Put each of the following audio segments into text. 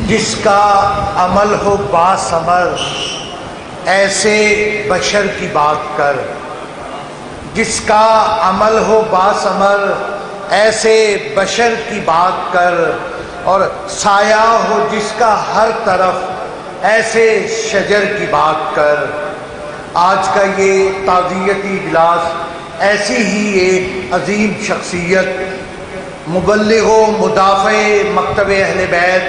جس کا عمل ہو باثمر ایسے بشر کی بات کر، جس کا عمل ہو باثمر ایسے بشر کی بات کر، اور سایہ ہو جس کا ہر طرف ایسے شجر کی بات کر۔ آج کا یہ تعزیتی اجلاس ایسی ہی ایک عظیم شخصیت، مبلغ و مدافع مکتب اہل بیت،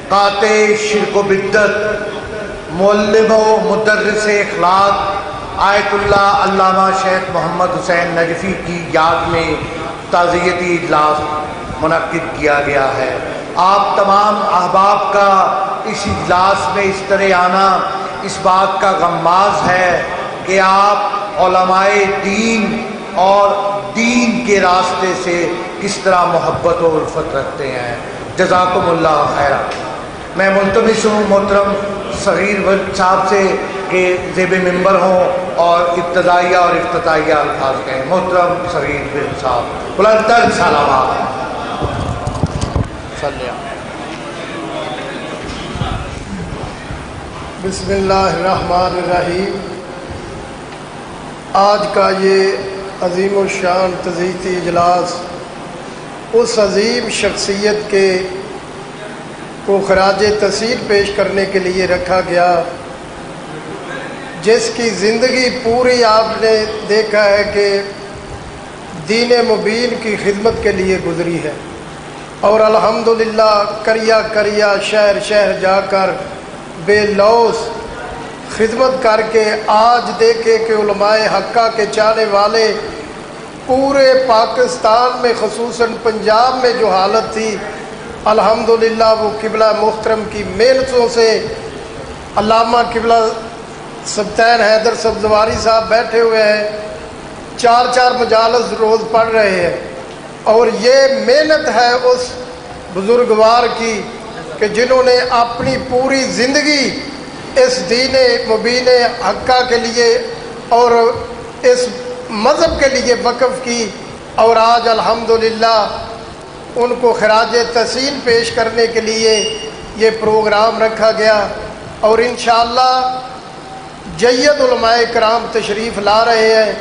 قاطع شرک و بدعت، معلم و مدرس اخلاق آیت اللہ علامہ شیخ محمد حسین نجفی کی یاد میں تعزیتی اجلاس منعقد کیا گیا ہے۔ آپ تمام احباب کا اس اجلاس میں اس طرح آنا اس بات کا غماز ہے کہ آپ علماء دین اور دین کے راستے سے کس طرح محبت و الفت رکھتے ہیں۔ جزاکم اللہ خیرا۔ میں ملتمس ہوں محترم صغیر صاحب سے کہ زیب ممبر ہوں اور ابتدائیہ اور افتتاحیہ الفاظ کہیں۔ محترم صغیر صاحب بلند تر سلامات۔ بسم اللہ الرحمن الرحیم۔ آج کا یہ عظیم الشان تعزیتی اجلاس اس عظیم شخصیت کو خراج تحسین پیش کرنے کے لیے رکھا گیا جس کی زندگی پوری آپ نے دیکھا ہے کہ دین مبین کی خدمت کے لیے گزری ہے، اور الحمدللہ کریا کریا شہر شہر جا کر بے لوث خدمت کر کے آج دیکھے کہ علماء حقہ کے چاہنے والے پورے پاکستان میں خصوصاً پنجاب میں جو حالت تھی، الحمدللہ وہ قبلہ محترم کی محنتوں سے علامہ قبلہ سبطین حیدر سبزواری صاحب بیٹھے ہوئے ہیں، 4 مجالس روز پڑھ رہے ہیں، اور یہ محنت ہے اس بزرگوار کی کہ جنہوں نے اپنی پوری زندگی اس دین مبین حقہ کے لیے اور اس مذہب کے لیے وقف کی، اور آج الحمدللہ ان کو خراج تحسین پیش کرنے کے لیے یہ پروگرام رکھا گیا، اور انشاءاللہ جید علماء کرام تشریف لا رہے ہیں،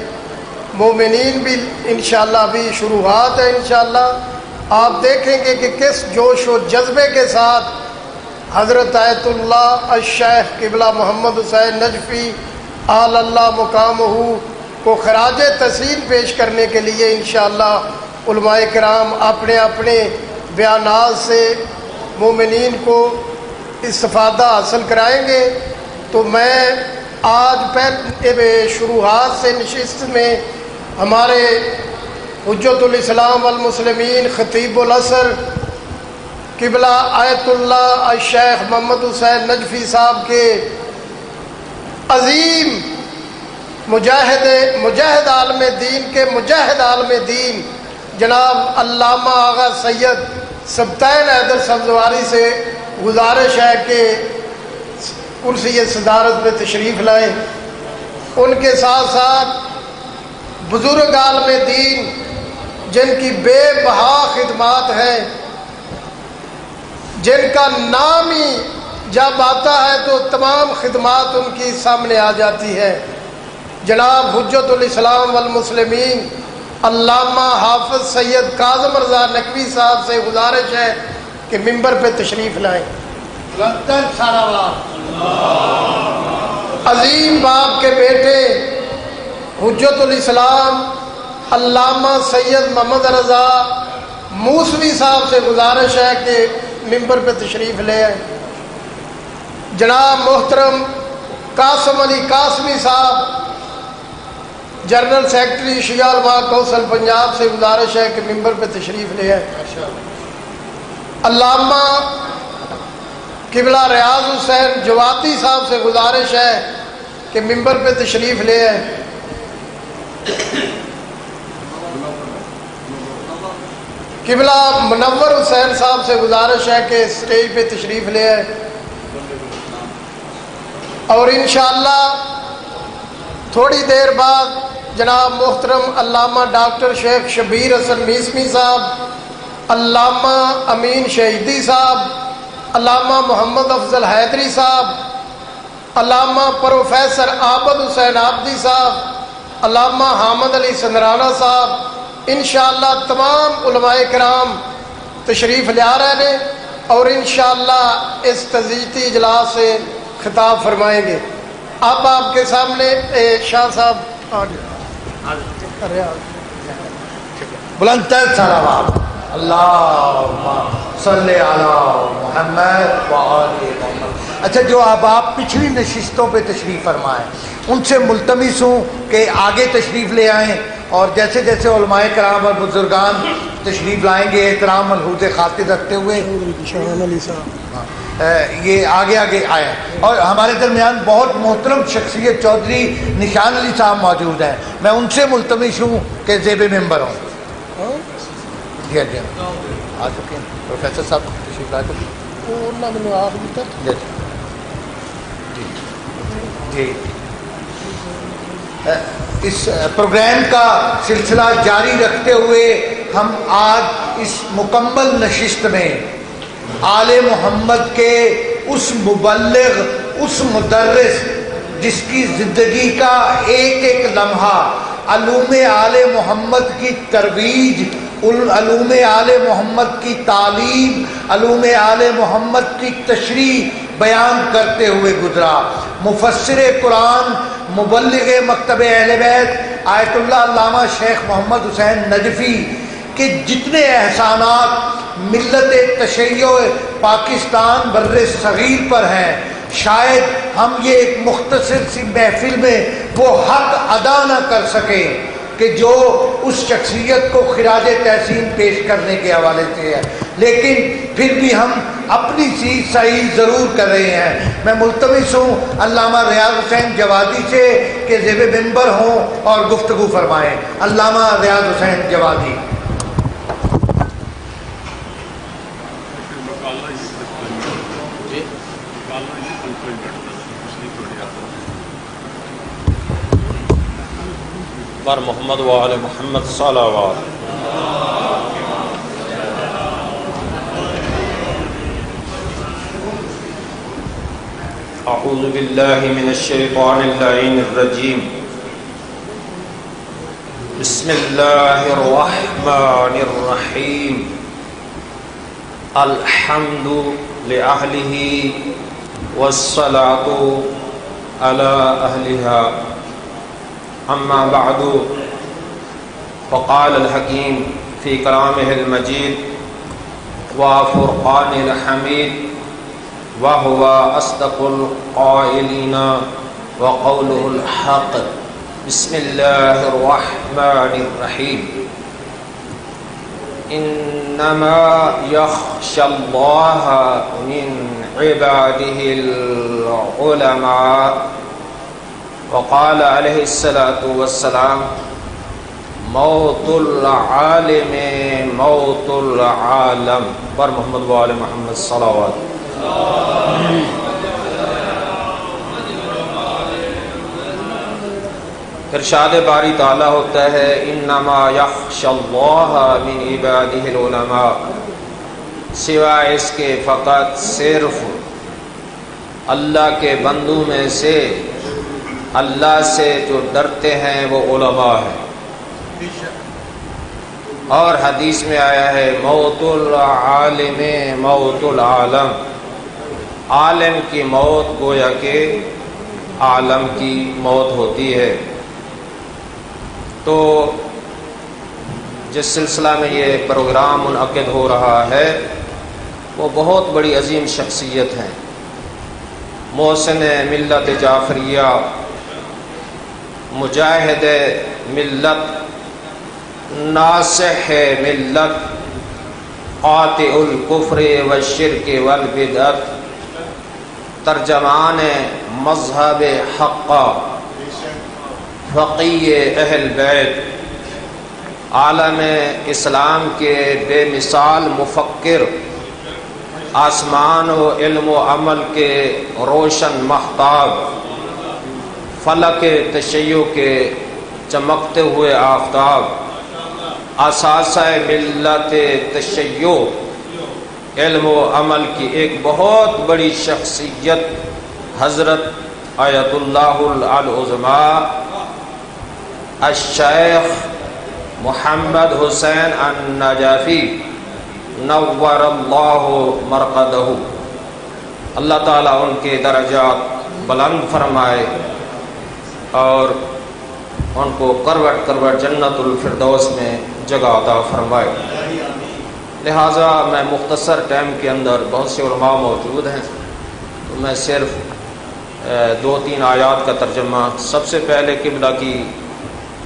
مومنین بھی انشاءاللہ بھی شروعات ہے۔ انشاءاللہ آپ دیکھیں گے کہ کس جوش و جذبے کے ساتھ حضرت آیت اللہ الشیخ قبلہ محمد حسین نجفی آل اللہ مقامہ کو خراج تحسین پیش کرنے کے لیے انشاءاللہ علماء کرام اپنے اپنے بیانات سے مومنین کو استفادہ حاصل کرائیں گے۔ تو میں آج پہلے شروعات سے نشست میں ہمارے حجت الاسلام والمسلمین خطیب العصر قبلہ آیت اللہ الشیخ محمد حسین نجفی صاحب کے عظیم مجاہد عالم دین کے مجاہد عالم دین جناب علامہ آغا سید سبطین حیدر سبزواری سے گزارش ہے کہ کرسی صدارت میں تشریف لائیں۔ ان کے ساتھ ساتھ بزرگ عالم دین جن کی بے بہا خدمات ہیں، جن کا نام ہی جب آتا ہے تو تمام خدمات ان کی سامنے آ جاتی ہے، جناب حجت الاسلام والمسلمین علامہ حافظ سید کاظم رضا نقوی صاحب سے گزارش ہے کہ ممبر پہ تشریف لائیں۔ عظیم باپ کے بیٹے حجت الاسلام علامہ سید محمد رضا موسوی صاحب سے گزارش ہے کہ ممبر پہ تشریف لے آئیں۔ جناب محترم قاسم علی قاسمی صاحب جنرل سیکرٹری شیعہ علماء کونسل پنجاب سے گزارش ہے کہ ممبر پہ تشریف لے آئیں۔ علامہ قبلہ ریاض حسین جواتی صاحب سے گزارش ہے کہ ممبر پہ تشریف لے آئیں۔ قبلہ منور حسین صاحب سے گزارش ہے کہ اسٹیج پہ تشریف لے آئیں، اور انشاءاللہ تھوڑی دیر بعد جناب محترم علامہ ڈاکٹر شیخ شبیر حسن میسمی صاحب علامہ امین شہیدی صاحب، علامہ محمد افضل حیدری صاحب، علامہ پروفیسر عابد حسین عابدی صاحب، علامہ حامد علی سندرانہ صاحب، انشاءاللہ تمام علماء کرام تشریف لے آ رہے ہیں اور انشاءاللہ اس تعزیتی اجلاس سے خطاب فرمائیں گے۔ اب آپ کے سامنے شاہ صاحب بلند تر صلوات اللہم صلی علی محمد وآل محمد۔ اچھا، جو اب آپ پچھلی نشستوں پہ تشریف فرمائیں ان سے ملتمس ہوں کہ آگے تشریف لے آئیں، اور جیسے جیسے علماء کرام اور بزرگان تشریف لائیں گے احترام ملحوظ خاطر رکھتے ہوئے یہ آگے آگے آئیں۔ اور ہمارے درمیان بہت محترم شخصیت چودھری نشان علی صاحب موجود ہیں، میں ان سے ملتمس ہوں کہ زیب ممبر ہوں۔ جی جی آ چکے ہیں پروفیسر صاحب، تشریف لا چکے جی۔ اس پروگرام کا سلسلہ جاری رکھتے ہوئے ہم آج اس مکمل نشست میں آل محمد کے اس مبلغ، اس مدرس جس کی زندگی کا ایک ایک لمحہ علوم آل محمد کی ترویج، علوم آل محمد کی تعلیم، علوم آل محمد کی تشریح بیان کرتے ہوئے گزرا، مفسر قرآن، مبلغ مکتب اہل بیت آیت اللہ علامہ شیخ محمد حسین نجفی کے جتنے احسانات ملت تشیع پاکستان بر صغیر پر ہیں، شاید ہم یہ ایک مختصر سی محفل میں وہ حق ادا نہ کر سکیں کہ جو اس شخصیت کو خراج تحسین پیش کرنے کے حوالے سے ہے، لیکن پھر بھی ہم اپنی چیز صحیح ضرور کر رہے ہیں۔ میں ملتمس ہوں علامہ ریاض حسین جوادی سے کہ زیب ممبر ہوں اور گفتگو فرمائیں۔ علامہ ریاض حسین جوادی۔ بر محمد وآل محمد صلوات۔ اعوذ باللہ من الشیطان اللعین الرجیم، بسم اللہ الرحمن الرحیم، الحمد لأہلہ والصلاة علی اہلہا، اما بعد فقال الحکیم فی کلامہ المجید وفرقان الحمید وهو اصدق القائلین وقولہ الحق۔ بسم اللہ الرحمن الرحیم، انما یخشی اللہ من عبادہ العلماء، وقال علیہ الصلاۃ والسلام موت العالم موت العالم۔ پر محمد وآل محمد صلوات۔ ارشاد باری تعالیٰ ہوتا ہے انما یخشی اللہ من عبادہ العلماء، سوائے اس کے فقط صرف اللہ کے بندوں میں سے اللہ سے جو ڈرتے ہیں وہ علماء ہیں۔ اور حدیث میں آیا ہے موت العالم موت العالم، عالم کی موت گویا کہ عالم کی موت ہوتی ہے۔ تو جس سلسلہ میں یہ پروگرام منعقد ہو رہا ہے وہ بہت بڑی عظیم شخصیت ہیں، محسن ملت جعفریہ، مجاہد ملت، ناصح ملت، قاطع الکفر والشرک والبدعت، ترجمان مذہب حق، فقیہ اہل بیت، عالم اسلام کے بے مثال مفکر، آسمان و علم و عمل کے روشن ماہتاب، فلک تشیع کے چمکتے ہوئے آفتاب، اساسہ ملت تشیع علم و عمل کی ایک بہت بڑی شخصیت حضرت آیت اللہ العظمیٰ الشیخ محمد حسین النجفی نور اللہ مرقدہ، اللہ تعالیٰ ان کے درجات بلند فرمائے اور ان کو کروٹ کروٹ جنت الفردوس میں جگہ عطا فرمائے۔ لہٰذا میں مختصر ٹائم کے اندر، بہت سے علماء موجود ہیں، تو میں صرف 2-3 آیات کا ترجمہ، سب سے پہلے قبلہ کی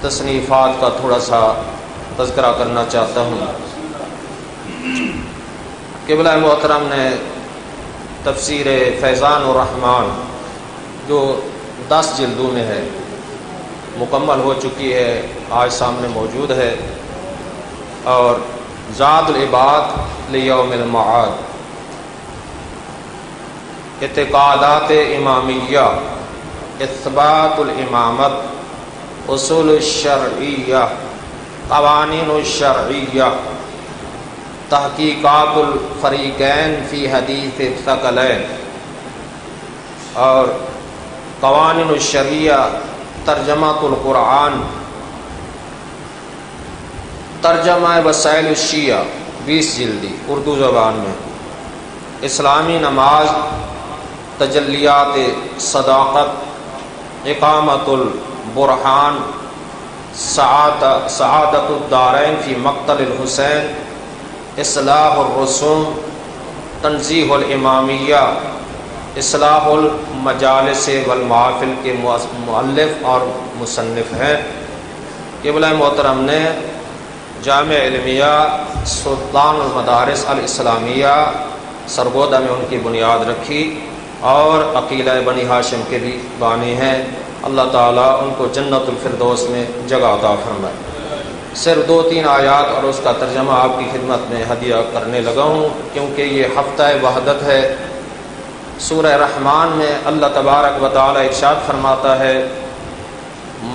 تصنیفات کا تھوڑا سا تذکرہ کرنا چاہتا ہوں۔ قبلہ محترم نے تفسیر فیضان الرحمن جو 10 جلدوں میں ہے، مکمل ہو چکی ہے، آج سامنے موجود ہے، اور زاد العباد لیوم المعاد، اعتقادات امامیہ، اثبات الامامت، اصول الشرعیہ، قوانین الشرعیہ، تحقیقات الفریقین فی حدیث الثقلین، اور قوانین الشرعیہ، ترجمۃ القرآن، ترجمہ وسائل الشیعہ 20 جلدی اردو زبان میں، اسلامی نماز، تجلیات صداقت، اقامت البرہان، سعادت الدارین فی مقتل الحسین، اصلاح الرسوم، تنزیہ الامامیہ، اصلاح المجالس والمحافل کے مؤلف اور مصنف ہیں۔ قبلہ محترم نے جامع علمیہ سلطان المدارس الاسلامیہ سرگودا میں ان کی بنیاد رکھی، اور عقیلہ بنی ہاشم کے بھی بانی ہیں، اللہ تعالیٰ ان کو جنت الفردوس میں جگہ عطا فرمائے۔ صرف 2-3 آیات اور اس کا ترجمہ آپ کی خدمت میں ہدیہ کرنے لگا ہوں، کیونکہ یہ ہفتہ وحدت ہے۔ سورہ رحمان میں اللہ تبارک و تعالیٰ ارشاد فرماتا ہے،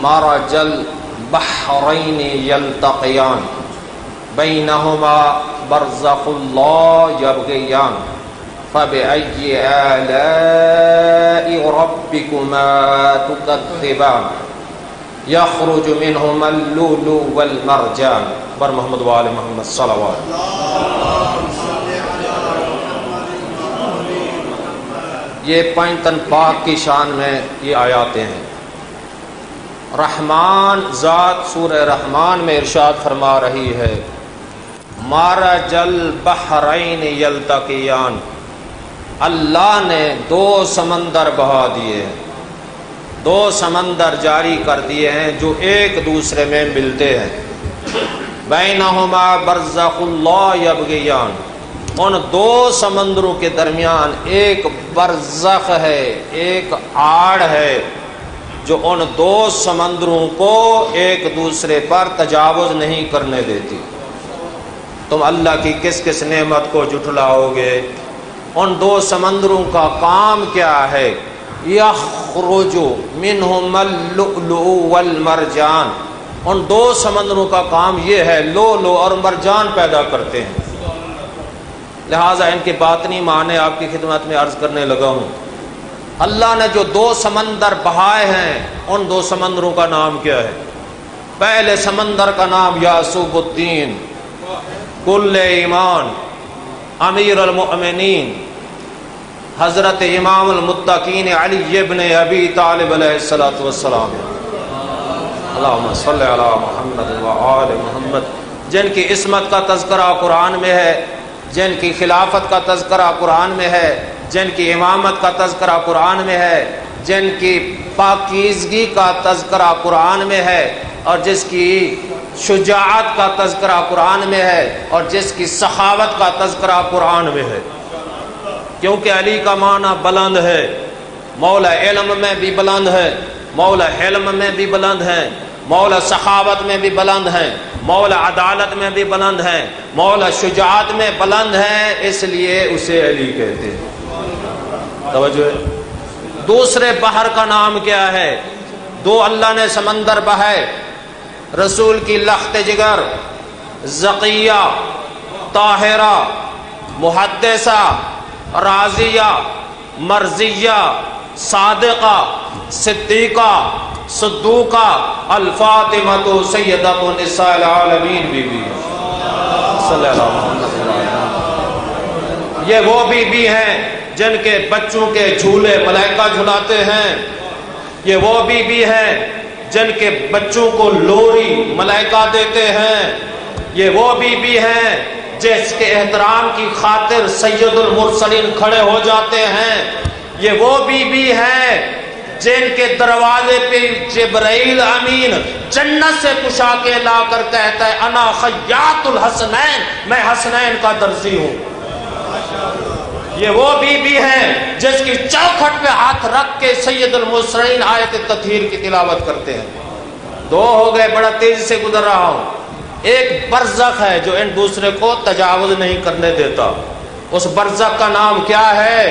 مرج البحرین یلتقیان بینہما برزخ لا یبغیان فبأی آلاء ربکما تکذبان یخرج منہما اللؤلؤ والمرجان۔ بر محمد وآل محمد صلوات۔ یہ پنجتن پاک کی شان میں یہ آیاتیں ہیں۔ رحمان ذات سورہ رحمان میں ارشاد فرما رہی ہے، مرج البحرین یلتقیان، اللہ نے 2 سمندر بہا دیے ہیں، 2 سمندر جاری کر دیے ہیں جو ایک دوسرے میں ملتے ہیں، بینہما برزخ لا یبغیان، ان 2 سمندروں کے درمیان ایک برزخ ہے، ایک آڑ ہے جو ان 2 سمندروں کو ایک دوسرے پر تجاوز نہیں کرنے دیتی۔ تم اللہ کی کس کس نعمت کو جھٹلاؤ گے؟ ان 2 سمندروں کا کام کیا ہے؟ یخرج منہما اللؤلؤ والمرجان، ان 2 سمندروں کا کام یہ ہے، لؤلؤ اور مرجان پیدا کرتے ہیں۔ لہٰذا ان کے باطنی معنی آپ کی خدمت میں عرض کرنے لگا ہوں۔ اللہ نے جو 2 سمندر بہائے ہیں، ان 2 سمندروں کا نام کیا ہے؟ پہلے سمندر کا نام یعصوب الدین، کل ایمان، امیر المؤمنین، حضرت امام المتقین علی ابن ابی طالب علیہ السلام، اللہم صلی علی محمد و آل محمد، جن کی عصمت کا تذکرہ قرآن میں ہے، جن کی خلافت کا تذکرہ قرآن میں ہے، جن کی امامت کا تذکرہ قرآن میں ہے، جن کی پاکیزگی کا تذکرہ قرآن میں ہے، اور جس کی شجاعت کا تذکرہ قرآن میں ہے، اور جس کی سخاوت کا تذکرہ قرآن میں ہے۔ کیونکہ علی کا معنی بلند ہے، مولا علم میں بھی بلند ہے، مولا حلم میں بھی بلند ہے، مولا سخاوت میں بھی بلند ہے، مولا عدالت میں بھی بلند ہے، مولا شجاعت میں بلند ہے، اس لیے اسے علی کہتے ہیں۔ توجہ ہے۔ دوسرے بحر کا نام کیا ہے؟ 2 اللہ نے سمندر بہائے، رسول کی لخت جگر زکیہ، طاہرہ، محدثہ، راضیہ، مرضیہ، صادقہ، صدیقہ، صدوقہ، الفاطمۃ سیدۃ نساء العالمین بی بی صلی اللہ علیہ وسلم۔ یہ وہ بی بی ہیں جن کے بچوں کے جھولے ملائکہ جھلاتے ہیں، یہ وہ بی بی ہیں جن کے بچوں کو لوری ملائکہ دیتے ہیں، یہ وہ بی بی ہیں جس کے احترام کی خاطر سید المرسلین کھڑے ہو جاتے ہیں، یہ وہ بی بی ہیں جن کے دروازے پہ جبرائیل امین جنت سے پشا کے لا کر کہتا ہے انا خیاط الحسنین، میں حسنین کا درزی ہوں۔ یہ وہ بی بی ہیں جس کی چوکھٹ پہ ہاتھ رکھ کے سید المرسلین آیت تطہیر کی تلاوت کرتے ہیں۔ دو ہو گئے، بڑا تیزی سے گزر رہا ہوں۔ ایک برزخ ہے جو ان دوسرے کو تجاوز نہیں کرنے دیتا، اس برزخ کا نام کیا ہے؟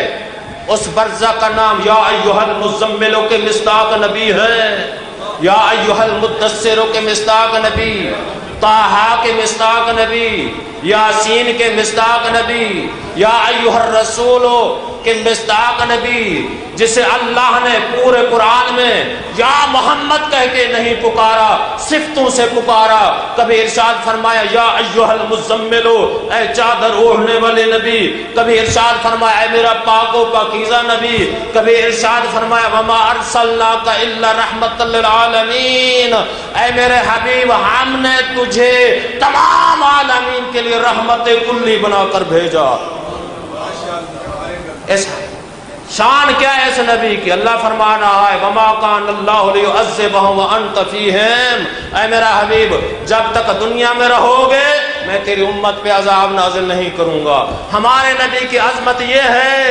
اس برزخ کا نام یا ایھا المزمل کے مصداق نبی ہے، یا ایھا المدثر کے مصداق نبی، طٰہٰ کے مصداق نبی، یاسین کے مصداق نبی، یا ایھا الرسول کے مصداق نبی، جسے اللہ نے پورے قرآن میں یا محمد کہہ کے نہیں پکارا، صفتوں سے پکارا۔ کبھی ارشاد فرمایا یا ایھا المزمل، اے چادر اوڑھنے والے نبی، کبھی ارشاد فرمایا اے میرا پاک و پاکیزہ نبی، کبھی ارشاد فرمایا وما ارسلناک الا رحمۃ للعالمین، اے میرے حبیب ہم نے تجھے تمام عالمین کے لیے رحمت کلی بنا کر بھیجا۔ اس شان کیا ہے اس نبی کی؟ اللہ فرما رہا ہے وما کان اللہ لیعذبہم وانت فیہم، اے میرا حبیب جب تک دنیا میں رہو گے میں تیری امت پہ عذاب نازل نہیں کروں گا۔ ہمارے نبی کی عظمت یہ ہے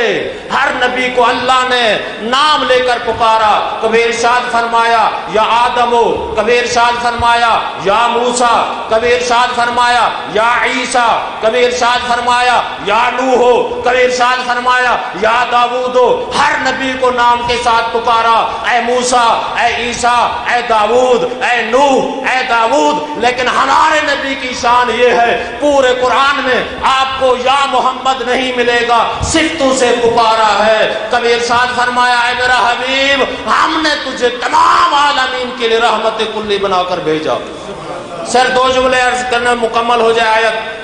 ہر نبی کو اللہ نے نام لے کر پکارا، کبھی ارشاد فرمایا یا آدم، کبھی ارشاد فرمایا یا موسیٰ، کبھی ارشاد فرمایا یا عیسیٰ، کبھی ارشاد فرمایا یا نوح، کبھی ارشاد فرمایا یا داؤد۔ ہر نبی کو نام کے ساتھ پکارا، اے موسیٰ، اے عیسیٰ، اے داؤد، اے نوح، اے داؤد۔ لیکن ہمارے نبی کی شان یہ ہے پورے قرآن میں آپ کو یا محمد نہیں ملے گا، صفتوں سے پکارا ہے۔ کبھی ارشاد فرمایا اے میرا حبیب ہم نے تجھے تمام عالمین کے لیے رحمت کلی بنا کر بھیجا۔ سر دو جملے عرض کرنے مکمل ہو جائے آیت۔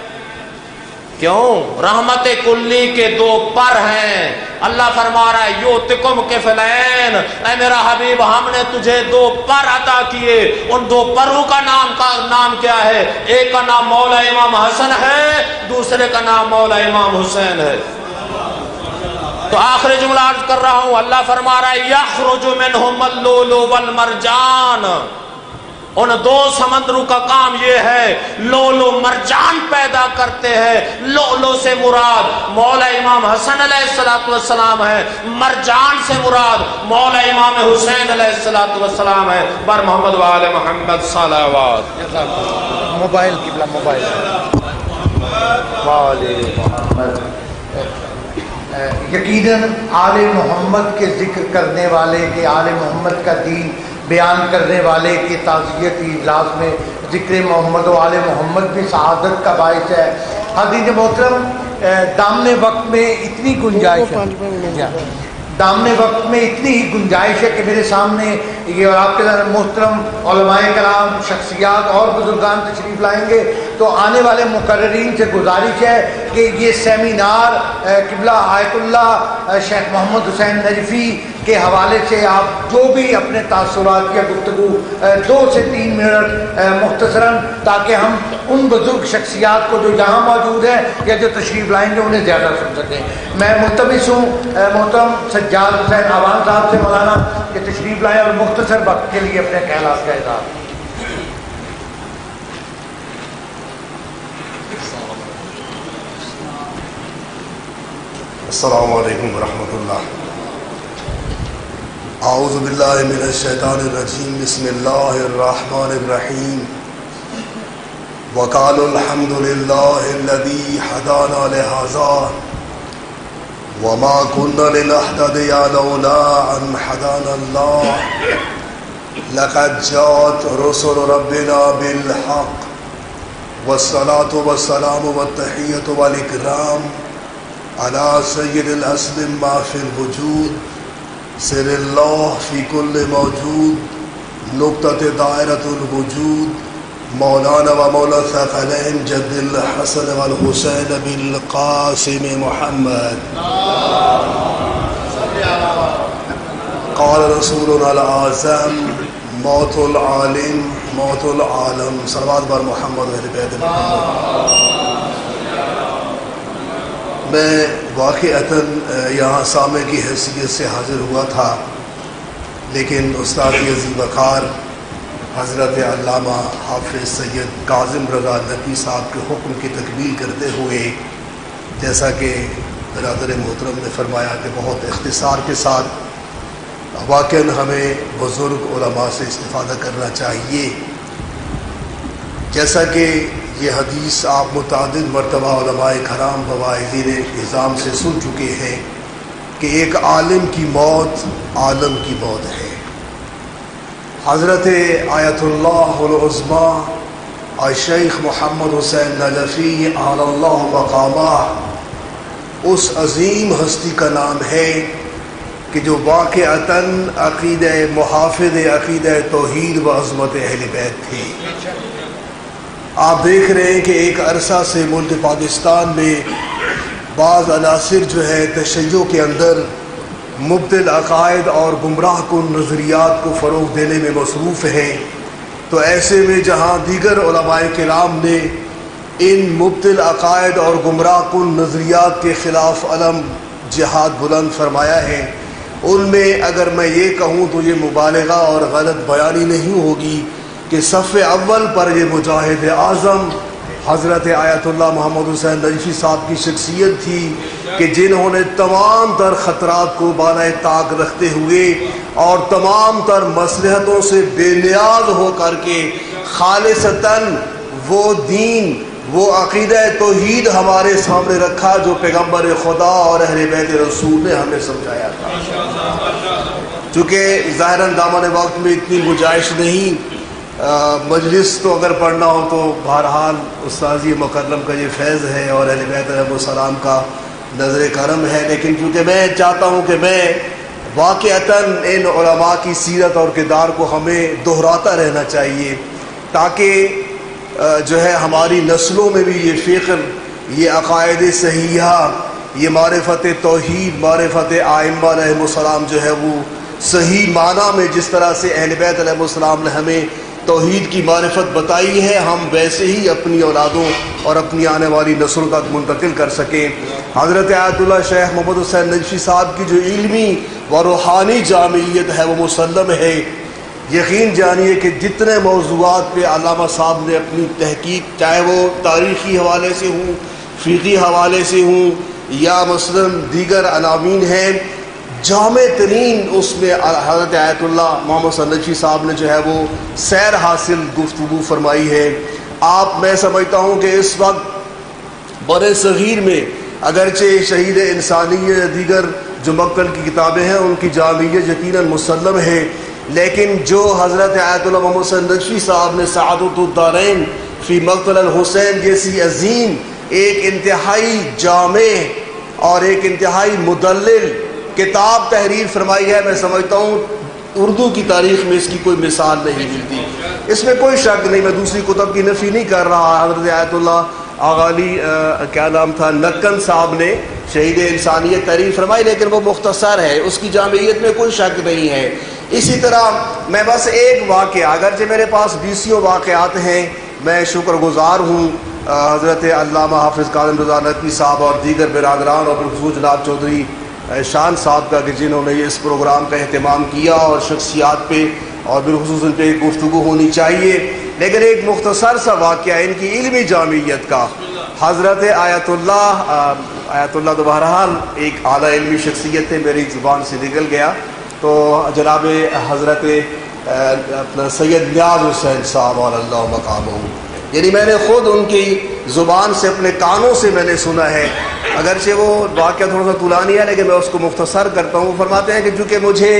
کیوں؟ رحمت کلی کے دو پر ہیں۔ اللہ فرما رہا ہے یؤتکم کفلین، اے میرا حبیب ہم نے تجھے دو پر عطا کیے۔ ان دو پروں کا نام کیا ہے؟ ایک کا نام مولا امام حسن ہے، دوسرے کا نام مولا امام حسین ہے۔ تو آخری جملہ عرض کر رہا ہوں، اللہ فرما رہا ہے یخرج منہم اللؤلؤ والمرجان، ان دو سمندروں کا کام یہ ہے لولو مرجان پیدا کرتے ہیں۔ لولو سے مراد مولا امام حسن علیہ السلام ہے، مرجان سے مراد مولا امام حسین علیہ السلام ہے۔ بر محمد وآل محمد صلوات۔ موبائل قبلہ موبائل وآل محمد۔ یقیناً آل محمد کے ذکر کرنے والے کے، آل محمد کا دین بیان کرنے والے کے تعزیتی اجلاس میں ذکر محمد و آل محمد بھی سعادت کا باعث ہے۔ حضرت محترم دامن وقت میں اتنی گنجائش ہے، دامن وقت میں اتنی ہی گنجائش ہے کہ میرے سامنے یہ اور آپ کے محترم علماء کرام، شخصیات اور بزرگان تشریف لائیں گے، تو آنے والے مقررین سے گزارش ہے کہ یہ سیمینار قبلہ آیت اللہ شیخ محمد حسین نجفی کے حوالے سے آپ جو بھی اپنے تاثرات یا گفتگو 2 سے 3 منٹ مختصراً، تاکہ ہم ان بزرگ شخصیات کو جو یہاں موجود ہیں یا جو تشریف لائیں گے انہیں زیادہ سن سکیں۔ میں ملتمس ہوں محترم سجاد حسین آوان صاحب سے مولانا کہ تشریف لائیں اور مختصر وقت کے لیے اپنے خیالات کا اظہار۔ السلام علیکم ورحمۃ اللہ۔ اعوذ باللہ من الشیطان الرجیم، بسم اللہ الرحمن الرحیم۔ وقالوا الحمد للہ الذی ہدانا لہذا وما كنا لنهتدي لولا ان هدانا اللہ لقد جاءت رسل ربنا بالحق والصلاة والسلام والتحیۃ والاکرام علی سید الاسلم ما فی الوجود سر اللہ فی کل موجود نقطۃ دائرۃ الوجود مولانا و مولا الثقلین جد الحسن والحسین بالقاسم محمد قال رسولنا الاعظم موت العالم موت العالم صلوات بر محمد و اہل بیت محمد۔ میں واقعتاً یہاں سامع کی حیثیت سے حاضر ہوا تھا، لیکن استاد عظیم وقار حضرت علامہ حافظ سید کاظم رضا نقوی صاحب کے حکم کی تکمیل کرتے ہوئے، جیسا کہ برادر محترم نے فرمایا کہ بہت اختصار کے ساتھ واقعاً ہمیں بزرگ علماء سے استفادہ کرنا چاہیے، جیسا کہ یہ حدیث آپ متعدد مرتبہ علماء کرام بواعظین نظام سے سن چکے ہیں کہ ایک عالم کی موت عالم کی موت ہے۔ حضرت آیت اللہ العظمیٰ الشیخ محمد حسین نجفی اعلی اللہ مقامہ اس عظیم ہستی کا نام ہے کہ جو واقعتاً عقیدہ محافظ عقیدہ توحید و عظمت اہل بیت تھے۔ آپ دیکھ رہے ہیں کہ ایک عرصہ سے ملک پاکستان میں بعض عناصر جو ہے تشیع کے اندر مبتل عقائد اور گمراہ کن نظریات کو فروغ دینے میں مصروف ہیں، تو ایسے میں جہاں دیگر علماء کرام نے ان مبتل عقائد اور گمراہ کن نظریات کے خلاف علم جہاد بلند فرمایا ہے، ان میں اگر میں یہ کہوں تو یہ مبالغہ اور غلط بیانی نہیں ہوگی کہ صف اول پر یہ مجاہد اعظم حضرت آیت اللہ محمد حسین نجفی صاحب کی شخصیت تھی کہ جنہوں نے تمام تر خطرات کو بالائے طاق رکھتے ہوئے اور تمام تر مصلحتوں سے بے نیاز ہو کر کے خالصتاً وہ دین وہ عقیدہ توحید ہمارے سامنے رکھا جو پیغمبر خدا اور اہل بیت رسول نے ہمیں سمجھایا تھا۔ چونکہ ظاہراً دامن وقت میں اتنی گنجائش نہیں، مجلس تو اگر پڑھنا ہو تو بہرحال استاذی مکرم کا یہ فیض ہے اور اہل بیت علیہ السلام کا نظر کرم ہے، لیکن چونکہ میں چاہتا ہوں کہ میں واقعتاً ان علماء کی سیرت اور کردار کو ہمیں دہراتا رہنا چاہیے تاکہ جو ہے ہماری نسلوں میں بھی یہ فکر، یہ عقائد صحیحہ، یہ معرفت توحید، معرفت ائمہ علیہ السلام جو ہے وہ صحیح معنی میں جس طرح سے اہل بیت علیہ السلام نے ہمیں توحید کی معرفت بتائی ہے، ہم ویسے ہی اپنی اولادوں اور اپنی آنے والی نسلوں تک منتقل کر سکیں۔ حضرت آیت اللہ شیخ محمد حسین نجفی صاحب کی جو علمی و روحانی جامعیت ہے وہ مسلم ہے۔ یقین جانیے کہ جتنے موضوعات پہ علامہ صاحب نے اپنی تحقیق، چاہے وہ تاریخی حوالے سے ہوں، فقہی حوالے سے ہوں یا مثلاً دیگر عناوین ہیں، جامع ترین اس میں حضرت آیت اللہ محمد حسین نجفی صاحب نے جو ہے وہ سیر حاصل گفتگو فرمائی ہے۔ آپ میں سمجھتا ہوں کہ اس وقت بر صغیر میں اگرچہ شہید انسانیت دیگر جو مقتل کی کتابیں ہیں ان کی جامعیت یقیناً مسلم ہے، لیکن جو حضرت آیت اللہ محمد حسین نجفی صاحب نے سعادت الدارین فی مقتل الحسین جیسی عظیم ایک انتہائی جامع اور ایک انتہائی مدلل کتاب تحریر فرمائی ہے، میں سمجھتا ہوں اردو کی تاریخ میں اس کی کوئی مثال نہیں ملتی۔ اس میں کوئی شک نہیں، میں دوسری کتب کی نفی نہیں کر رہا۔ حضرت آیت اللہ آغالی کیا نام تھا نکن صاحب نے شہید انسانیت تحریر فرمائی، لیکن وہ مختصر ہے، اس کی جامعیت میں کوئی شک نہیں ہے۔ اسی طرح میں بس ایک واقعہ، اگرچہ میرے پاس 20 واقعات ہیں، میں شکر گزار ہوں حضرت علامہ حافظ کاظم رضا نقوی صاحب اور دیگر برادران اور بالخصوص جناب چودھری شان صاحب کا کہ جنہوں نے اس پروگرام کا اہتمام کیا اور شخصیات پہ اور بالخصوص ان پہ گفتگو ہونی چاہیے، لیکن ایک مختصر سا واقعہ ان کی علمی جامعیت کا۔ حضرت آیت اللہ تو بہرحال ایک اعلیٰ علمی شخصیت ہے، میری زبان سے نکل گیا، تو جناب حضرت اپنا سید نیاز حسین صاحب اور اللہ مقامہ، یعنی میں نے خود ان کی زبان سے اپنے کانوں سے میں نے سنا ہے، اگرچہ وہ واقعہ تھوڑا سا طولانی ہے لیکن میں اس کو مختصر کرتا ہوں۔ وہ فرماتے ہیں کہ چونکہ مجھے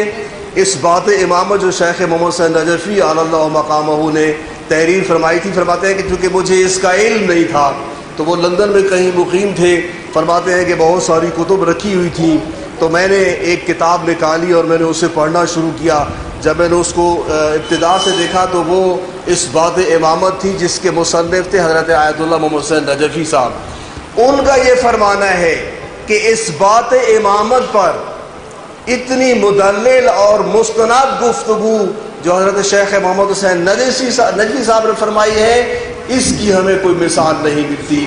اس بات امامت جو شیخ محمد حسین نجفی علی اللہ مقامہ نے تحریر فرمائی تھی. فرماتے ہیں کہ چونکہ مجھے اس کا علم نہیں تھا تو وہ لندن میں کہیں مقیم تھے. فرماتے ہیں کہ بہت ساری کتب رکھی ہوئی تھی تو میں نے ایک کتاب نکالی اور میں نے اسے پڑھنا شروع کیا. جب میں نے اس کو ابتدا سے دیکھا تو وہ اس بات امامت تھی جس کے مصنف تھے حضرت آیت اللہ محمد حسین نجفی صاحب. ان کا یہ فرمانا ہے کہ اس بات امامت پر اتنی مدلل اور مستند گفتگو جو حضرت شیخ محمد حسین نجفی صاحب نے فرمائی ہے اس کی ہمیں کوئی مثال نہیں ملتی.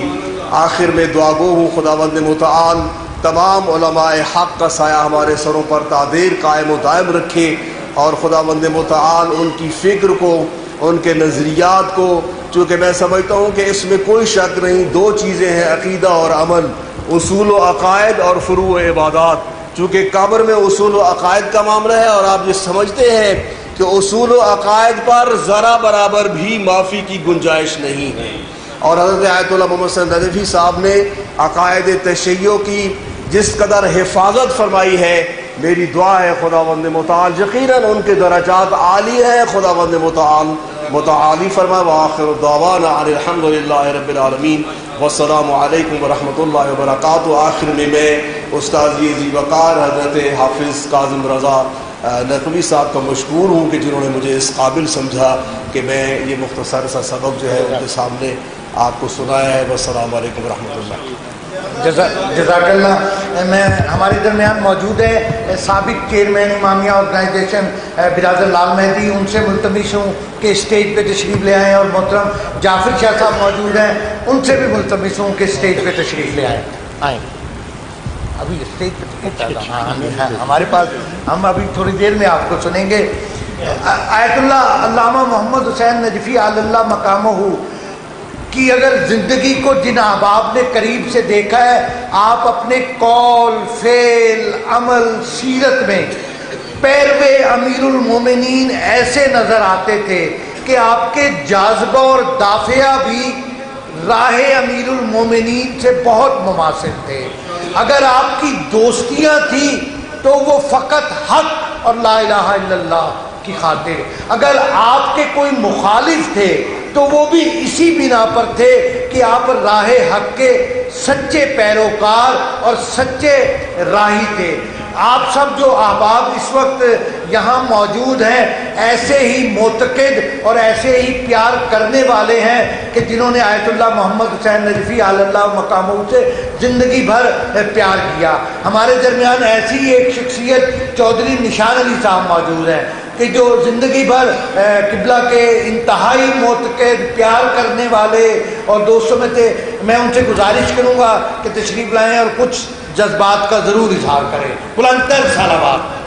آخر میں دعا گو ہوں خداوند متعال تمام علماء حق کا سایہ ہمارے سروں پر تعدیر قائم و دائم رکھے اور خداوند متعال ان کی فکر کو ان کے نظریات کو، چونکہ میں سمجھتا ہوں کہ اس میں کوئی شک نہیں، دو چیزیں ہیں عقیدہ اور عمل، اصول و عقائد اور فروع و عبادات. چونکہ قبر میں اصول و عقائد کا معاملہ ہے اور آپ یہ سمجھتے ہیں کہ اصول و عقائد پر ذرا برابر بھی معافی کی گنجائش نہیں ہے. اور حضرت آیت اللہ محمد حسین نجفی صاحب نے عقائد تشیع کی جس قدر حفاظت فرمائی ہے، میری دعا ہے خداوند متعال یقیناً ان کے درجات عالی ہیں، خداوند متعال متعالی فرمائے. وآخر دعوانا ان الحمد للہ رب العالمین والسلام علیکم ورحمۃ اللہ وبرکاتہ. آخر میں استاد ذی وقار حضرت حافظ کاظم رضا نقوی صاحب کا مشکور ہوں کہ جنہوں نے مجھے اس قابل سمجھا کہ میں یہ مختصر سا سبق جو ہے ان کے سامنے آپ کو سنایا ہے. والسلام علیکم ورحمۃ اللہ. جزاک اللہ. میں ہمارے درمیان موجود ہے سابق چیئرمین امامیہ آرگنائزیشن برادر لال مہدی، ان سے ملتمس ہوں کہ اسٹیج پہ تشریف لے آئیں، اور محترم جعفر شاہ صاحب موجود ہیں، ان سے بھی ملتمس ہوں کہ اسٹیج پہ تشریف لے آئیں. ابھی اسٹیج پہ ہمارے پاس، ہم ابھی تھوڑی دیر میں آپ کو سنیں گے. آیت اللہ علامہ محمد حسین نجفی علی اللہ مقامہ کی اگر زندگی کو جن احباب نے قریب سے دیکھا ہے، آپ اپنے قول، فعل، عمل، سیرت میں پیروے امیر المومنین ایسے نظر آتے تھے کہ آپ کے جاذبہ اور دافعہ بھی راہ امیر المومنین سے بہت مماثل تھے. اگر آپ کی دوستیاں تھیں تو وہ فقط حق اور لا الہ الا اللہ کی خاطر. اگر آپ کے کوئی مخالف تھے تو وہ بھی اسی بنا پر تھے کہ آپ راہ حق کے سچے پیروکار اور سچے راہی تھے. آپ سب جو احباب اس وقت یہاں موجود ہیں ایسے ہی معتقد اور ایسے ہی پیار کرنے والے ہیں کہ جنہوں نے آیت اللہ محمد حسین نجفی علی اللہ مقامہ سے زندگی بھر پیار کیا. ہمارے درمیان ایسی ہی ایک شخصیت چودھری نشان علی صاحب موجود ہیں کہ جو زندگی بھر قبلہ کے انتہائی معتقد پیار کرنے والے اور دوستوں میں تھے. میں ان سے گزارش کروں گا کہ تشریف لائیں اور کچھ جذبات کا ضرور اظہار کریں. بلندتر صلوات.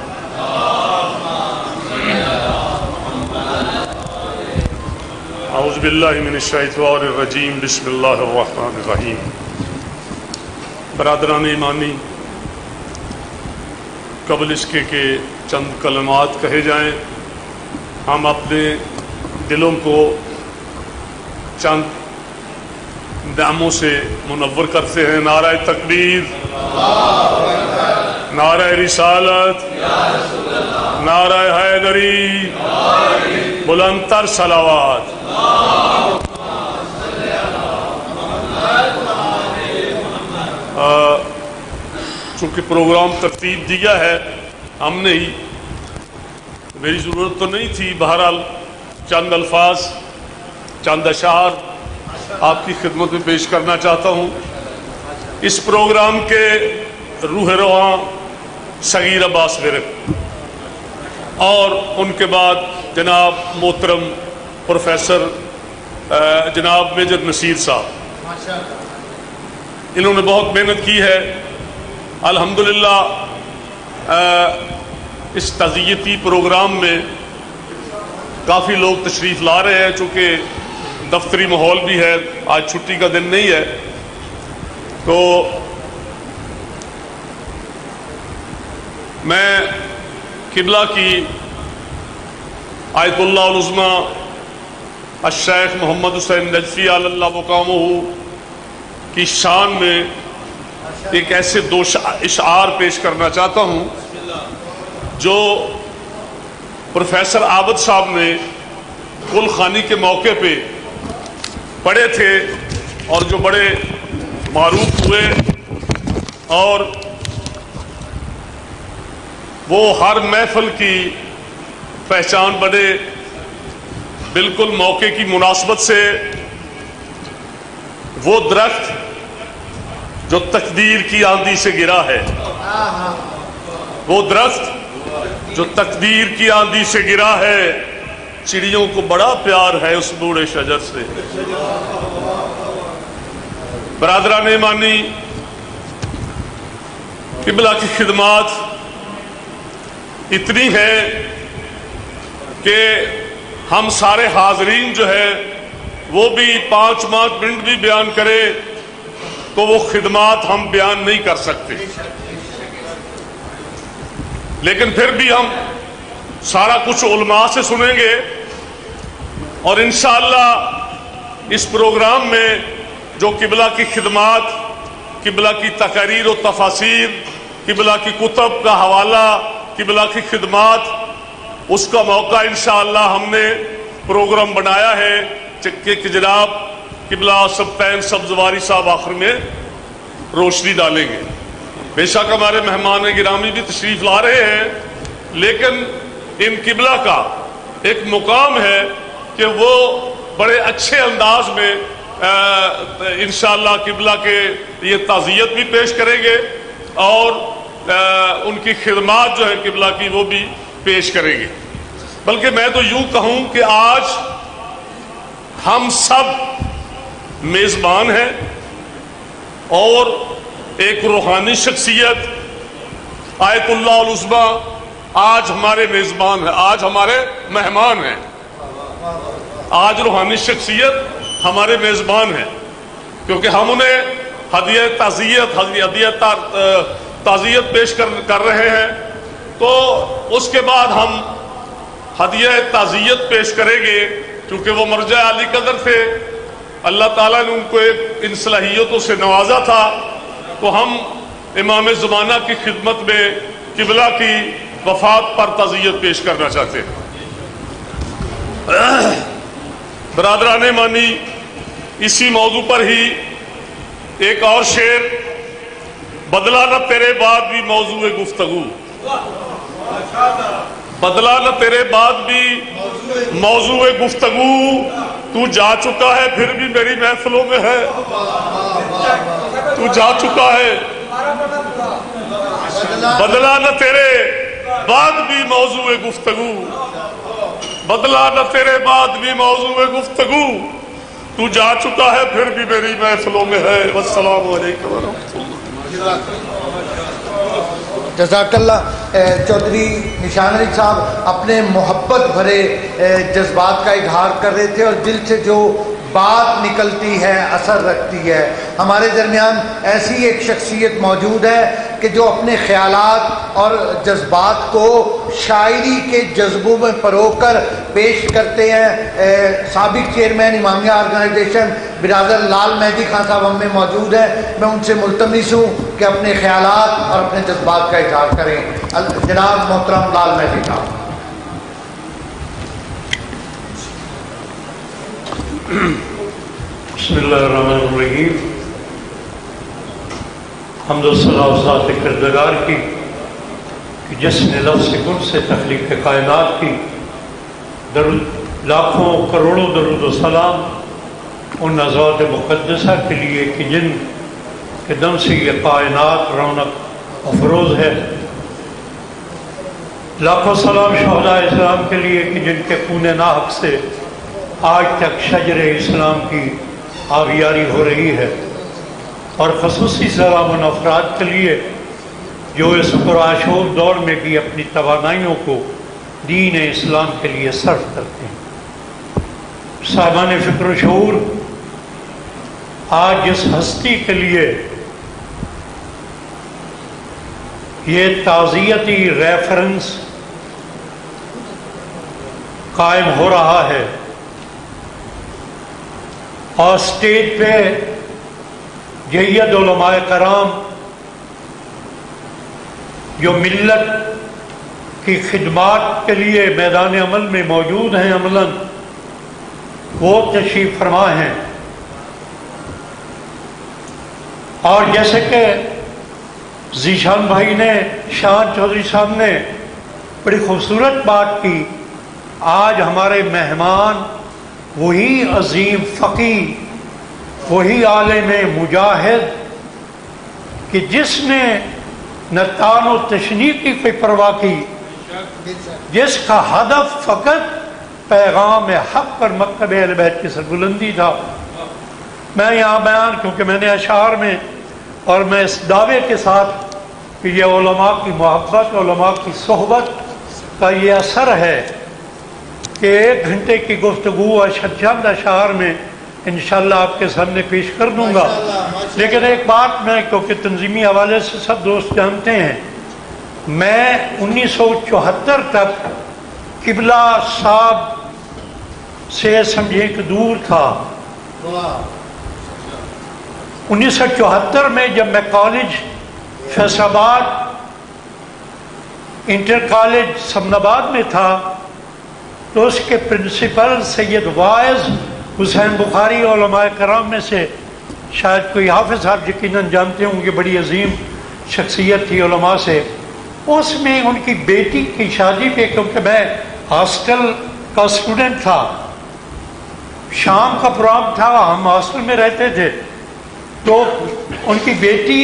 اعوذ باللہ من الشیطان الرجیم بسم اللہ الرحمن الرحیم. برادران ایمانی، قبل اس کے کہ چند کلمات کہے جائیں، ہم اپنے دلوں کو چند نعموں سے منور کرتے ہیں. نعرہ تکبیر، نعرہ رسالت، نعرہ حیدری، بلندتر صلوات. چونکہ پروگرام ترتیب دیا ہے ہم نے ہی، میری ضرورت تو نہیں تھی، بہرحال چند الفاظ، چند اشعار آپ کی خدمت میں پیش کرنا چاہتا ہوں. اس پروگرام کے روح رواں صغیر عباس ورق، اور ان کے بعد جناب محترم پروفیسر جناب میجر نصیر صاحب، انہوں نے بہت محنت کی ہے. الحمدللہ اس تعزیتی پروگرام میں کافی لوگ تشریف لا رہے ہیں، چونکہ دفتری ماحول بھی ہے، آج چھٹی کا دن نہیں ہے. تو میں قبلہ کی آیت اللہ العظمی الشیخ محمد حسین نجفی علی اللہ مقامہ کی شان میں ایک ایسے دو اشعار پیش کرنا چاہتا ہوں جو پروفیسر عابد صاحب نے کل خوانی کے موقع پہ پڑھے تھے اور جو بڑے معروف ہوئے، اور وہ ہر محفل کی پہچان بنے۔ بالکل موقع کی مناسبت سے وہ درخت جو تقدیر کی آندھی سے گرا ہے، وہ درخت جو تقدیر کی آندھی سے گرا ہے، چڑیوں کو بڑا پیار ہے اس بوڑھے شجر سے۔ برادران ایمانی، قبلہ کی خدمات اتنی ہے کہ ہم سارے حاضرین جو ہے وہ بھی 5 منٹ بھی بیان کرے تو وہ خدمات ہم بیان نہیں کر سکتے، لیکن پھر بھی ہم سارا کچھ علماء سے سنیں گے، اور انشاءاللہ اس پروگرام میں جو قبلہ کی خدمات، قبلہ کی تقاریر و تفاسیر، قبلہ کی کتب کا حوالہ، قبلہ کی خدمات، اس کا موقع انشاءاللہ ہم نے پروگرام بنایا ہے کہ جناب قبلہ سبطین سبزواری صاحب آخر میں روشنی ڈالیں گے۔ بے شک ہمارے مہمان گرامی بھی تشریف لا رہے ہیں، لیکن ان قبلہ کا ایک مقام ہے کہ وہ بڑے اچھے انداز میں انشاءاللہ قبلہ کے یہ تعزیت بھی پیش کریں گے، اور ان کی خدمات جو ہے قبلہ کی وہ بھی پیش کریں گے۔ بلکہ میں تو یوں کہوں کہ آج ہم سب میزبان ہیں، اور ایک روحانی شخصیت آیت اللہ العظمیٰ آج ہمارے میزبان ہے، آج ہمارے مہمان ہیں، آج روحانی شخصیت ہمارے میزبان ہیں، کیونکہ ہم انہیں ہدیہ تعزیت پیش کر رہے ہیں۔ تو اس کے بعد ہم ہدیہ تعزیت پیش کریں گے، کیونکہ وہ مرجع علی قدر تھے، اللہ تعالیٰ نے ان کو ان صلاحیتوں سے نوازا تھا، تو ہم امام زمانہ کی خدمت میں قبلہ کی وفات پر تعزیت پیش کرنا چاہتے ہیں۔ برادران ایمانی، اسی موضوع پر ہی ایک اور شعر، بدلہ نہ تیرے بعد بھی موضوع گفتگو، بدلہ نہ تیرے بعد بھی موضوع گفتگو، تو جا چکا ہے پھر بھی میری محفلوں میں ہے، تو جا چکا ہے، بدلہ نہ تیرے بعد بھی موضوع گفتگو، بدلہ نہ تیرے بعد بھی موضوع گفتگو، تو جا چکا ہے پھر بھی میری محفلوں میں ہے۔ والسلام علیکم ورحمۃ اللہ۔ جزاک اللہ۔ چودھری نشان علی صاحب اپنے محبت بھرے جذبات کا اظہار کر رہے تھے، اور دل سے جو بات نکلتی ہے اثر رکھتی ہے۔ ہمارے درمیان ایسی ایک شخصیت موجود ہے کہ جو اپنے خیالات اور جذبات کو شاعری کے جذبوں میں پرو کر پیش کرتے ہیں۔ سابق چیئرمین امامیہ آرگنائزیشن برادر لال مہدی خان صاحب ہم میں موجود ہیں، میں ان سے ملتمس ہوں کہ اپنے خیالات اور اپنے جذبات کا اظہار کریں۔ جناب محترم لال مہدی صاحب۔ بسم اللہ الرحمن الرحیم۔ حمد و ثنا ذات کردگار کی کہ جس نے لفظ کن سے تخلیق کائنات کی، درود لاکھوں کروڑوں درود و سلام ان ذات مقدسہ کے لیے کہ جن کے دم سے یہ کائنات رونق افروز ہے۔ لاکھوں سلام شہداء اسلام کے لیے کہ جن کے خون ناحق سے آج تک شجر اسلام کی آبیاری ہو رہی ہے، اور خصوصی سلام ان افراد کے لیے جو اس پرآشوب دور میں بھی اپنی توانائیوں کو دین اسلام کے لیے صرف کرتے ہیں۔ صاحبان فکر و شعور، آج جس ہستی کے لیے یہ تعزیتی ریفرنس قائم ہو رہا ہے، اور اسٹیج پہ جید علماء کرام جو ملت کی خدمات کے لیے میدان عمل میں موجود ہیں، عملاً وہ تشریف فرما ہیں. اور جیسے کہ ذیشان بھائی نے، شان چودھری صاحب نے بڑی خوبصورت بات کی، آج ہمارے مہمان وہی عظیم فقیہ، وہی عالم مجاہد کہ جس نے نہ تان و تشنیع کی کوئی پرواہ کی، جس کا ہدف فقط پیغام حق پر مکتب اہل بیت کی سربلندی تھا. میں یہاں بیان کیونکہ میں نے اشعار میں، اور میں اس دعوے کے ساتھ کہ یہ علماء کی محبت، علماء کی صحبت کا یہ اثر ہے کہ 1 گھنٹے کی گفتگو چند اشعار میں انشاءاللہ آپ کے سامنے پیش کر دوں گا. لیکن ایک بات میں، کیونکہ تنظیمی حوالے سے سب دوست جانتے ہیں، میں 1974 تک قبلہ صاحب سے سمجھیں کہ دور تھا. 1974 میں جب میں کالج فیصل آباد انٹر کالج سمن آباد میں تھا تو اس کے پرنسپل سید واعظ حسین بخاری علماء کرام میں سے شاید کوئی حافظ صاحب یقیناً جانتے ہوں گے، بڑی عظیم شخصیت تھی علماء سے. اس میں ان کی بیٹی کی شادی پہ، کیونکہ میں ہاسٹل کا اسٹوڈنٹ تھا، شام کا پروگرام تھا، ہم ہاسٹل میں رہتے تھے، تو ان کی بیٹی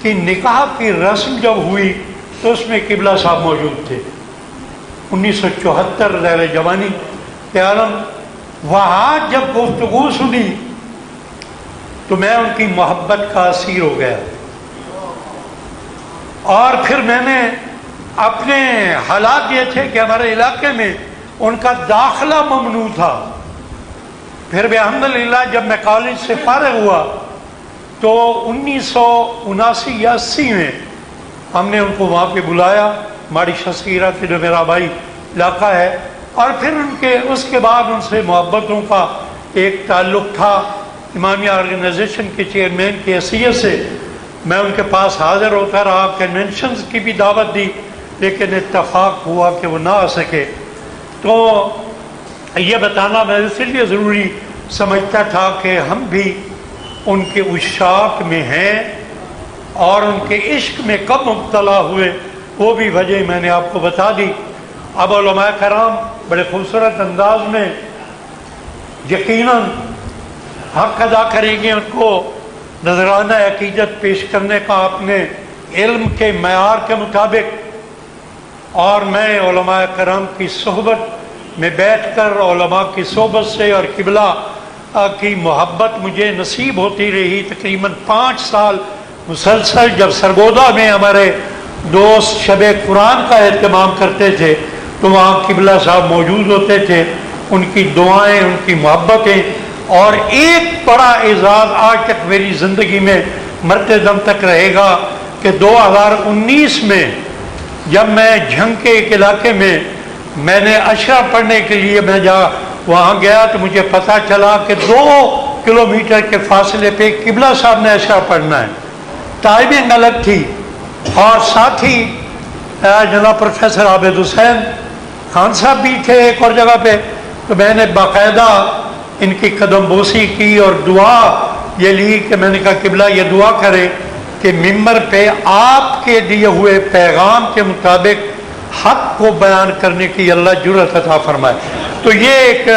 کی نکاح کی رسم جب ہوئی تو اس میں قبلہ صاحب موجود تھے. 1974 زہر جوانی کے عالم. وہاں جب گفتگو سنی تو میں ان کی محبت کا اسیر ہو گیا، اور پھر میں نے اپنے حالات یہ تھے کہ ہمارے علاقے میں ان کا داخلہ ممنوع تھا. پھر بھی الحمدللہ جب میں کالج سے فارغ ہوا تو 1979 یا 80 میں ہم نے ان کو وہاں پہ بلایا، ماڑی شسیرہ سے جو میرا بھائی علاقہ ہے، اور پھر اس کے بعد ان سے محبتوں کا ایک تعلق تھا. امامیہ آرگنائزیشن کے چیئرمین کی حیثیت سے میں ان کے پاس حاضر ہوتا رہا، کنونشنز کی بھی دعوت دی، لیکن اتفاق ہوا کہ وہ نہ آ سکے. تو یہ بتانا میں اس لیے ضروری سمجھتا تھا کہ ہم بھی ان کے عشاق میں ہیں، اور ان کے عشق میں کب مبتلا ہوئے وہ بھی وجہ میں نے آپ کو بتا دی. اب علماء کرام بڑے خوبصورت انداز میں یقیناً حق ادا کریں گے. ان کو نذرانہ عقیدت پیش کرنے کا اپنے علم کے معیار کے مطابق، اور میں علماء کرام کی صحبت میں بیٹھ کر علماء کی صحبت سے اور قبلہ کی محبت مجھے نصیب ہوتی رہی. تقریباً 5 سال مسلسل جب سرگودا میں ہمارے دوست شب قرآن کا اہتمام کرتے تھے تو وہاں قبلہ صاحب موجود ہوتے تھے. ان کی دعائیں، ان کی محبتیں، اور ایک بڑا اعزاز آج تک میری زندگی میں مرتے دم تک رہے گا کہ 2019 میں جب میں جھنگ کے ایک علاقے میں نے اشرا پڑھنے کے لیے میں وہاں گیا تو مجھے پتہ چلا کہ 2 کلومیٹر کے فاصلے پہ قبلہ صاحب نے اشرا پڑھنا ہے. ٹائمنگ الگ تھی، اور ساتھ ہی جناب پروفیسر عابد حسین خان صاحب بھی تھے ایک اور جگہ پہ. تو میں نے باقاعدہ ان کی قدم بوسی کی اور دعا یہ لی کہ میں نے کہا قبلہ یہ دعا کرے کہ ممبر پہ آپ کے دیے ہوئے پیغام کے مطابق حق کو بیان کرنے کی اللہ جرأت عطا فرمائے. تو یہ ایک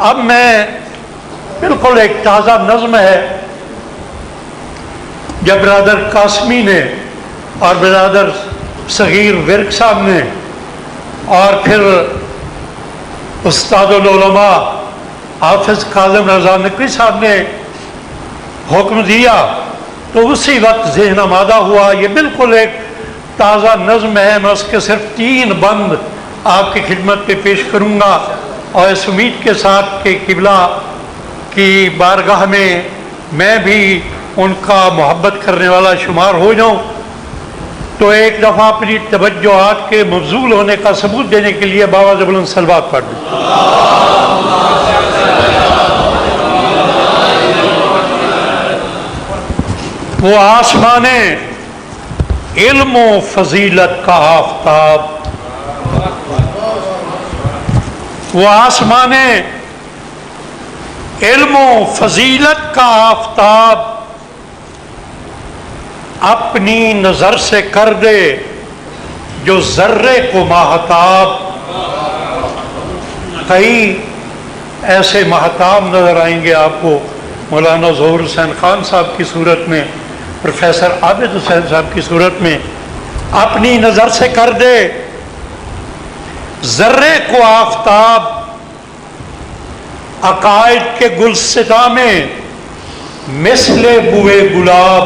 اب میں بالکل ایک تازہ نظم ہے جب برادر قاسمی نے اور برادر صغیر ورک صاحب نے اور پھر استاد العلماء حافظ کاظم رضا نقوی صاحب نے حکم دیا تو اسی وقت ذہن آمادہ ہوا. یہ بالکل ایک تازہ نظم ہے. میں اس کے صرف 3 بند آپ کی خدمت پہ پیش کروں گا، اور اس امید کے ساتھ کہ قبلہ کی بارگاہ میں بھی ان کا محبت کرنے والا شمار ہو جاؤں. تو ایک دفعہ اپنی توجہات کے مبذول ہونے کا ثبوت دینے کے لیے باواز بلند صلوات پڑھ دیں. وہ آسمان علم و فضیلت کا آفتاب، وہ آسمان علم و فضیلت کا آفتاب اپنی نظر سے کر دے جو ذرے کو ماہتاب. کئی ایسے ماہتاب نظر آئیں گے آپ کو، مولانا ظہور حسین خان صاحب کی صورت میں، پروفیسر عابد حسین صاحب کی صورت میں. اپنی نظر سے کر دے ذرے کو آفتاب، عقائد کے گلستاں میں مثل بوئے گلاب.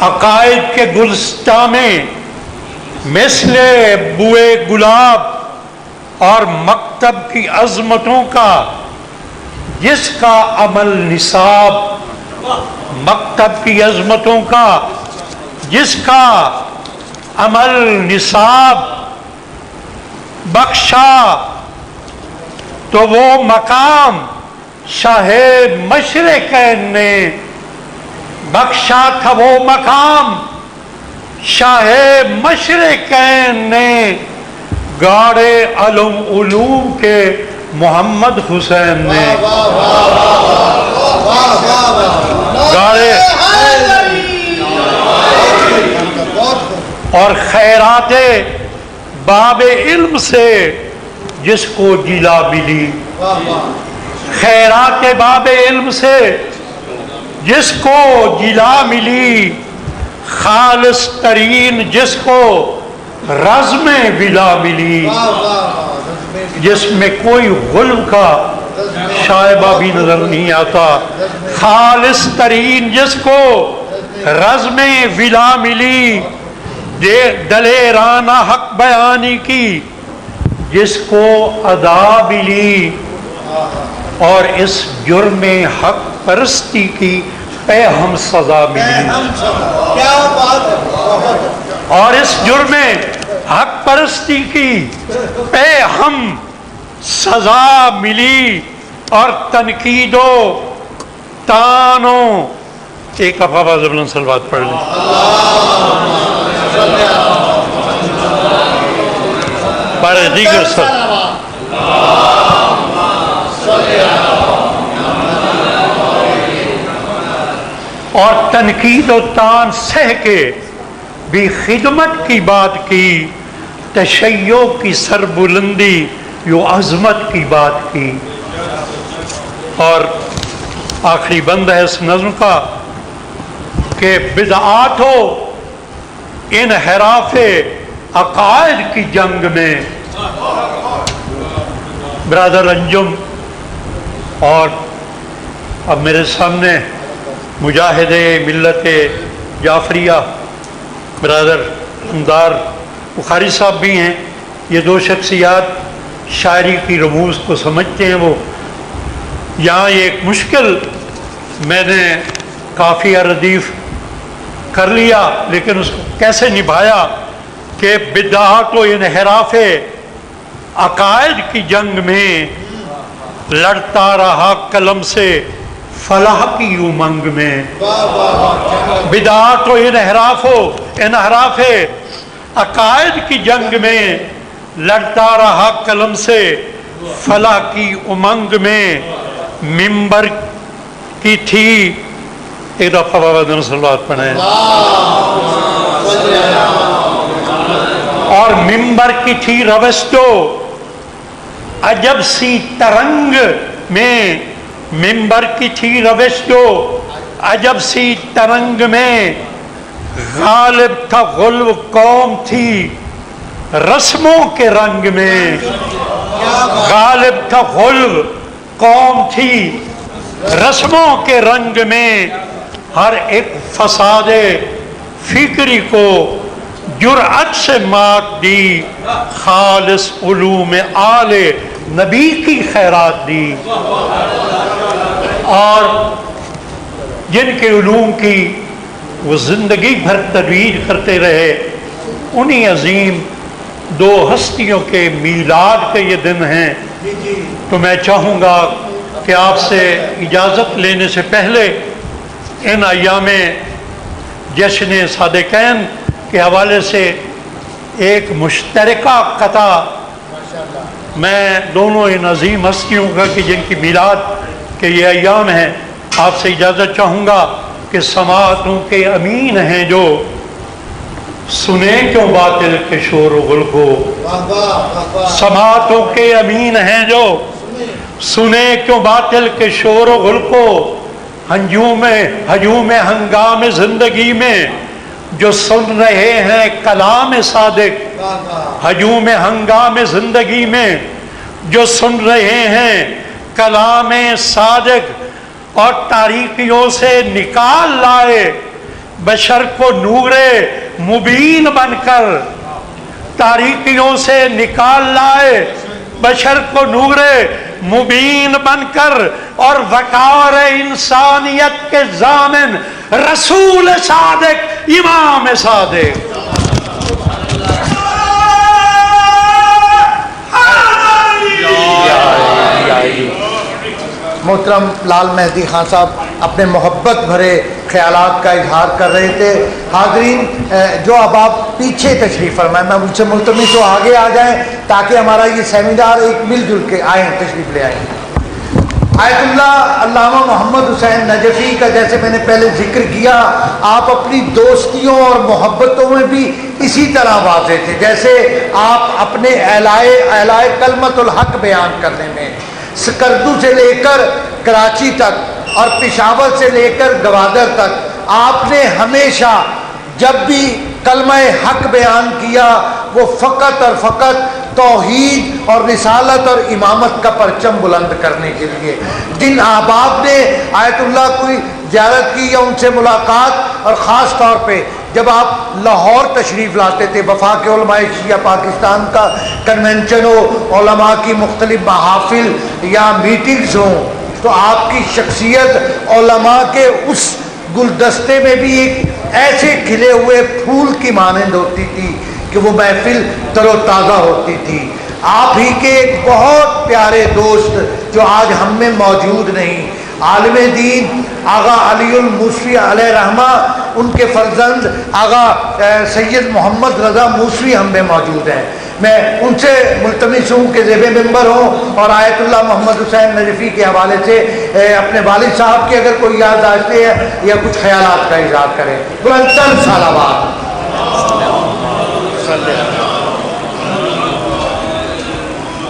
عقائد کے گلستاں میں مثل بوئے گلاب، اور مکتب کی عظمتوں کا جس کا عمل نصاب. مکتب کی عظمتوں کا جس کا عمل نصاب. بخشا تو وہ مقام شاہ مشرقین نے، بخشا تھا وہ مقام شاہ مشرقین نے، گاڑے علم علوم کے محمد حسین نے. گاڑے اور خیرات باب علم سے جس کو جلا ملی. خیرات باب علم سے جس کو جلا ملی، خالص ترین جس کو رزم ولا ملی، جس میں کوئی غلو کا شائبہ بھی نظر نہیں آتا. خالص ترین جس کو رزم ولا ملی، دلیرانہ حق بیانی کی جس کو ادا ملی، اور اس جرم حق پرستی کی پہ ہم سزا ملی. اور اس جرم حق پرستی کی پہ ہم سزا ملی. اور تنقید و تانوں، ایک افاظ بلند صلوات پڑھ لیں. بارے دیگر سر اور تنقید و تان سہ کے بھی خدمت کی بات کی، تشیع کی سربلندی یو عظمت کی بات کی. اور آخری بند ہے اس نظم کا کہ بدعات و انحراف عقائد کی جنگ میں برادر انجم، اور اب میرے سامنے مجاہد ملت جعفریہ برادر امدار بخاری صاحب بھی ہیں. یہ دو شخصیات شاعری کی رموز کو سمجھتے ہیں. وہ یہاں ایک مشکل میں نے کافی ردیف کر لیا، لیکن اس کو کیسے نبھایا کہ بدعات و انحراف عقائد کی جنگ میں لڑتا رہا قلم سے فلاح کی امنگ میں. بدعات و انحراف عقائد کی جنگ میں لڑتا رہا قلم سے فلاح کی امنگ میں. منبر کی تھی، ایک دفعہ بابا دن صلوات پڑھیں. اور منبر کی تھی روشتو عجب سی ترنگ میں. منبر کی تھی روشتو عجب سی ترنگ میں. غالب تھا غلو قوم تھی رسموں کے رنگ میں. غالب تھا غلو قوم تھی رسموں کے رنگ میں. ہر ایک فساد فکری کو جرأت سے مات دی. خالص علوم آل نبی کی خیرات دی. اور جن کے علوم کی وہ زندگی بھر ترویج کرتے رہے، انہی عظیم دو ہستیوں کے میلاد کے یہ دن ہیں. تو میں چاہوں گا کہ آپ سے اجازت لینے سے پہلے ان ایام جشن صادقین کے حوالے سے ایک مشترکہ قطع میں دونوں ان عظیم ہستیوں کا کہ جن کی میلاد کے یہ ایام ہیں آپ سے اجازت چاہوں گا کہ سماعتوں کے امین ہیں جو سنیں کیوں باطل کے شور و غل کو، سماعتوں کے امین ہیں جو سنیں کیوں باطل کے شور و غل کو، ہجوم ہنگام زندگی میں جو سن رہے ہیں کلام صادق، ہجوم ہنگام زندگی میں جو سن رہے ہیں کلام صادق اور تاریکیوں سے نکال لائے بشر کو نور مبین بن کر، تاریکیوں سے نکال لائے بشر کو نور مبین بن کر، اور وقار انسانیت کے ضامن رسول صادق امام صادق۔ محترم لال مہدی خان صاحب اپنے محبت بھرے خیالات کا اظہار کر رہے تھے۔ حاضرین جو اب آپ پیچھے تشریف فرمائیں، میں مجھ سے ملتمس ہو آگے آ جائیں تاکہ ہمارا یہ سیمینار ایک مل جل کے آئیں، تشریف لے آئیں۔ آیت اللہ علامہ محمد حسین نجفی کا جیسے میں نے پہلے ذکر کیا، آپ اپنی دوستیوں اور محبتوں میں بھی اسی طرح واضح تھے، جیسے آپ اپنے اعلائے کلمت الحق بیان کرنے میں سکردو سے لے کر کراچی تک اور پشاور سے لے کر گوادر تک آپ نے ہمیشہ جب بھی کلمہ حق بیان کیا وہ فقط اور فقط توحید اور رسالت اور امامت کا پرچم بلند کرنے کے لیے۔ جن احباب نے آیت اللہ کی زیارت کی یا ان سے ملاقات، اور خاص طور پہ جب آپ لاہور تشریف لاتے تھے، وفاق علماء شیعہ پاکستان کا کنونشن ہو، علماء کی مختلف محافل یا میٹنگز ہوں، تو آپ کی شخصیت علماء کے اس گلدستے میں بھی ایک ایسے کھلے ہوئے پھول کی مانند ہوتی تھی کہ وہ محفل تر و تازہ ہوتی تھی۔ آپ ہی کے ایک بہت پیارے دوست جو آج ہم میں موجود نہیں، عالم دین آغا علی الموسوی علیہ رحمہ، ان کے فرزند آغا سید محمد رضا موسوی ہم میں موجود ہیں۔ میں ان سے ملتمس ہوں کہ زیب ممبر ہوں اور آیت اللہ محمد حسین نجفی کے حوالے سے اپنے والد صاحب کی اگر کوئی یادداشتیں ہیں یا کچھ خیالات کا اظہار کریں۔ بلندتر صلوات۔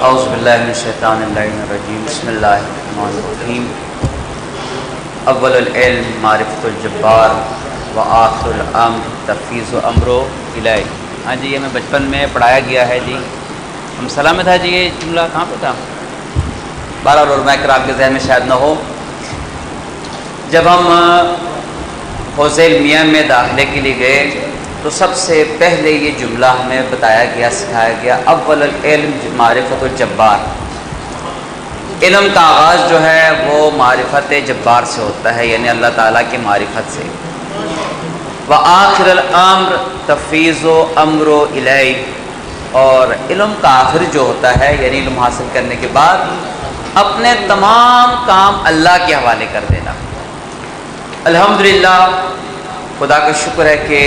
اعوذ باللہ من الشیطان الرجیم، بسم اللہ الرحمن الرحیم۔ اول العلم معرفت الجبار و آخر الامر تفویض امرو الیہ۔ ہاں جی، یہ میں بچپن میں پڑھایا گیا ہے جی، ہم سلام میں تھا جی، یہ جملہ کہاں پہ تھا؟ بہرحال علماء کرام کے ذہن میں شاید نہ ہو۔ جب ہم حوض علمیہ میں داخلے کے لیے گئے تو سب سے پہلے یہ جملہ ہمیں بتایا گیا، سکھایا گیا، اول العلم معرفت الجبار۔ علم کا آغاز جو ہے وہ معرفت جبار سے ہوتا ہے، یعنی اللہ تعالیٰ کی معرفت سے۔ وآخر الامر تفویض امر الیہ، اور علم کا آخر جو ہوتا ہے یعنی علم حاصل کرنے کے بعد اپنے تمام کام اللہ کے حوالے کر دینا۔ الحمدللہ، خدا کا شکر ہے کہ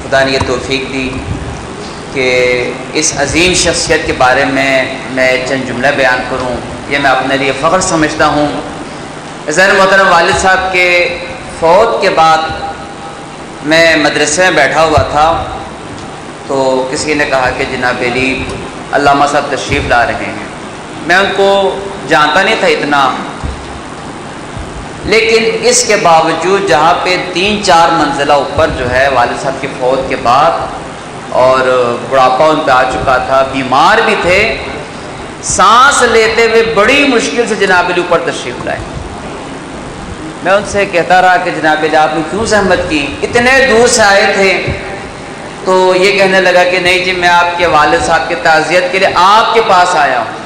خدا نے یہ توفیق دی کہ اس عظیم شخصیت کے بارے میں چند جملے بیان کروں، یہ میں اپنے لیے فخر سمجھتا ہوں۔ ذہن محترم والد صاحب کے فوت کے بعد میں مدرسے میں بیٹھا ہوا تھا تو کسی نے کہا کہ جناب علی علامہ صاحب تشریف لا رہے ہیں۔ میں ان کو جانتا نہیں تھا اتنا، لیکن اس کے باوجود جہاں پہ 3-4 منزلہ اوپر جو ہے والد صاحب کی فوت کے بعد، اور بڑھاپا ان پہ آ چکا تھا، بیمار بھی تھے، سانس لیتے ہوئے بڑی مشکل سے جناب علی اوپر تشریف لائے۔ میں ان سے کہتا رہا کہ جناب علی آپ نے کیوں زحمت کی، اتنے دور سے آئے تھے؟ تو یہ کہنے لگا کہ نہیں جی، میں آپ کے والد صاحب کی تعزیت کے لیے آپ کے پاس آیا ہوں۔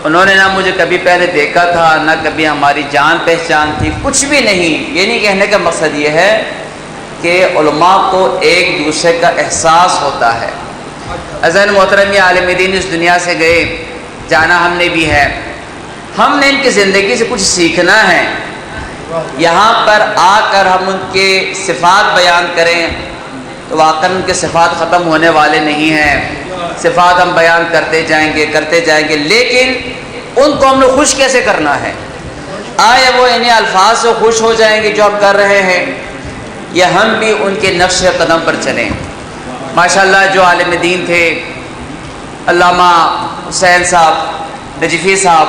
انہوں نے نہ مجھے کبھی پہلے دیکھا تھا، نہ کبھی ہماری جان پہچان تھی، کچھ بھی نہیں۔ یہ نہیں کہنے کا مقصد یہ ہے کہ علماء کو ایک دوسرے کا احساس ہوتا ہے۔ عزیزان محترم، یہ عالم دین اس دنیا سے گئے، جانا ہم نے بھی ہے، ہم نے ان کی زندگی سے کچھ سیکھنا ہے۔ یہاں پر آ کر ہم ان کے صفات بیان کریں تو واقعاً ان کے صفات ختم ہونے والے نہیں ہیں۔ صفات ہم بیان کرتے جائیں گے، لیکن ان کو ہم نے خوش کیسے کرنا ہے؟ آئے وہ انہیں الفاظ سے خوش ہو جائیں گے جو ہم کر رہے ہیں، یا ہم بھی ان کے نقش قدم پر چلیں؟ ماشاءاللہ جو عالم دین تھے علامہ حسین صاحب نجفی صاحب،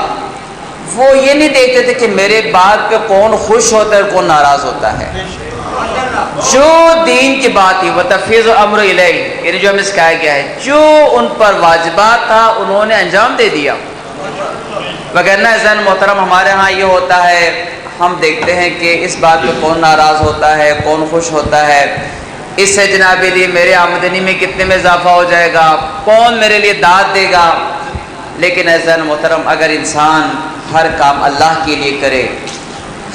وہ یہ نہیں دیکھتے تھے کہ میرے بات پہ کون خوش ہوتا ہے اور کون ناراض ہوتا ہے۔ جو دین کی بات تھی وَتَفْوِيضُ الْأَمْرِ إِلَيْهِ، یعنی جو ہمیں سکھایا گیا ہے، جو ان پر واجبات تھا انہوں نے انجام دے دیا۔ وگرنہ عزیزان محترم ہمارے ہاں یہ ہوتا ہے، ہم دیکھتے ہیں کہ اس بات پہ کون ناراض ہوتا ہے، کون خوش ہوتا ہے، اس سے جناب علی میرے آمدنی میں کتنے میں اضافہ ہو جائے گا، کون میرے لیے داد دے گا۔ لیکن عزیزان محترم اگر انسان ہر کام اللہ کے لیے کرے،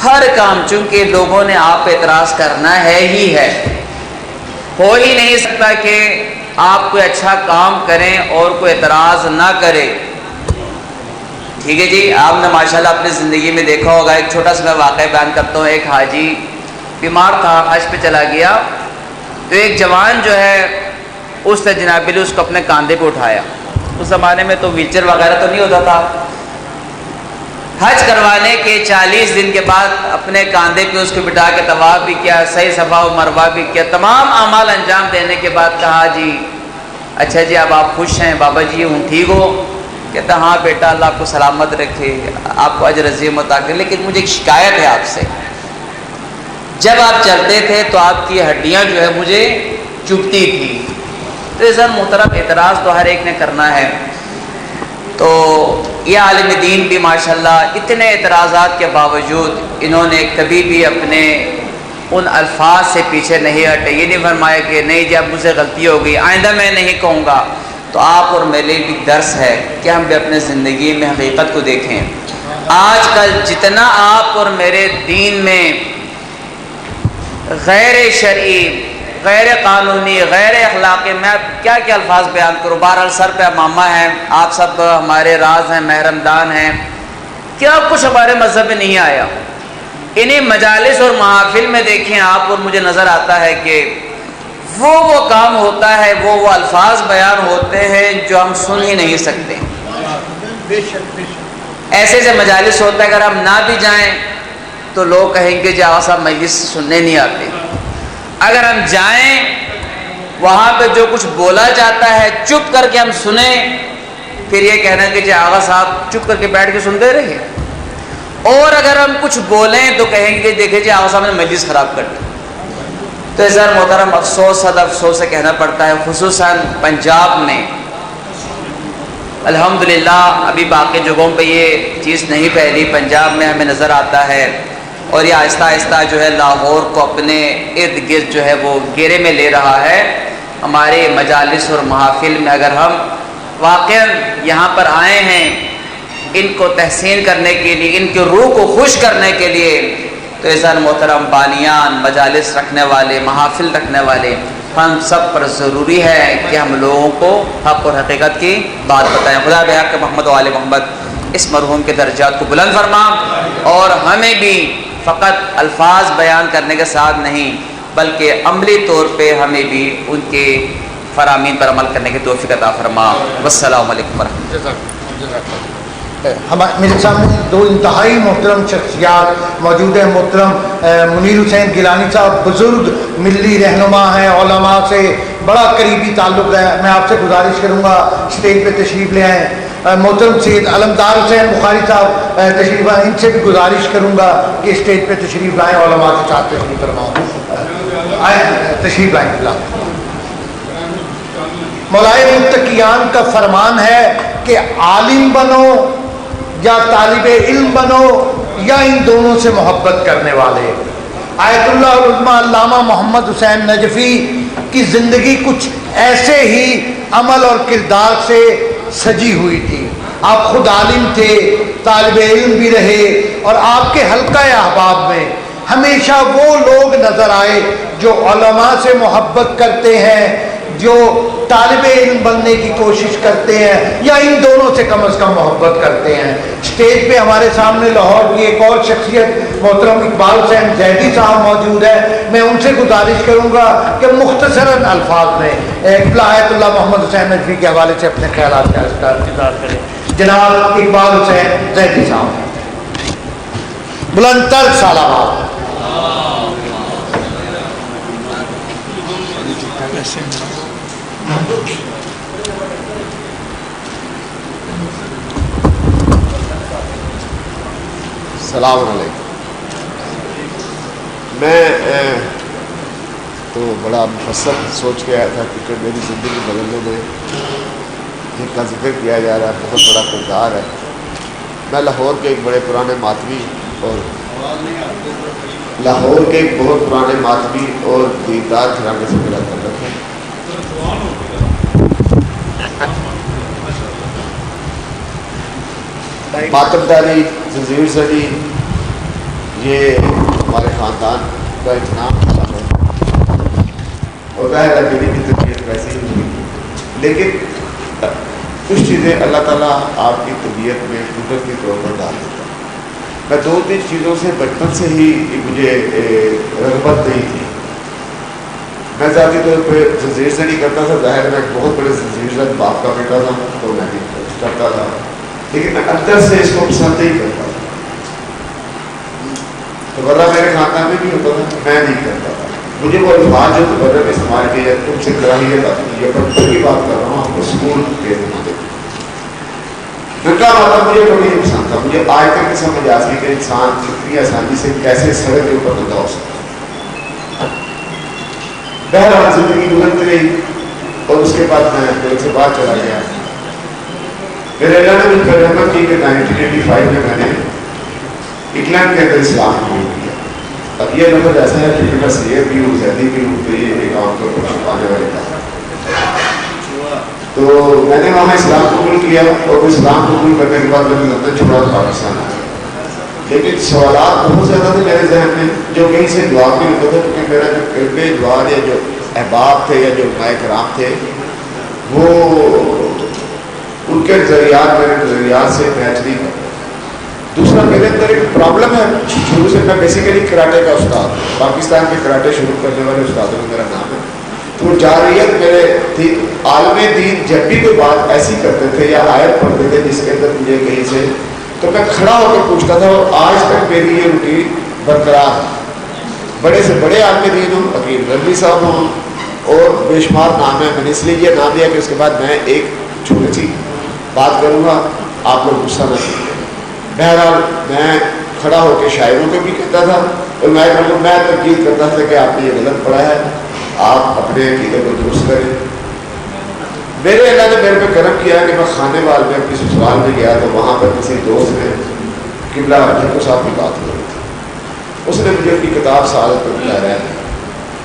ہر کام، چونکہ لوگوں نے آپ پہ اعتراض کرنا ہے ہی ہے، ہو ہی نہیں سکتا کہ آپ کوئی اچھا کام کریں اور کوئی اعتراض نہ کرے، ٹھیک ہے جی۔ آپ نے ماشاءاللہ اپنی زندگی میں دیکھا ہوگا، ایک چھوٹا سا میں واقعہ بیان کرتا ہوں۔ ایک حاجی بیمار تھا، حج پہ چلا گیا، تو ایک جوان جو ہے اس نے جناب علی اس کو اپنے کاندھے پہ اٹھایا۔ اس زمانے میں تو ویل چیئر وغیرہ تو نہیں ہوتا تھا۔ حج کروانے کے 40 دن کے بعد اپنے کاندھے پہ اس کو بٹھا کے طواف بھی کیا، صحیح صفا و مروہ بھی کیا، تمام اعمال انجام دینے کے بعد کہا جی اچھا جی اب آپ خوش ہیں بابا جی، ہوں ٹھیک ہو؟ کہتا ہاں بیٹا اللہ آپ کو سلامت رکھے، آپ کو اجر عظیم عطا کرے، لیکن مجھے ایک شکایت ہے آپ سے، جب آپ چلتے تھے تو آپ کی ہڈیاں جو ہے مجھے چبھتی تھی۔ تو عزیزان محترم اعتراض تو ہر ایک نے کرنا ہے، تو یہ عالم دین بھی ماشاءاللہ اتنے اعتراضات کے باوجود انہوں نے کبھی بھی اپنے ان الفاظ سے پیچھے نہیں ہٹے، یہ نہیں فرمایا کہ نہیں جی اب مجھ سے غلطی ہو گئی آئندہ میں نہیں کہوں گا۔ تو آپ اور میرے لیے بھی درس ہے کہ ہم بھی اپنے زندگی میں حقیقت کو دیکھیں۔ آج کل جتنا آپ اور میرے دین میں غیر شرعی، غیر قانونی، غیر اخلاقی، میں کیا کیا الفاظ بیان کروں، بہرحال سر پہ امامہ ہیں، آپ سب ہمارے راز ہیں، محرمدان ہیں، کیا کچھ ہمارے مذہب میں نہیں آیا۔ انہیں مجالس اور محافل میں دیکھیں آپ اور مجھے نظر آتا ہے کہ وہ کام ہوتا ہے، وہ الفاظ بیان ہوتے ہیں جو ہم سن ہی نہیں سکتے۔ ایسے سے مجالس ہوتا ہے اگر ہم نہ بھی جائیں تو لوگ کہیں گے جی آقا صاحب مجلس سننے نہیں آتے، اگر ہم جائیں وہاں پہ جو کچھ بولا جاتا ہے چپ کر کے ہم سنیں، پھر یہ کہنا کہ جی آقا صاحب چپ کر کے بیٹھ کے سنتے رہے، اور اگر ہم کچھ بولیں تو کہیں گے دیکھیں جی آقا صاحب نے مجلس خراب کر دی۔ تو عزیزان محترم افسوس صد افسوس سے کہنا پڑتا ہے، خصوصاً پنجاب میں الحمدللہ ابھی باقی جگہوں پہ یہ چیز نہیں پھیلی، پنجاب میں ہمیں نظر آتا ہے، اور یہ آہستہ آہستہ جو ہے لاہور کو اپنے ارد گرد جو ہے وہ گھیرے میں لے رہا ہے۔ ہمارے مجالس اور محافل میں اگر ہم واقعاً یہاں پر آئے ہیں ان کو تحسین کرنے کے لیے، ان کی روح کو خوش کرنے کے لیے، تو عزیزان محترم بانیان، مجالس رکھنے والے، محافل رکھنے والے، ہم سب پر ضروری ہے کہ ہم لوگوں کو حق اور حقیقت کی بات بتائیں۔ خدا بحق محمد و آل محمد اس مرحوم کے درجات کو بلند فرما، اور ہمیں بھی فقط الفاظ بیان کرنے کے ساتھ نہیں بلکہ عملی طور پہ ہمیں بھی ان کے فرامین پر عمل کرنے کی توفیق عطا فرما۔ والسلام علیکم ورحمۃ اللہ۔ میرے سامنے دو انتہائی محترم شخصیات موجود ہیں۔ محترم منیر حسین گیلانی صاحب بزرگ ملی رہنما ہیں، علماء سے بڑا قریبی تعلق ہے، میں آپ سے گزارش کروں گا اسٹیج پہ تشریف لے آئیں۔ محترم سید علمدار حسین بخاری صاحب تشریف لائیں، ان سے بھی گزارش کروں گا کہ اسٹیج پہ تشریف لائیں، علماء کے ساتھ تشریف فرماؤں، آئیں تشریف لائیں۔ مولائے متقیان کا فرمان ہے کہ عالم بنو یا طالب علم بنو یا ان دونوں سے محبت کرنے والے۔ آیت اللہ العظمہ علامہ محمد حسین نجفی کی زندگی کچھ ایسے ہی عمل اور کردار سے سجی ہوئی تھی۔ آپ خود عالم تھے، طالب علم بھی رہے، اور آپ کے حلقہ احباب میں ہمیشہ وہ لوگ نظر آئے جو علماء سے محبت کرتے ہیں، جو طالب علم بننے کی کوشش کرتے ہیں یا ان دونوں سے کم از کم محبت کرتے ہیں. اسٹیج پہ ہمارے سامنے لاہور کی ایک اور شخصیت محترم اقبال حسین زیدی صاحب موجود ہے. میں ان سے گزارش کروں گا کہ مختصراً الفاظ میں قبلہ آیت اللہ محمد حسین نجفی کے حوالے سے اپنے خیالات کا اظہار کریں. جناب اقبال حسین زیدی صاحب، بلند تر سالاباد. السلام علیکم. میں تو بڑا مفصل سوچ کے آیا تھا کیونکہ میری زندگی بدلنے میں جن کا ذکر کیا جا رہا ہے بہت بڑا کردار ہے. میں لاہور کے ایک بڑے پرانے ماتمی اور دیندار گھرانے سے میرا تعلق ہے. ماتمداری، زنجیر زنی یہ ہمارے خاندان کا ایک نام ہے اور ظاہر ہے میری بھی طبیعت ویسی ہی ہوئی، لیکن کچھ چیزیں اللہ تعالیٰ آپ کی طبیعت میں قدرتی طور پر ڈال دیتا ہے. میں 2-3 چیزوں سے بچپن سے ہی مجھے رغبت نہیں تھی. میں ذاتی طور پہ زنجیر زنی کرتا تھا. ظاہر میں ایک بہت بڑے زنجیر زن باپ کا بیٹا تھا تو میں بھی کرتا تھا، لیکن میں اندر سے اس کو پسند نہیں کرتا تھا. تو ورنہ میرے خاندان میں بھی ہوتا تھا، میں نہیں کرتا تھا. مجھے وہ الفاظ جو دوبارہ میں استعمال کیا تم سے کراہیت آتی ہے، بچپن کی بات کر رہا ہوں، آپ کو اسکول کے زمانے میں ننگا ماتا مجھے کبھی نہیں پسند تھا. مجھے آج تک سمجھ آتی کہ انسان اتنی آسانی سے کیسے سڑک کے اوپر ننگا ہو سکتا. بہرحال زندگی گزرتی رہی اور اس کے بعد میں میرے سے بات چلا گیا. میرے اللہ نے مجھ پر رحمت کی کہ 1985 میں نے انگلینڈ کے اندر اسلام قبول کیا. اب یہ لفظ ایسا ہے کہ میں سید بھی ہوں، زیدی بھی ہوں، تو یہ ایک عام طور پر چھپانے والے تھا. تو میں نے وہاں اسلام قبول کیا اور اسلام قبول کرنے کے بعد میں نے لندن چھوڑا پاکستان آیا. لیکن سوالات بہت زیادہ تھے میرے ذہن میں جو کہیں سے جواب نہیں ہوتا تھا، کیونکہ میرا جو قلب جوار یا جو احباب تھے یا جو علماء کرام تھے وہ ان کے ذریعات میرے ذریعات سے میچ نہیں کرتے. دوسرا میرے اندر ایک پرابلم ہے. شروع سے میں بیسیکلی کراٹے کا استاد ہوں. پاکستان کے کراٹے شروع کرنے والے استادوں میں میرا نام ہے. تو جاریت میرے تھی. عالم دین جب بھی کوئی بات ایسی کرتے تھے یا آیت پڑھتے تھے جس کے اندر مجھے کہیں سے، تو میں کھڑا ہو کے پوچھتا تھا اور آج تک میری یہ روٹین برقرار ہے. بڑے سے بڑے عالم دین ہوں، حکیم رضوی صاحب ہوں اور بے شمار نام ہے. میں نے اس لیے یہ نام دیا کہ اس کے بعد میں ایک چھوٹی سی بات کروں گا، آپ لوگ غصہ نہ کیجیے. بہرحال میں کھڑا ہو کے شاعروں کو بھی کہتا تھا اور میں تنقید کرتا تھا کہ آپ نے یہ غلط پڑھا ہے، آپ اپنے عقیدے کو درست کریں. میرے اللہ نے میرے پہ کرم کیا کہ میں خانے وال میں اپنی سسرال میں گیا تو وہاں پر کسی دوست نے قبلہ جھٹو صاحب کی بات کی. اس نے مجھے اپنی کتاب سعادت پر بتایا ہے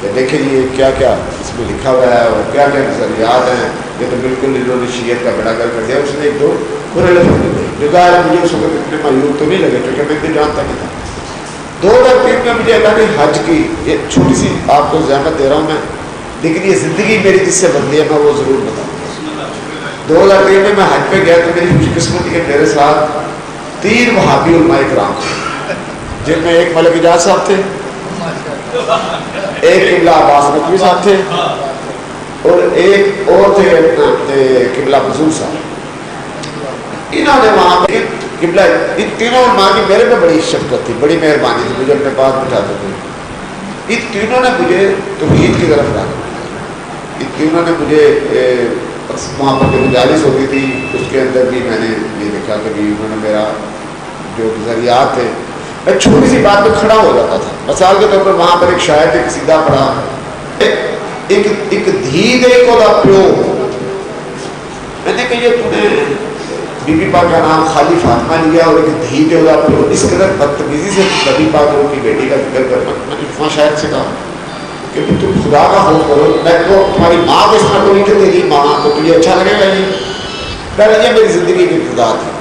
کہ دیکھیں یہ کیا کیا اس میں لکھا ہوا ہے اور کیا کیا نظریات ہیں. یہ تو بالکل انہوں نے شیعت کا بڑا کر دیا. اس نے ایک دو برے لفظ دیے جو ظاہر مجھے اس وقت اتنے معیوب تو نہیں لگے کیونکہ میں اتنے جانتا نہیں تھا. 2003 میں مجھے اللہ نے حج کی، یہ چھوٹی سی آپ کو زحمت دے رہا ہوں میں، لیکن یہ زندگی میری جس سے بدلی ہے میں وہ ضرور بتاؤں. 2003 میں حج پہ گیا تو میری خوش قسمتی کہ میرے ساتھ 3 وہابی علماء کرام تھے، جن میں ایک ملک اجاز صاحب تھے، ایک قبلہ عباس نقوی صاحب تھے اور ایک اور تھے قبلہ مزور صاحب. انہوں نے وہاں پہ قبلہ ان تینوں علماء کی میرے پہ بڑی شفقت تھی، بڑی مہربانی تھی، مجھے اپنے پاس بٹھاتے تھے. ان تینوں نے مجھے توحید کی طرف لانا. ان تینوں نے مجھے وہاں پر جو مجالس ہوتی تھی اس کے اندر بھی میں نے یہ دیکھا کہ انہوں نے میرا جو نظریات تھے، میں چھوٹی سی بات پہ کھڑا ہو جاتا تھا. مثال کے طور پر وہاں پر ایک شاعر نے ایک قصیدہ پڑھا، ایک دھی دے کو دا پیو. میں نے کہا یہ تو نے بی بی پاک کا نام خالی فاطمہ لیا اور ایک دھی دے دا پیو، اس قدر بدتمیزی سے نبی پاک کی بیٹی کا ذکر کرنا. میں نے وہاں شاعر سے کہا کہ تم خدا کا خوف کرو. میں تو تمہاری ماں کو اس طرح کو نہیں کہ تیری ماں تو تجھے اچھا لگے گا. یہ میری زندگی کی ابتدا تھی.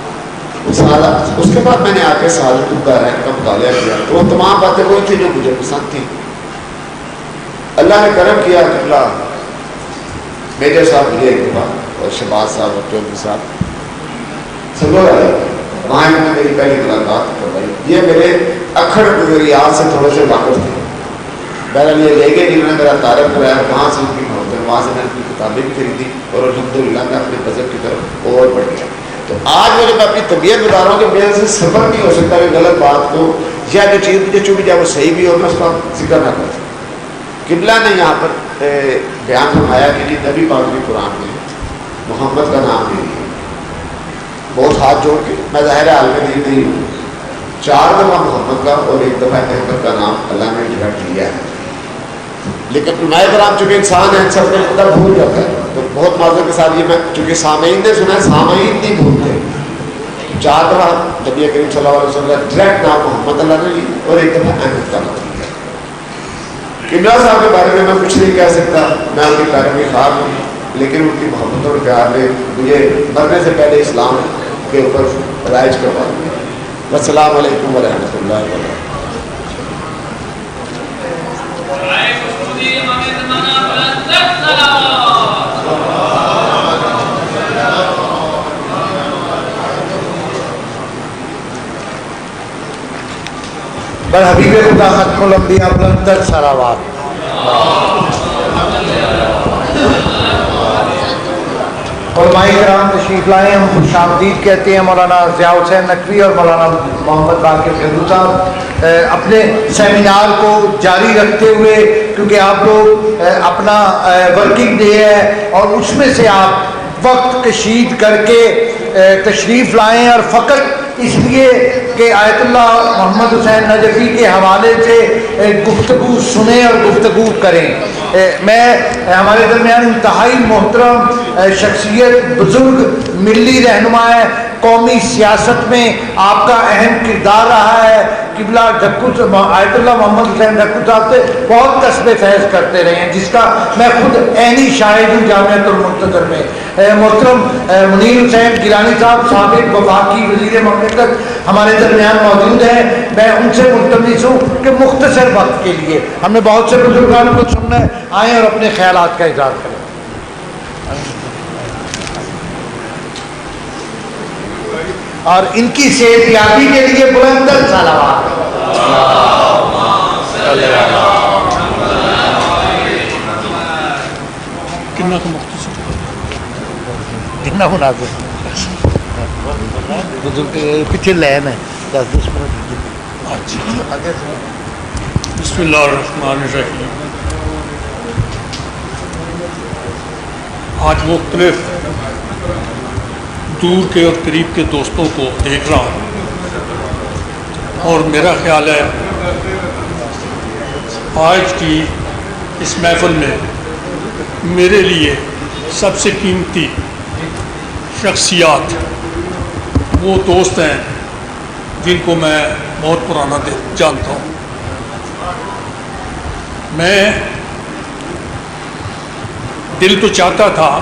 اس کے بعد میں نے آ کے سعادت الدارین کا مطالعہ کیا تو وہ تمام باتیں وہی تھیں جو مجھے پسند تھیں. اللہ نے کرم کیا قبلہ میجر صاحب مجھے ایک دفعہ اور شہباز صاحب اور چودھری صاحب سب لوگ آئے, وہاں انہوں نے میری پہلی ملاقات کروائی. یہ میرے اکھڑ نظریات سے تھوڑے سے واقف تھے. بہرحال یہ لے گئے جنہوں نے میرا تعارف کرایا, وہاں سے ان کی محبت, وہاں سے میں نے اپنی کتابیں بھی خریدی اور الحمدللہ میں اپنے مذہب کی طرف اور بڑھ گیا. تو آج مجھے میں اپنی طبیعت بتا رہا ہوں کہ میرے سے صبر نہیں ہو سکتا کہ غلط بات کو یا جو چیز مجھے چونکہ جب وہ صحیح بھی ہو میں اس کا ذکر نہ کروں. قبلہ نے یہاں پر بیان فرمایا کہ جی نبی پاک بھی قرآن میں محمد کا نام لے لیا, بہت ہاتھ جوڑ کے. میں ظاہر عالم دین نہیں ہوں, 4 دفعہ محمد کا اور 1 دفعہ احمد کا نام اللہ نے ڈائریکٹ لیا ہے. لیکن علماء کرام چونکہ انسان ہے سب نے خدا بھول جاتا ہے, تو بہت معذرت کے ساتھ یہ میں چونکہ سامعین نے سنا ہے, سامعین نہیں بھولتے. 4 دفعہ نبی کریم صلی اللہ علیہ وسلم کا ڈائریکٹ نام محمد اللہ نے لی اور 1 دفعہ احمد کا نام لیا. قبلہ صاحب کے بارے میں کچھ نہیں کہہ سکتا, میں ان کی پیروی خواہ ہوں, لیکن ان کی محبت اور پیار نے مجھے مرنے سے پہلے اسلام کے اوپر رائج کروا دیا. السلام علیکم ورحمۃ اللہ وبرکاتہ. بر حبیب خدا ختم الانبیاء بلندر سراوات. علماء کرام تشریف لائے, ہم خوش آمدید کہتے ہیں مولانا ضیاء الحسین نقوی اور مولانا محمد باقر گھرو صاحب اپنے سیمینار کو جاری رکھتے ہوئے, کیونکہ آپ لوگ اپنا ورکنگ ڈے ہے اور اس میں سے آپ وقت کشید کر کے تشریف لائیں, اور فقط اس لیے کہ آیت اللہ محمد حسین نجفی کے حوالے سے گفتگو سنیں اور گفتگو کریں. میں ہمارے درمیان انتہائی محترم شخصیت, بزرگ ملی رہنما ہے, قومی سیاست میں آپ کا اہم کردار رہا ہے. قبلہ ڈھکو آیت اللہ محمد حسین ڈھکو صاحب سے بہت قصب فیض کرتے رہے ہیں, جس کا میں خود عینی شاہد ہوں جامعۃ المنتظر میں. محترم منیر حسین گیلانی صاحب سابق وفاقی وزیر مملکت ہمارے درمیان موجود ہیں. میں ان سے ملتمس ہوں کہ مختصر وقت کے لیے, ہم نے بہت سے بزرگان کو سننا ہے, آئیں اور اپنے خیالات کا اظہار کریں. اور ان کی صحت یابی کے لیے بلندر صلوات. کتنا کا مختصر کتنا مناسب بزرگ پیچھے لین ہے 10 منٹ. بسم اللہ الرحمن الرحیم. آج مختلف دور کے اور قریب کے دوستوں کو دیکھ رہا ہوں, اور میرا خیال ہے آج کی اس محفل میں میرے لیے سب سے قیمتی شخصیات وہ دوست ہیں جن کو میں بہت پرانا جانتا ہوں. میں دل تو چاہتا تھا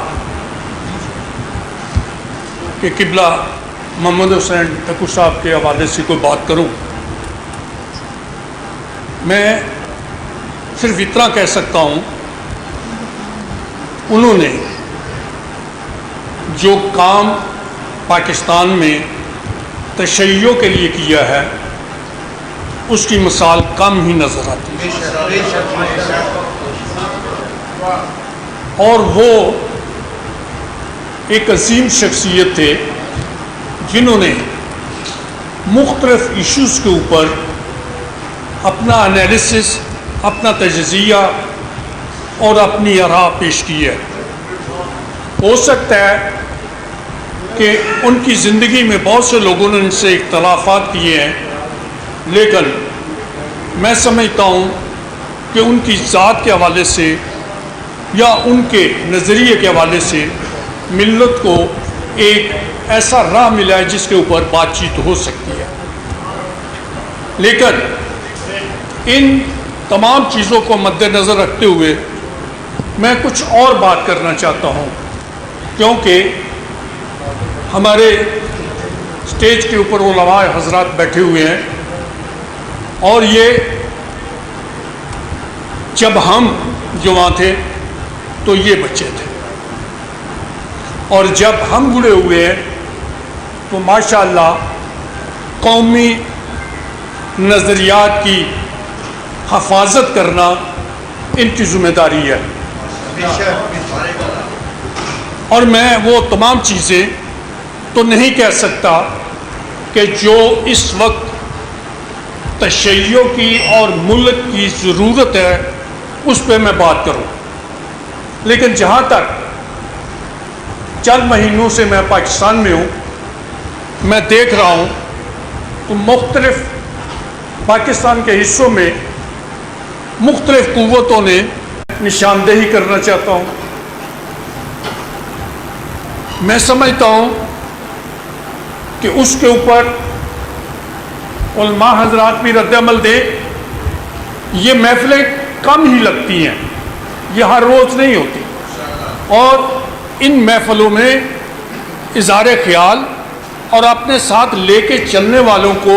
کہ قبلہ محمد حسین ڈھکو صاحب کے حوالے سے کوئی بات کروں. میں صرف اتنا کہہ سکتا ہوں, انہوں نے جو کام پاکستان میں تشیع کے لیے کیا ہے اس کی مثال کم ہی نظر آتی ہے. اور وہ ایک عظیم شخصیت تھے جنہوں نے مختلف ایشوز کے اوپر اپنا انالیسس, اپنا تجزیہ اور اپنی آراء پیش کی ہے. ہو سکتا ہے کہ ان کی زندگی میں بہت سے لوگوں نے ان سے اختلافات کیے ہیں, لیکن میں سمجھتا ہوں کہ ان کی ذات کے حوالے سے یا ان کے نظریے کے حوالے سے ملت کو ایک ایسا راہ ملا ہے جس کے اوپر بات چیت ہو سکتی ہے. لیکن ان تمام چیزوں کو مد نظر رکھتے ہوئے میں کچھ اور بات کرنا چاہتا ہوں, کیونکہ ہمارے اسٹیج کے اوپر علماء حضرات بیٹھے ہوئے ہیں, اور یہ جب ہم جوان تھے تو یہ بچے تھے. اور جب ہم جڑے ہوئے ہیں تو ماشاءاللہ قومی نظریات کی حفاظت کرنا ان کی ذمہ داری ہے. اور میں وہ تمام چیزیں تو نہیں کہہ سکتا کہ جو اس وقت تشیع کی اور ملک کی ضرورت ہے اس پہ میں بات کروں، لیکن جہاں تک چند مہینوں سے میں پاکستان میں ہوں، میں دیکھ رہا ہوں تو مختلف پاکستان کے حصوں میں مختلف قوتوں نے نشاندہی کرنا چاہتا ہوں. میں سمجھتا ہوں کہ اس کے اوپر علماء حضرات بھی رد عمل دیں. یہ محفلیں کم ہی لگتی ہیں، یہ ہر روز نہیں ہوتی، اور ان محفلوں میں اظہار خیال اور اپنے ساتھ لے کے چلنے والوں کو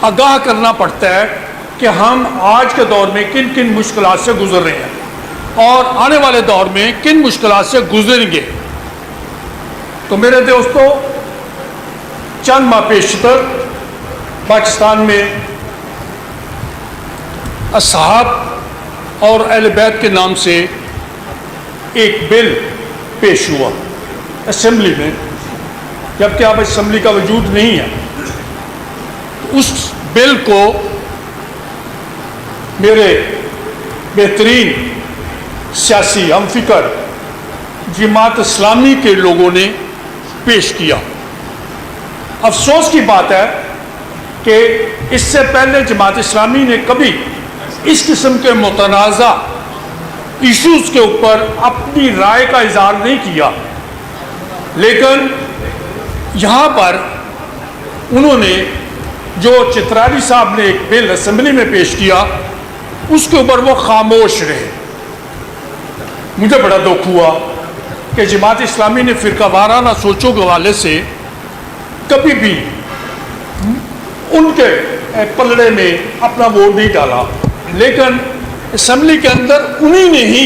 آگاہ کرنا پڑتا ہے کہ ہم آج کے دور میں کن کن مشکلات سے گزر رہے ہیں اور آنے والے دور میں کن مشکلات سے گزریں گے. تو میرے دوستو، چند ماہ پیشتر پاکستان میں اصحاب اور اہل بیت کے نام سے ایک بل پیش ہوا اسمبلی میں، جبکہ اب اسمبلی کا وجود نہیں ہے. اس بل کو میرے بہترین سیاسی ہم فکر جماعت اسلامی کے لوگوں نے پیش کیا. افسوس کی بات ہے کہ اس سے پہلے جماعت اسلامی نے کبھی اس قسم کے متنازع ایشوز کے اوپر اپنی رائے کا اظہار نہیں کیا، لیکن یہاں پر انہوں نے جو چترالی صاحب نے ایک بل اسمبلی میں پیش کیا اس کے اوپر وہ خاموش رہے. مجھے بڑا دکھ ہوا کہ جماعت اسلامی نے فرقہ وارانہ سوچوں کے حوالے سے کبھی بھی ان کے پلڑے میں اپنا ووٹ نہیں ڈالا، لیکن اسمبلی کے اندر انہی نے ہی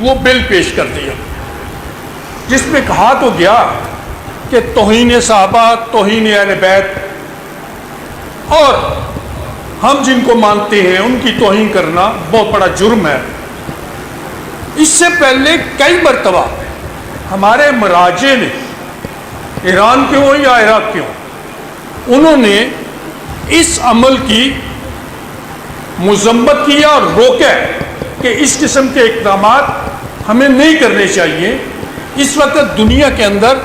وہ بل پیش کر دیا جس میں کہا تو گیا کہ توہین صحابہ، توہین اہل بیت، اور ہم جن کو مانتے ہیں ان کی توہین کرنا بہت بڑا جرم ہے. اس سے پہلے کئی مرتبہ ہمارے مراجع نے، ایران کے ہوں یا عراق کے ہوں، انہوں نے اس عمل کی مذمت کیا اور روکا کہ اس قسم کے اقدامات ہمیں نہیں کرنے چاہیے. اس وقت دنیا کے اندر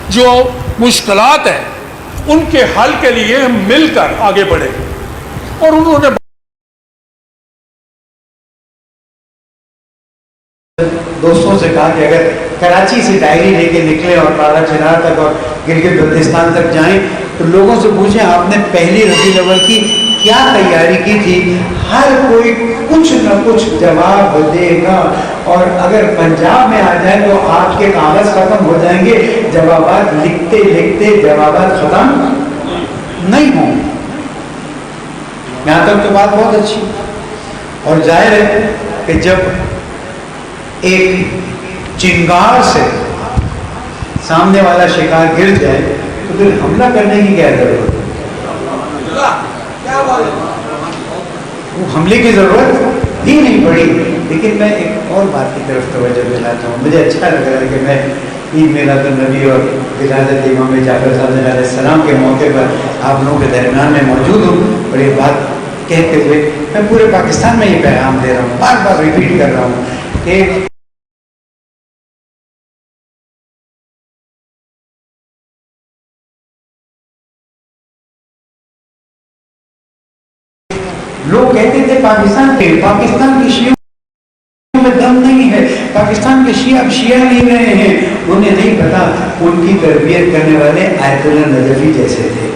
جو مشکلات ہیں ان کے حل کے لیے ہم مل کر آگے بڑھیں. اور انہوں نے دوستوں سے کہا کہ اگر کراچی سے ڈائری لے کے نکلے اور پارا چنار تک اور گلگت بلتستان تک جائیں تو لوگوں سے پوچھیں آپ نے پہلی ربیع الاول کی کیا تیاری کی تھی، ہر کوئی کچھ نہ کچھ جواب دے گا. اور اگر پنجاب میں آ جائیں تو آپ کے کاغذ ختم ہو جائیں گے، جوابات لکھتے لکھتے جوابات ختم نہیں ہوں گے. یہاں تک تو بات بہت اچھی، اور ظاہر ہے کہ جب ایک چنگار سے سامنے والا شکار گر جائے تو پھر حملہ کرنے کی کیا ضرورت ہے؟ وہ حملے کی ضرورت ہی نہیں پڑی. لیکن میں ایک اور بات کی طرف توجہ دلاتا ہوں. مجھے اچھا لگ رہا ہے کہ میں عید میلاد النبی اور ولادت امام جعفر صادق علیہ السلام کے موقع پر آپ لوگوں کے درمیان میں موجود ہوں، اور ایک بات کہتے ہوئے میں پورے پاکستان میں یہ پیغام دے رہا ہوں، بار بار ریپیٹ کر رہا ہوں کہ لوگ کہتے تھے پاکستان کی شیعوں میں دم نہیں ہے، پاکستان کے شیعہ اب شیعہ نہیں رہے ہیں. انہیں نہیں پتا ان کی تربیت کرنے والے آیت اللہ نجفی جیسے تھے.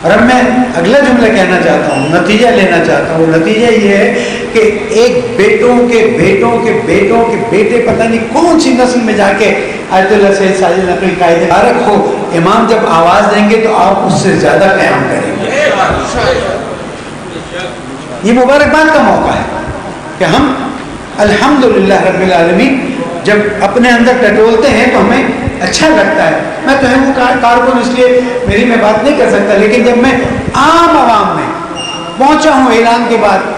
اور اب میں اگلا جملہ کہنا چاہتا ہوں، نتیجہ لینا چاہتا ہوں. نتیجہ یہ ہے کہ ایک بیٹوں کے بیٹوں کے بیٹوں کے بیٹے پتہ نہیں کون سی نسل میں جا کے آیت اللہ سید ساجد نقوی قائد مبارک ہو، امام جب آواز دیں گے تو آپ اس سے زیادہ قیام کریں گے. یہ مبارکباد کا موقع ہے کہ ہم الحمدللہ رب العالمین جب اپنے اندر ٹٹولتے ہیں تو ہمیں اچھا لگتا ہے. میں تو ہوں کارکن اس لیے میری میں بات نہیں کر سکتا, لیکن جب میں عام عوام میں پہنچا ہوں اعلان کے بعد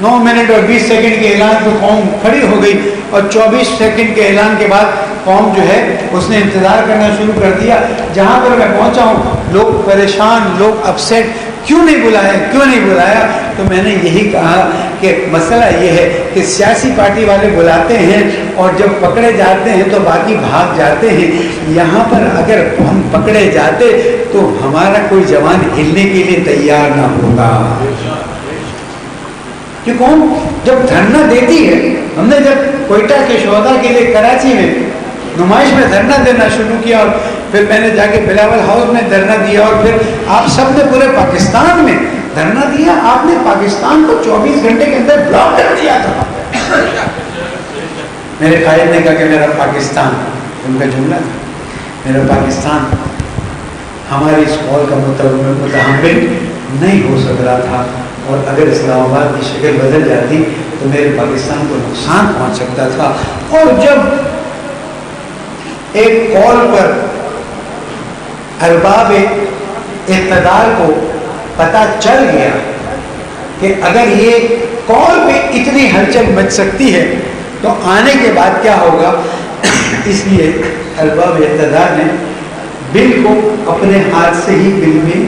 9 منٹ اور 20 سیکنڈ کے اعلان تو قوم کھڑی ہو گئی, اور 24 سیکنڈ کے اعلان کے بعد قوم جو ہے اس نے انتظار کرنا شروع کر دیا. جہاں پر میں پہنچا ہوں لوگ پریشان, لوگ اپسیٹ, کیوں نہیں بلایا, کیوں نہیں بلایا. تو میں نے یہی کہا کہ مسئلہ یہ ہے کہ سیاسی پارٹی والے بلاتے ہیں اور جب پکڑے جاتے ہیں تو باقی بھاگ جاتے ہیں. یہاں پر اگر ہم پکڑے جاتے تو ہمارا کوئی جوان ہلنے کے لیے تیار نہ ہوگا. کہ قوم جب دھرنا دیتی ہے, ہم نے جب کوئٹہ کے شہداء کے لیے کراچی میں نمائش میں دھرنا دینا شروع کیا, اور پھر میں نے جا کے بلاول ہاؤس میں دھرنا دیا, اور پھر آپ سب نے پورے پاکستان میں دھرنا دیا. آپ نے پاکستان کو 24 گھنٹے کے اندر بلاک کر دیا تھا. میرے قائد نے کہا کہ میرا پاکستان, ان کا جملہ تھا, میرا پاکستان ہماری اس قول کا متحمل نہیں ہو سک رہا تھا, اور اگر اسلام آباد کی شکل بدل جاتی تو میرے پاکستان کو نقصان پہنچ سکتا تھا. اور جب ایک قول پر ارباب اقتدار کو پتہ چل گیا کہ اگر یہ قول پہ اتنی ہلچل مچ سکتی ہے تو آنے کے بعد کیا ہوگا, اس لیے ارباب اقتدار نے بل کو اپنے ہاتھ سے ہی بل میں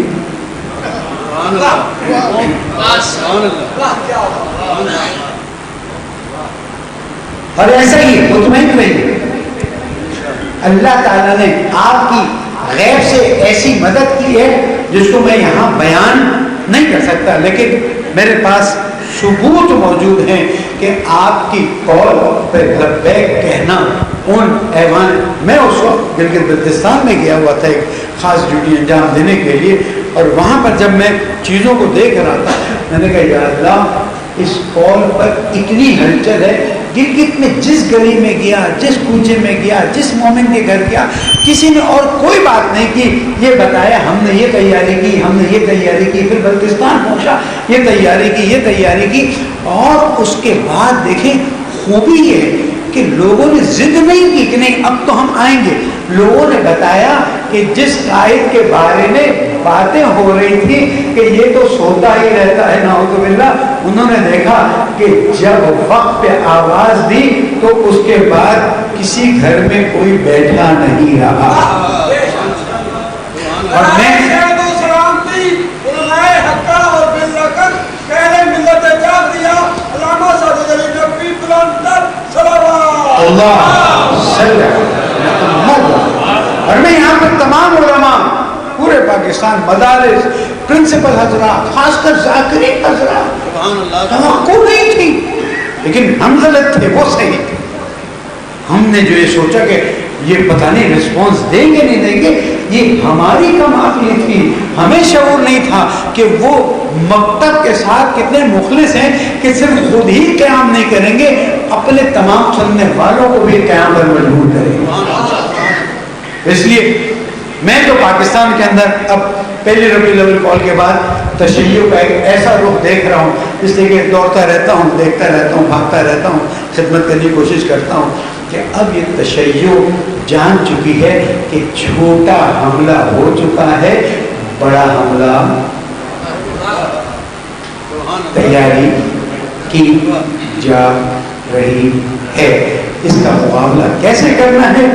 اور ایسا ہی مطمئن رہیے, اللہ تعالیٰ نے آپ کی غیب سے ایسی مدد کی ہے جس کو میں یہاں بیان نہیں کر سکتا, لیکن میرے پاس ثبوت موجود ہیں کہ آپ کی قول پہ لبیک کہنا ان ایوان. میں اس وقت گلگت بلتستان میں گیا ہوا تھا ایک خاص ڈیوٹی انجام دینے کے لیے, اور وہاں پر جب میں چیزوں کو دیکھ رہا تھا میں نے کہا یا اللہ, اس قول پر اتنی ہلچل ہے. گلگت میں جس گلی میں گیا, جس کوچے میں گیا, جس مومن کے گھر گیا, کسی نے اور کوئی بات نہیں کی, یہ بتایا ہم نے یہ تیاری کی, ہم نے یہ تیاری کی, پھر بلتستان پہنچا یہ تیاری کی, یہ تیاری کی. اور اس کے بعد دیکھیں خوبی یہ ہے کہ لوگوں نے ضد نہیں کی کہ نہیں اب تو ہم آئیں گے. لوگوں نے بتایا کہ جس قائد کے بارے میں باتیں ہو رہی تھی کہ یہ تو سوتا ہی رہتا ہے نعوذ باللہ, انہوں نے دیکھا کہ جب وقت پہ آواز دی تو اس کے بعد کسی گھر میں کوئی بیٹھا نہیں رہا. اور میں اور میں یہاں پر تمام علماء پورے پاکستان, مدارس, پرنسپل حضرات, خاص کر ذاکرین حضرات, توقع نہیں تھی لیکن ہم غلط تھے, وہ صحیح تھے. ہم نے جو یہ سوچا کہ یہ پتہ نہیں رسپانس دیں گے نہیں دیں گے, یہ ہماری کم عقلی تھی. ہمیں شعور نہیں تھا کہ وہ مکتب کے ساتھ کتنے مخلص ہیں کہ صرف خود ہی قیام نہیں کریں گے, اپنے تمام سننے والوں کو بھی قیام پر مجبور کریں گے. اس لیے میں تو پاکستان کے اندر اب پہلی ربیع الاول کال کے بعد تشیع کا ایک ایسا رخ دیکھ رہا ہوں, اس لیے کہ دوڑتا رہتا ہوں, دیکھتا رہتا ہوں, بھاگتا رہتا ہوں, خدمت کرنے کی کوشش کرتا ہوں کہ اب یہ تشیع جان چکی ہے کہ چھوٹا حملہ ہو چکا ہے, بڑا حملہ تیاری کی جا رہی ہے. اس کا مقابلہ کیسے کرنا ہے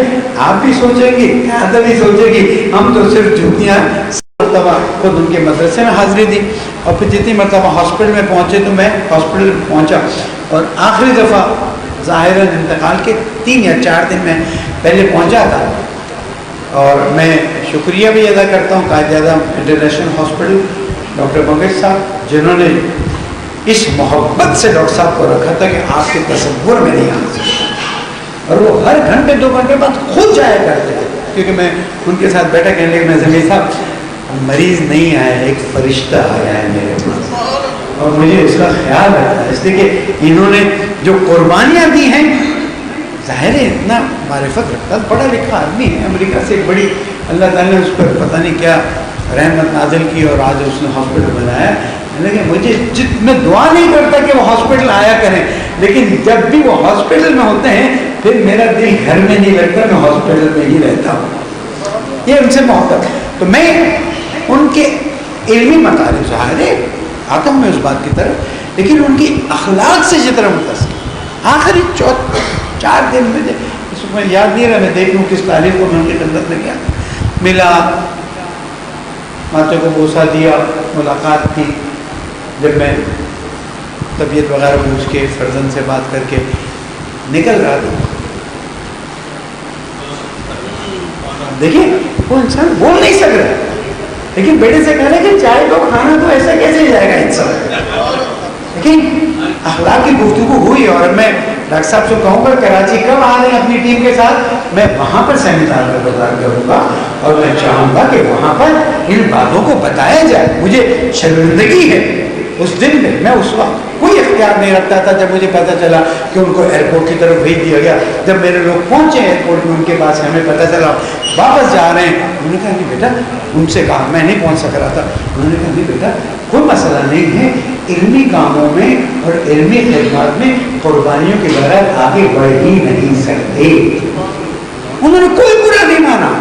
آپ بھی سوچیں گے, قیادت بھی سوچے گی. ہم تو صرف جھوٹیاں مرتبہ خود ان کے مدرسے میں حاضری دی, اور پھر جتنی مرتبہ ہاسپٹل میں پہنچے تو میں ہاسپٹل پہنچا, اور آخری دفعہ ظاہراً انتقال کے 3 یا 4 دن میں پہلے پہنچا تھا. اور میں شکریہ بھی ادا کرتا ہوں Quaid Azam international hospital doctor Mangesh صاحب, جنہوں نے اس محبت سے ڈاکٹر صاحب کو رکھا تھا کہ آپ کے تصور میں نہیں آ سکتا, اور وہ ہر گھنٹے 2 گھنٹے بعد خود جایا کرتے تھے, کیونکہ میں ان کے ساتھ بیٹھا کہنے لگا میں زمین صاحب مریض نہیں آیا, ایک فرشتہ آیا ہے میرے پاس, اور مجھے اس کا خیال رکھتا ہے, اس لیے کہ انہوں نے جو قربانیاں دی ہیں, ظاہر ہے اتنا معرفت رکھتا, پڑھا لکھا آدمی ہے, امریکہ سے ایک بڑی اللہ تعالیٰ نے اس پر پتہ نہیں کیا رحمت نازل کی, اور آج اس نے ہاسپٹل بنایا. لیکن مجھے میں دعا نہیں کرتا کہ وہ ہاسپٹل آیا کریں, لیکن جب بھی وہ ہاسپٹل میں ہوتے ہیں پھر میرا دل گھر میں نہیں لگتا، میں ہاسپٹل میں ہی رہتا ہوں. یہ ان سے محبت. تو میں ان کے علمی مطالب سے آتا ہوں میں اس بات کی طرف، لیکن ان کی اخلاق سے جتنا متاثر. آخری 4 دن میں اس میں یاد نہیں رہا، میں دیکھ لوں کس تاریخ کو میں ان کی خدمت میں گیا، ملا، ماتوں کو بوسہ دیا، ملاقات کی. جب میں طبیعت وغیرہ پوچھ کے فرزند سے بات کر کے نکل رہا تھا، دیکھیے وہ انسان بول نہیں سک رہا، لیکن بیٹے سے کہہ رہے کہ چائے تو کھانا تو ایسا کیسے جائے گا انسان. لیکن اخلاق کی گفتگو ہوئی. اور میں ڈاکٹر صاحب سے کہوں گا کراچی کب آ رہے ہیں اپنی ٹیم کے ساتھ، میں وہاں پر سیمینار کا پروگرام کروں گا اور میں چاہوں گا کہ وہاں پر ان باتوں کو بتایا جائے. مجھے شرمندگی ہے اس دن میں اس وقت کوئی اختیار نہیں رکھتا تھا. جب مجھے پتہ چلا کہ ان کو ایئرپورٹ کی طرف بھیج دیا گیا، جب میرے لوگ پہنچے ایئرپورٹ میں ان کے پاس، ہمیں پتہ چلا واپس جا رہے ہیں، انہوں نے کہا نہیں بیٹا، ان سے کہا میں نہیں پہنچ سک رہا تھا، انہوں نے کہا نہیں بیٹا کوئی مسئلہ نہیں ہے، علمی کاموں میں اور علمی خدمات میں قربانیوں کے بغیر آگے بڑھ ہی نہیں سکتے. انہوں نے کوئی برا نہیں مانا،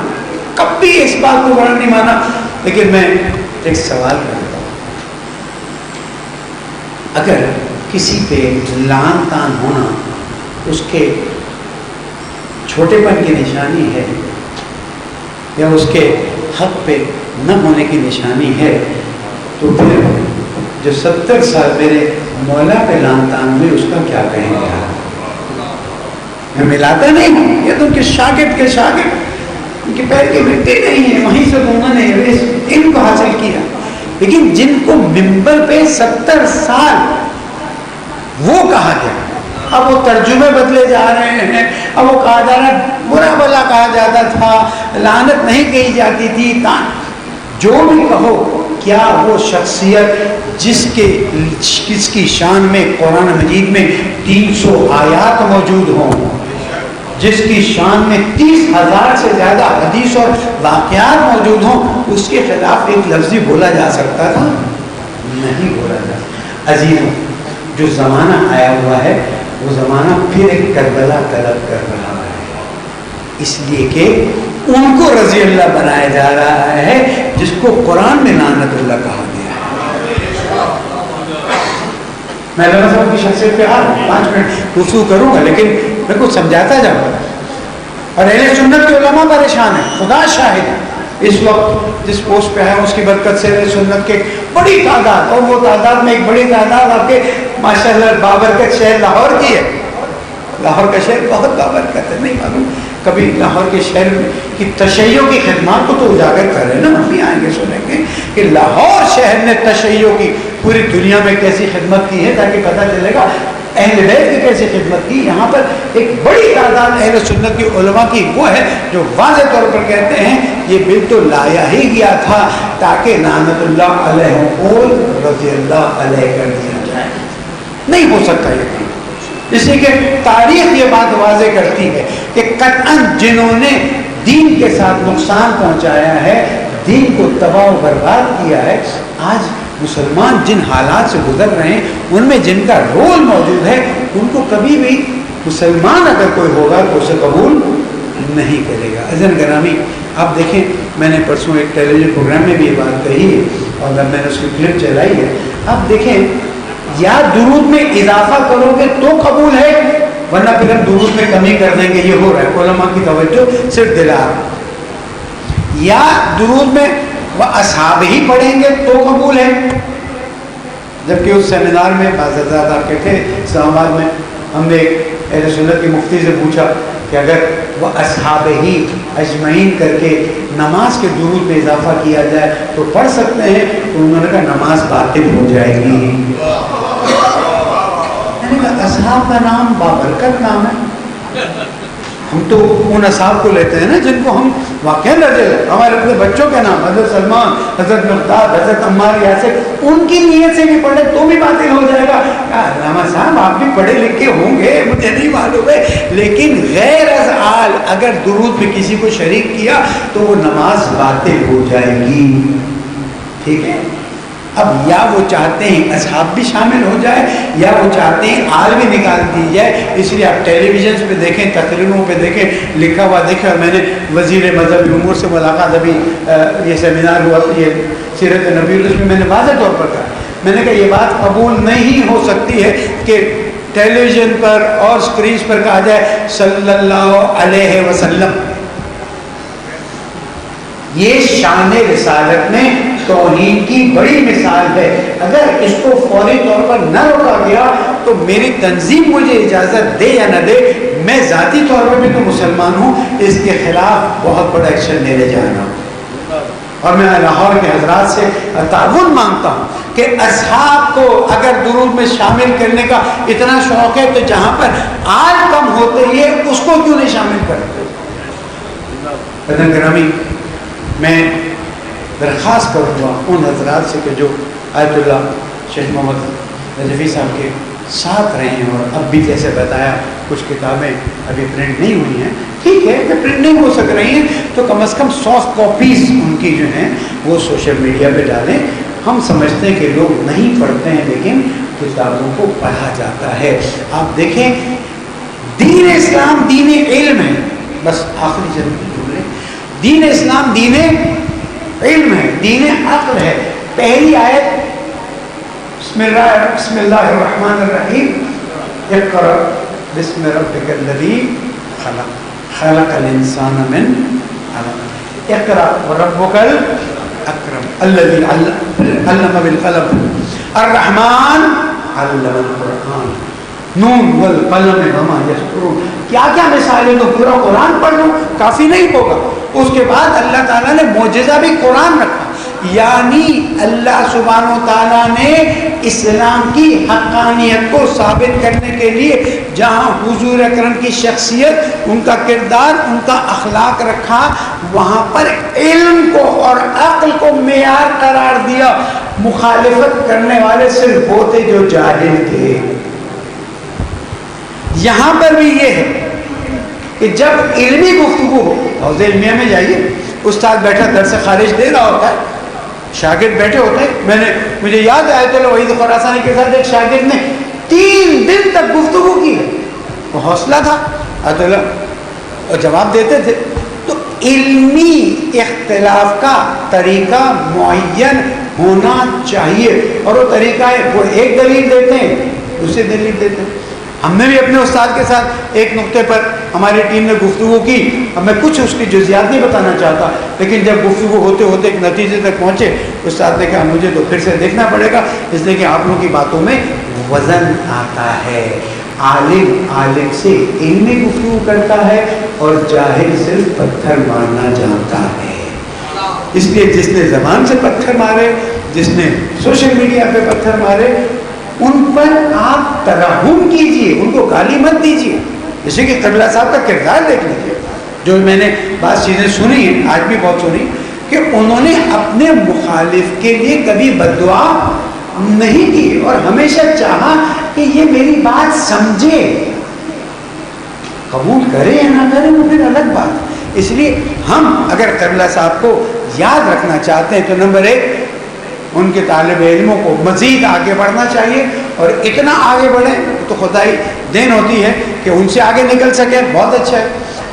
کبھی اس بات کو برا نہیں مانا. لیکن میں ایک سوال کرتا ہوں، اگر کسی پہ لعن طعن ہونا اس کے چھوٹے پن کی نشانی ہے یا اس کے حق پہ نہ ہونے کی نشانی ہے، تو پھر جو 70 سال میرے مولا پہ لعن طعن ہوئی اس کا کیا کہیں گے؟ میں ملاتا نہیں ہوں، یہ تو ان کے شاگرد کے شاگرد، ان کے پیر کی مٹی نہیں ہے، وہیں سے انہوں نے علم کو حاصل کیا. لیکن جن کو ممبر پہ 70 سال وہ کہا گیا، اب وہ ترجمے بدلے جا رہے ہیں، اب وہ کہا جا رہا ہے برا بلا کہا جاتا تھا، لعنت نہیں کہی جاتی تھی. جو بھی کہو، کیا وہ شخصیت جس کی شان میں قرآن مجید میں 300 آیات موجود ہوں، جس کی شان میں 30,000 سے زیادہ حدیث اور واقعات موجود ہوں، اس کے خلاف ایک لفظ بولا جا سکتا تھا؟ نہیں بولا جا سکتا. عزیزوں، جو زمانہ آیا ہوا ہے وہ زمانہ پھر ایک کربلا طلب کر رہا ہے، اس لیے کہ ان کو رضی اللہ بنایا جا رہا ہے جس کو قرآن میں لعنت اللہ کہا گیا ہے. میں علامہ صاحب کی شخصیت پہ 5 منٹ گفتگو کروں گا، لیکن میں کچھ سمجھاتا جاؤں گا. اور اہل سنت کے علماء پریشان ہیں، خدا شاہد ہے. اس وقت جس پوسٹ پہ ہے اس کی برکت سے اہل سنت کے بڑی تعداد، اور وہ تعداد میں ایک بڑی تعداد آپ کے ماشاءاللہ بابرکت شہر لاہور کی ہے. لاہور کا شہر بہت بابرکت ہے، نہیں معلوم کبھی لاہور کے شہر کی تشیع کی خدمات کو تو اجاگر کر رہے ہیں نا، ہم بھی آئیں گے سنیں گے کہ لاہور شہر نے تشیع کی پوری دنیا میں کیسی خدمت کی ہے، تاکہ پتہ چلے گا اہل بیت کی کیسی خدمت کی. یہاں پر ایک بڑی تعداد اہل سنت کی علماء کی وہ ہے جو واضح طور پر کہتے ہیں یہ بل تو لایا ہی گیا تھا تاکہ لعنت اللہ علیہ قول رضی اللہ علیہ کر دیا جائے. نہیں ہو سکتا یہ کام، اس لیے کہ تاریخ یہ بات واضح کرتی ہے کہ قطعاً جنہوں نے دین کے ساتھ نقصان پہنچایا ہے، دین کو تباہ و برباد کیا ہے، آج مسلمان جن حالات سے گزر رہے ہیں ان میں جن کا رول موجود ہے، ان کو کبھی بھی مسلمان اگر کوئی ہوگا تو اسے قبول نہیں کرے گا. عزیزان گرامی، آپ دیکھیں میں نے پرسوں ایک ٹیلی ویژن پروگرام میں بھی یہ بات کہی ہے اور میں نے اس کی کلپ چلائی ہے. آپ دیکھیں، یا درود میں اضافہ کرو گے تو قبول ہے، ورنہ پھر ہم درود میں کمی کر دیں گے. یہ ہو رہا ہے، علماء کی توجہ صرف دلا. یا درود میں وہ اصحاب ہی پڑھیں گے تو قبول ہے. جبکہ اس سیمینار میں بعض حضرات آپ کے تھے اسلام آباد میں، ہم نے اہل سنت کی مفتی سے پوچھا کہ اگر وہ اصحاب ہی اجمعین کر کے نماز کے درود میں اضافہ کیا جائے تو پڑھ سکتے ہیں؟ تو انہوں نے کہا نماز باطل ہو جائے گی. میں نے کہا اصحاب کا نام بابرکت نام ہے، ہم تو ان اصحاب کو لیتے ہیں نا جن کو ہم واقعی رضی اللہ، ہمارے اپنے بچوں کے نام حضرت سلمان، حضرت مقداد، حضرت عمار یاسر، ان کی نیت سے بھی پڑھے تو بھی باطل ہو جائے گا. علامہ صاحب آپ بھی پڑھے لکھے ہوں گے، مجھے نہیں معلوم ہے، لیکن غیر از آل اگر درود پہ کسی کو شریک کیا تو وہ نماز باطل ہو جائے گی. ٹھیک ہے، اب یا وہ چاہتے ہیں اصحاب بھی شامل ہو جائے یا وہ چاہتے ہیں آل بھی نکال دی جائے. اس لیے آپ ٹیلی ویژنس پہ دیکھیں, تقریروں پہ دیکھیں, لکھا ہوا دیکھیں. اور میں نے وزیر مذہبی امور سے ملاقات, ابھی یہ سیمینار ہوا, یہ سیرت نبی, اس میں نے واضح طور پر کہا, میں نے کہا یہ بات قبول نہیں ہو سکتی ہے کہ ٹیلی ویژن پر اور اسکرینس پر کہا جائے صلی اللہ علیہ وسلم. یہ شان رسالت میں توہین کی بڑی مثال ہے. اگر اس کو فوری طور پر نہ روکا گیا تو میری تنظیم مجھے اجازت دے یا نہ دے, میں ذاتی طور پر بھی تو مسلمان ہوں, اس کے خلاف بہت بڑا ایکشن لینے جا رہا ہوں. اور میں لاہور کے حضرات سے تعاون مانگتا ہوں کہ اصحاب کو اگر درود میں شامل کرنے کا اتنا شوق ہے تو جہاں پر آج کم ہوتے ہی اس کو کیوں نہیں شامل کرتے. بدن گرامی, میں درخواست کروں گا ان حضرات سے کہ جو آیت اللہ شیخ محمد نجفی صاحب کے ساتھ رہے ہیں, اور اب بھی جیسے بتایا کچھ کتابیں ابھی پرنٹ نہیں ہوئی ہیں, ٹھیک ہے کہ پرنٹ نہیں ہو سک رہی ہیں تو کم از کم سافٹ کاپیز ان کی جو ہیں وہ سوشل میڈیا پہ ڈالیں. ہم سمجھتے ہیں کہ لوگ نہیں پڑھتے ہیں لیکن کتابوں کو پڑھا جاتا ہے. آپ دیکھیں دین اسلام دین علم ہے, بس آخری جنم جملے, دین اسلام دین علم ہے, دین عقل ہے. پہلی آیت بسم اللہ الرحمن الرحیم, اقرأ بسم ربک الذی خلق خلق الانسان من علق اقرأ وربک الاکرم الذی علم بالقلم الرحمن علم القرآن نون والقلم وما یسطرون. کیا کیا مثالیں, تو پورا قرآن پڑھ لو کافی نہیں ہوگا. اس کے بعد اللہ تعالیٰ نے معجزہ بھی قرآن رکھا, یعنی اللہ سبحانہ و تعالیٰ نے اسلام کی حقانیت کو ثابت کرنے کے لیے جہاں حضور اکرم کی شخصیت, ان کا کردار, ان کا اخلاق رکھا, وہاں پر علم کو اور عقل کو معیار قرار دیا. مخالفت کرنے والے صرف ہوتے جو جاہل تھے. یہاں پر بھی یہ ہے کہ جب علمی گفتگو ہو, حوض علمیہ میں جائیے, استاد بیٹھا درس خارج دے رہا ہوتا ہے, شاگرد بیٹھے ہوتے ہیں. مجھے یاد ہے آیت اللہ وحید خراسانی کے ساتھ ایک شاگرد نے 3 دن تک گفتگو کی ہے. وہ حوصلہ تھا, آیت اللہ جواب دیتے تھے. تو علمی اختلاف کا طریقہ معین ہونا چاہیے, اور وہ طریقہ ہے وہ ایک دلیل دیتے ہیں دوسری دلیل دیتے ہیں. ہم نے بھی اپنے استاد کے ساتھ ایک نقطے پر ہماری ٹیم نے گفتگو کی. اب میں کچھ اس کی جزیات نہیں بتانا چاہتا, لیکن جب گفتگو ہوتے ہوتے ایک نتیجے تک پہنچے, استاد نے کہا مجھے تو پھر سے دیکھنا پڑے گا, اس لیے کہ آپ لوگوں کی باتوں میں وزن آتا ہے. عالم سے علمی گفتگو کرتا ہے اور جاہل صرف پتھر مارنا جانتا ہے. اس لیے جس نے زبان سے پتھر مارے, جس نے سوشل میڈیا پہ پتھر مارے, ان پر آپ ترحم کیجئے, ان کو گالی مت دیجئے. جیسے کہ قبلہ صاحب کا کردار دیکھ لیجئے, جو میں نے بعض چیزیں سنی ہیں, آج بھی بہت سنی, کہ انہوں نے اپنے مخالف کے لیے کبھی بد دعا نہیں کی اور ہمیشہ چاہا کہ یہ میری بات سمجھے. قبول کرے یا نہ کرے وہ پھر الگ بات. اس لیے ہم اگر قبلہ صاحب کو یاد رکھنا چاہتے ہیں تو نمبر 1 ان کے طالب علموں کو مزید آگے بڑھنا چاہیے, اور اتنا آگے بڑھیں تو خدائی دین ہوتی ہے کہ ان سے آگے نکل سکے, بہت اچھا ہے.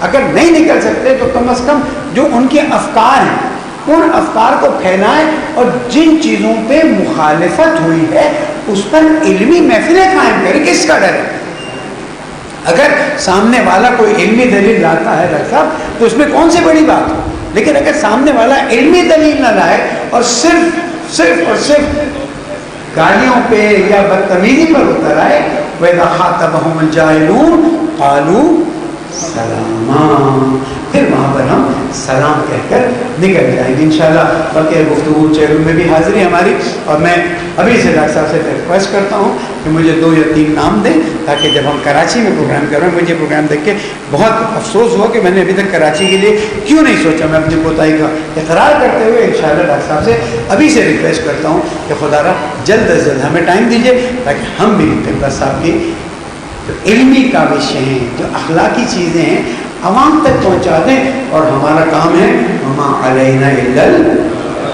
اگر نہیں نکل سکتے تو کم از کم جو ان کے افکار ہیں ان افکار کو پھیلائیں, اور جن چیزوں پہ مخالفت ہوئی ہے اس پر علمی محفلیں قائم کریں. کس کا ڈر ہے؟ اگر سامنے والا کوئی علمی دلیل لاتا ہے ڈاکٹر صاحب تو اس میں کون سی بڑی بات ہو, لیکن اگر سامنے والا علمی دلیل نہ لائے اور صرف اور صرف گالیوں پہ یا بدتمیزی پر اتر آئے, وَإِذَا خَاطَبَهُمُ الْجَاهِلُونَ قَالُوا سَلَامًا, پھر وہاں پر ہم سلام کہہ کر نکل جائیں گے انشاءاللہ. باقی گفتگو چہروں میں بھی حاضری ہماری, اور میں ابھی سے ڈاکٹر صاحب سے ریکویسٹ کرتا ہوں کہ مجھے 2 یا 3 نام دیں, تاکہ جب ہم کراچی میں پروگرام کر رہے ہیں, مجھے پروگرام دیکھ کے بہت افسوس ہوا کہ میں نے ابھی تک کراچی کے لیے کیوں نہیں سوچا. میں اپنی کوتاہی کا اقرار کرتے ہوئے انشاءاللہ ڈاکٹر صاحب سے ابھی سے ریکویسٹ کرتا ہوں کہ خدا را جلد از جلد ہمیں ٹائم دیجیے, تاکہ ہم بھی قبلہ صاحب کی جو علمی کاوشیں ہیں, جو اخلاقی چیزیں ہیں, عوام تک پہنچا دیں. اور ہمارا کام ہے وما علینا الا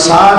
60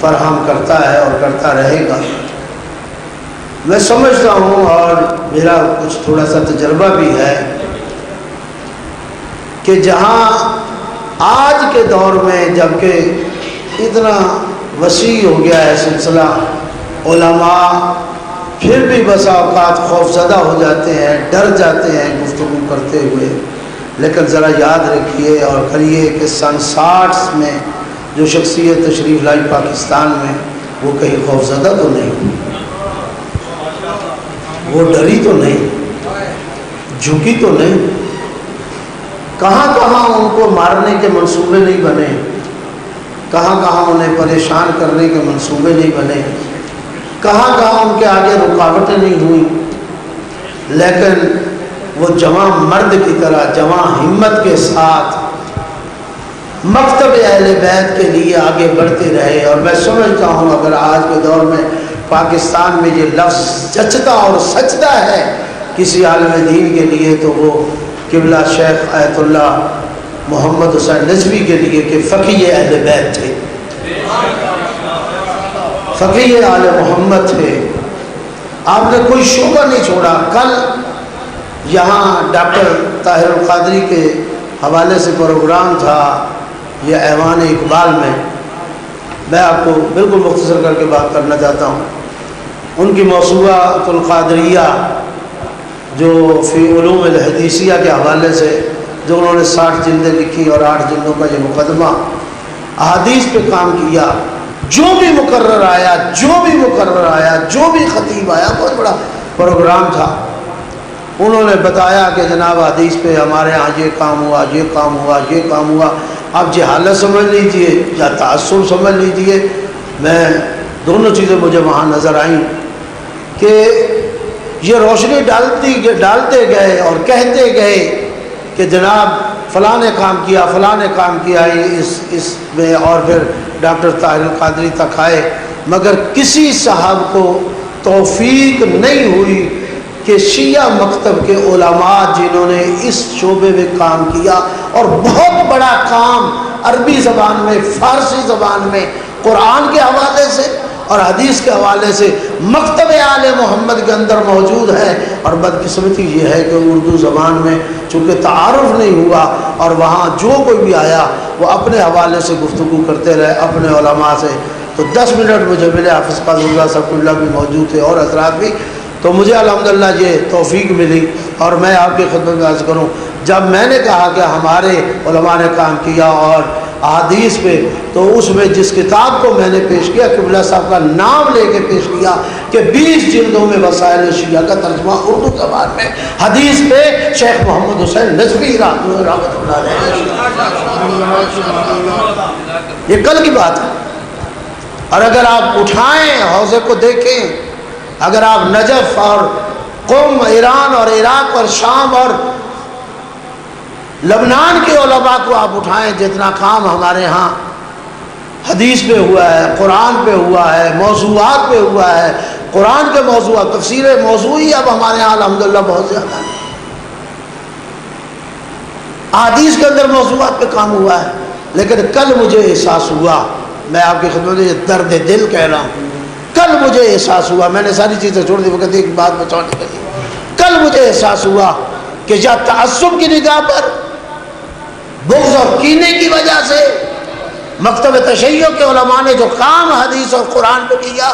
فراہم کرتا ہے اور کرتا رہے گا۔ میں سمجھتا ہوں اور میرا کچھ تھوڑا سا تجربہ بھی ہے کہ جہاں آج کے دور میں جبکہ اتنا وسیع ہو گیا ہے سلسلہ، علماء پھر بھی بسا اوقات خوف زدہ ہو جاتے ہیں، ڈر جاتے ہیں گفتگو کرتے ہوئے، لیکن ذرا یاد رکھیے اور کریے کہ سن 60 میں جو شخصیت تشریف لائی پاکستان میں وہ کہیں خوف زدہ تو نہیں، وہ ڈری تو نہیں، جھکی تو نہیں، کہاں کہاں ان کو مارنے کے منصوبے نہیں بنے، کہاں کہاں انہیں پریشان کرنے کے منصوبے نہیں بنے، کہاں کہاں ان کے آگے رکاوٹیں نہیں ہوئی، لیکن وہ جواں مرد کی طرح جواں ہمت کے ساتھ مکتب اہل بیت کے لیے آگے بڑھتے رہے۔ اور میں سمجھتا ہوں اگر آج کے دور میں پاکستان میں یہ لفظ جچتا اور سچتا ہے کسی عالم دین کے لیے تو وہ قبلہ شیخ آیت اللہ محمد حسین نجوی کے لیے کہ فقیہ اہل بیت تھے، فقیہ آل محمد تھے۔ آپ نے کوئی شعبہ نہیں چھوڑا۔ کل یہاں ڈاکٹر طاہر القادری کے حوالے سے پروگرام تھا یہ ایوان اقبال میں آپ کو بالکل مختصر کر کے بات کرنا چاہتا ہوں۔ ان کی موسوعۃ القادریہ جو فی علوم الحدیثیہ کے حوالے سے جو انہوں نے 60 جلدیں لکھی اور 8 جلدوں کا یہ مقدمہ احادیث پہ کام کیا، جو بھی مقرر آیا جو بھی خطیب آیا، بہت بڑا پروگرام تھا۔ انہوں نے بتایا کہ جناب حدیث پہ ہمارے ہاں یہ کام ہوا۔ آپ جہالت سمجھ لیجئے یا تعصب سمجھ لیجئے، میں دونوں چیزیں مجھے وہاں نظر آئیں کہ یہ روشنی ڈالتے گئے اور کہتے گئے کہ جناب فلاں نے کام کیا اس میں، اور پھر ڈاکٹر طاہر القادری تک آئے، مگر کسی صاحب کو توفیق نہیں ہوئی کہ شیعہ مکتب کے علماء جنہوں نے اس شعبے میں کام کیا اور بہت بڑا کام عربی زبان میں، فارسی زبان میں، قرآن کے حوالے سے اور حدیث کے حوالے سے مکتب آل محمد کے اندر موجود ہے، اور بدقسمتی یہ ہے کہ اردو زبان میں چونکہ تعارف نہیں ہوا اور وہاں جو کوئی بھی آیا وہ اپنے حوالے سے گفتگو کرتے رہے اپنے علماء سے۔ تو 10 منٹ مجھے ملے، حافظ قاضی اللہ صفی اللہ بھی موجود تھے اور حضرات بھی، تو مجھے الحمدللہ یہ توفیق ملی۔ اور میں آپ کی خدمت میں عرض کروں، جب میں نے کہا کہ ہمارے علماء نے کام کیا اور احادیث پہ، تو اس میں جس کتاب کو میں نے پیش کیا قبلہ صاحب کا نام لے کے پیش کیا کہ 20 جلدوں میں وسائل شیعہ کا ترجمہ اردو زبان میں حدیث پہ شیخ محمد حسین نجوی رحمۃ اللہ علیہ، یہ کل کی بات ہے۔ اور اگر آپ اٹھائیں حوضے کو دیکھیں، اگر آپ نجف اور قم، ایران اور عراق اور شام اور لبنان کے علماء کو آپ اٹھائیں، جتنا کام ہمارے ہاں حدیث پہ ہوا ہے، قرآن پہ ہوا ہے، موضوعات پہ ہوا ہے، قرآن کے موضوعات، تفسیر موضوعی اب ہمارے ہاں الحمدللہ بہت زیادہ ہے، احادیث کے اندر موضوعات پہ کام ہوا ہے۔ لیکن کل مجھے احساس ہوا، میں آپ کی خدمت میں یہ درد دل کہہ رہا ہوں، کل مجھے احساس ہوا، میں نے ساری چیزیں چھوڑ دی وقت ایک بات بچانے کے لیے، کل مجھے احساس ہوا کہ یا تعصب کی نگاہ پر، بغض اور کینے کی وجہ سے مکتب تشیع کے علماء نے جو کام حدیث اور قرآن پہ کیا،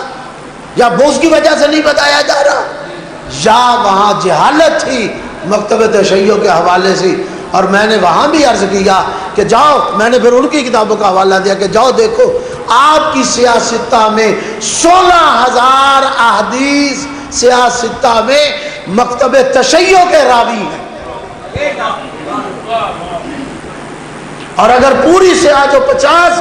یا بغض کی وجہ سے نہیں بتایا جا رہا، یا وہاں جہالت تھی مکتب تشیع کے حوالے سے۔ اور میں نے وہاں بھی عرض کیا کہ جاؤ، میں نے پھر ان کی کتابوں کا حوالہ دیا کہ جاؤ دیکھو آپ کی سیاستہ میں 16,000 احادیث سیاستہ میں مکتب تشیع کے راوی ہیں، اور اگر پوری سیاہ جو 50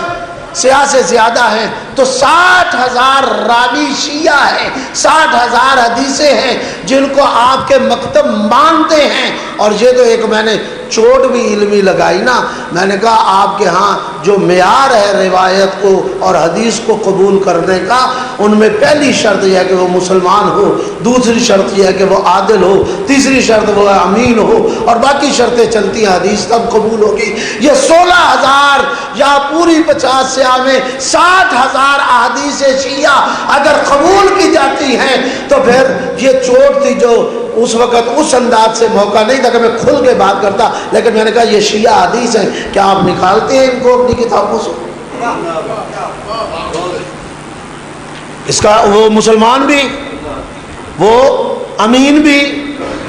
سیاہ سے زیادہ ہیں تو 60,000 راوی شیعہ ہیں، 60,000 حدیثیں ہیں جن کو آپ کے مکتب مانتے ہیں۔ اور یہ تو ایک میں نے چوٹ بھی علمی لگائی نا. میں نے کہا آپ کے ہاں جو معیار ہے روایت کو اور حدیث کو قبول کرنے کا، ان میں پہلی شرط یہ ہے کہ وہ مسلمان ہو، دوسری شرط یہ ہے کہ وہ عادل ہو، تیسری شرط وہ امین ہو، اور باقی شرطیں چلتی ہیں، حدیث تب قبول ہوگی. یہ 16,000 یا پوری 50 سیاہ میں 60,000 احادیث شیعہ اگر قبول کی جاتی ہیں تو پھر یہ چوٹ تھی جو اس وقت اس انداز سے موقع نہیں تھا کہ میں کھل کے بات کرتا، لیکن میں نے کہا یہ شیعہ حدیث ہیں، کیا آپ نکالتے ہیں ان کو اپنی کتابوں سے؟ اس کا وہ مسلمان بھی، وہ امین بھی،